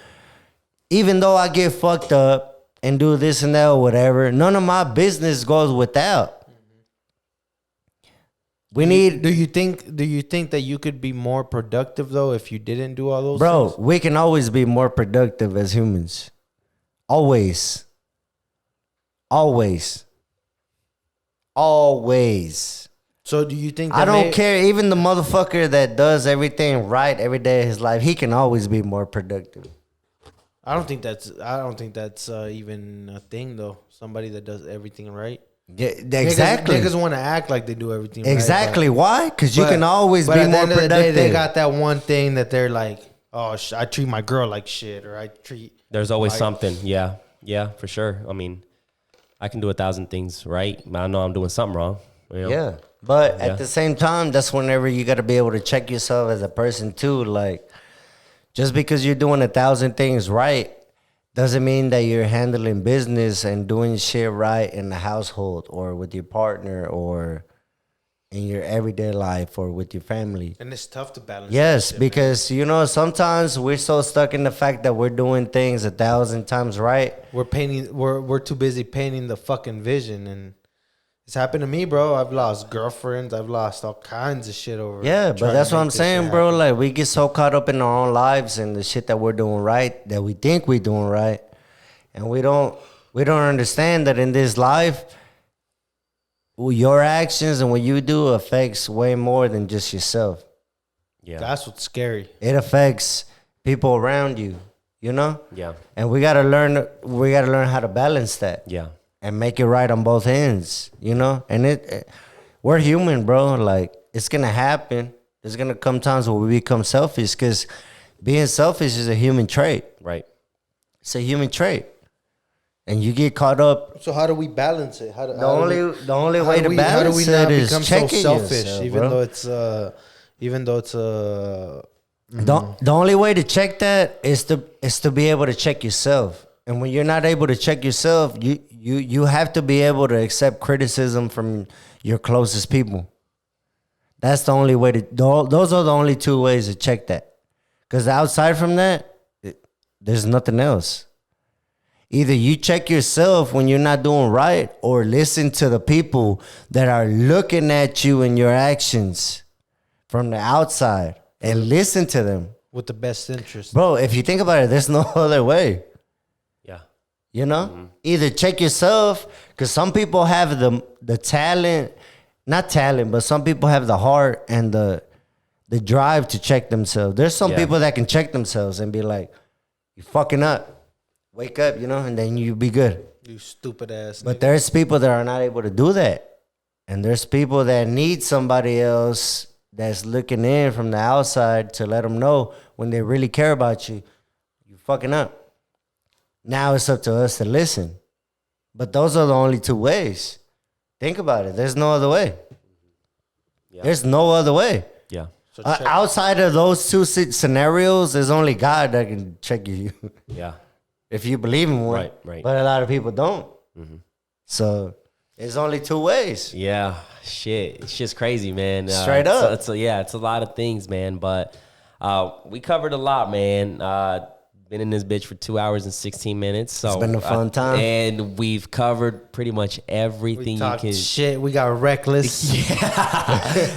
even though I get fucked up and do this and that or whatever, none of my business goes without. We need, Do you think that you could be more productive though if you didn't do all those bro. things? We can always be more productive as humans. Always. So do you think I don't care. Even the motherfucker that does everything right every day of his life, he can always be more productive. I don't think that's even a thing though. Somebody that does everything right. Yeah, exactly. Niggas want to act like they do everything exactly. right. Why? Because you can always be at the more end of the productive. day, they got that one thing that they're like, oh, I treat my girl like shit, or I treat. There's always something. Yeah, for sure. I mean, I can do 1,000 things right, but I know I'm doing something wrong. You know? Yeah. But at the same time, that's whenever you got to be able to check yourself as a person too. Like, just because you're doing 1,000 things right doesn't mean that you're handling business and doing shit right in the household or with your partner or in your everyday life or with your family. And it's tough to balance. Yes, that shit, because sometimes we're so stuck in the fact that we're doing things 1,000 times right. We're too busy painting the fucking vision, and it's happened to me, bro. I've lost girlfriends. I've lost all kinds of shit over. Yeah, but trying that's to what make I'm this saying, shit bro. happen. Like, we get so caught up in our own lives and the shit that we're doing right, that we think we're doing right, and we don't understand that in this life, your actions and what you do affects way more than just yourself. Yeah. That's what's scary. It affects people around you, Yeah. And we gotta learn how to balance that. Yeah. And make it right on both ends, And we're human, bro. Like, it's gonna happen. There's gonna come times where we become selfish, because being selfish is a human trait. Right. It's a human trait, and you get caught up. So how do we balance it? The only way to balance it is checking yourself, even bro. though it's The only way to check that is to be able to check yourself. And when you're not able to check yourself, you have to be able to accept criticism from your closest people. That's the only way those are the only two ways to check that. Because outside from that, there's nothing else. Either you check yourself when you're not doing right, or listen to the people that are looking at you and your actions from the outside and listen to them. with the best interest. Bro, if you think about it, there's no other way. Yeah. Either check yourself, because some people have the talent, not talent, but some people have the heart and the drive to check themselves. There's some people that can check themselves and be like, you fucking up, wake up, and then you be good. You stupid ass. But there's people that are not able to do that. And there's people that need somebody else that's looking in from the outside to let them know when they really care about you, you fucking up. Now it's up to us to listen. But those are the only two ways. Think about it. There's no other way. Yeah. There's no other way. Yeah. So Outside of those two scenarios, there's only God that can check you. Yeah. If you believe in one. Right. But a lot of people don't. So there's only two ways. Yeah. Shit. It's just crazy, man. Straight up. It's a lot of things, man. But we covered a lot, man. Been in this bitch for 2 hours and 16 minutes. So It's been a fun time. And we've covered pretty much everything we you talked can. shit. We got reckless.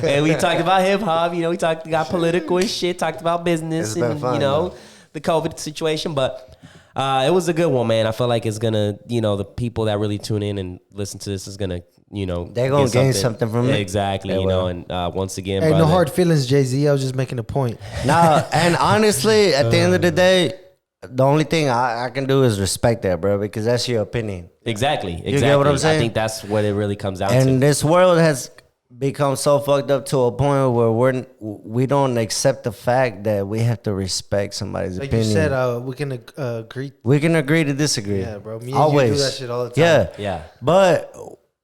And we talked about hip hop, we got political and shit, talked about business It's been and, fun, man. the COVID situation. But it was a good one, man. I feel like it's gonna, the people that really tune in and listen to this is gonna, They're gonna get gain something from it. Exactly, They will. and once again, Hey, brother, no hard feelings, Jay-Z. I was just making a point. Nah, and honestly, at the end of the day, the only thing I can do is respect that, bro, because that's your opinion. Exactly. get what I'm saying? I think that's what it really comes down And to. this world has become so fucked up to a point where we don't accept the fact that we have to respect somebody's Like opinion. you said, we can agree. We can agree to disagree. Yeah, bro. Me and Always. you do that shit all the time. Yeah. Yeah. But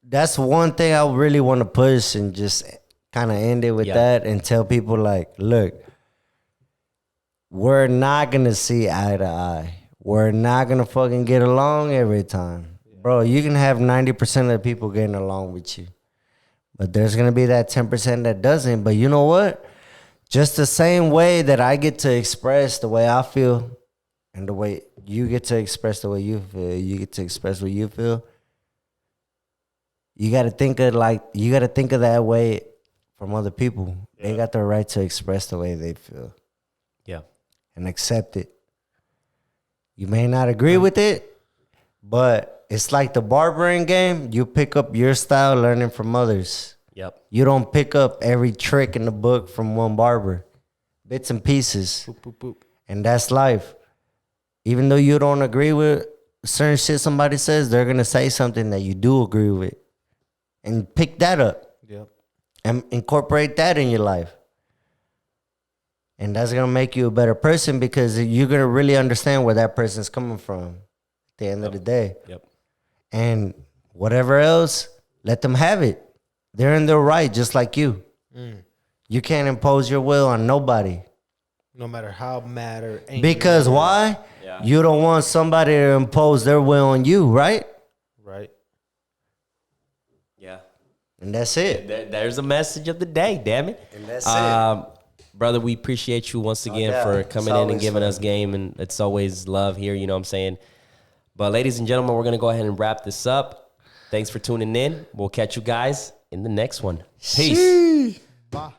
that's one thing I really want to push and just kind of end it with that and tell people, like, look, we're not going to see eye to eye. We're not going to fucking get along every time. Bro, you can have 90% of the people getting along with you. But there's going to be that 10% that doesn't. But you know what? Just the same way that I get to express the way I feel and the way you get to express the way you feel, you get to express what you feel. You got to think of that way from other people. They got the right to express the way they feel. Yeah. And accept it. You may not agree with it, but it's like the barbering game. You pick up your style learning from others. Yep. You don't pick up every trick in the book from one barber. Bits and pieces. Boop, boop, boop. And that's life. Even though you don't agree with certain shit somebody says, they're going to say something that you do agree with. And pick that up. Yep. And incorporate that in your life. And that's going to make you a better person because you're going to really understand where that person's coming from at the end of the day. Yep. And whatever else, let them have it. They're in their right, just like you. You can't impose your will on nobody. No matter how mad or angry. Because why? Yeah. You don't want somebody to impose their will on you, right? Right. Yeah. And that's it. There's a message of the day, damn it. And that's it. Brother, we appreciate you once again doubt. for coming It's in and always giving fun. us game, and it's always love here, you know what I'm saying? But ladies and gentlemen, we're going to go ahead and wrap this up. Thanks for tuning in. We'll catch you guys in the next one. Peace. Bye.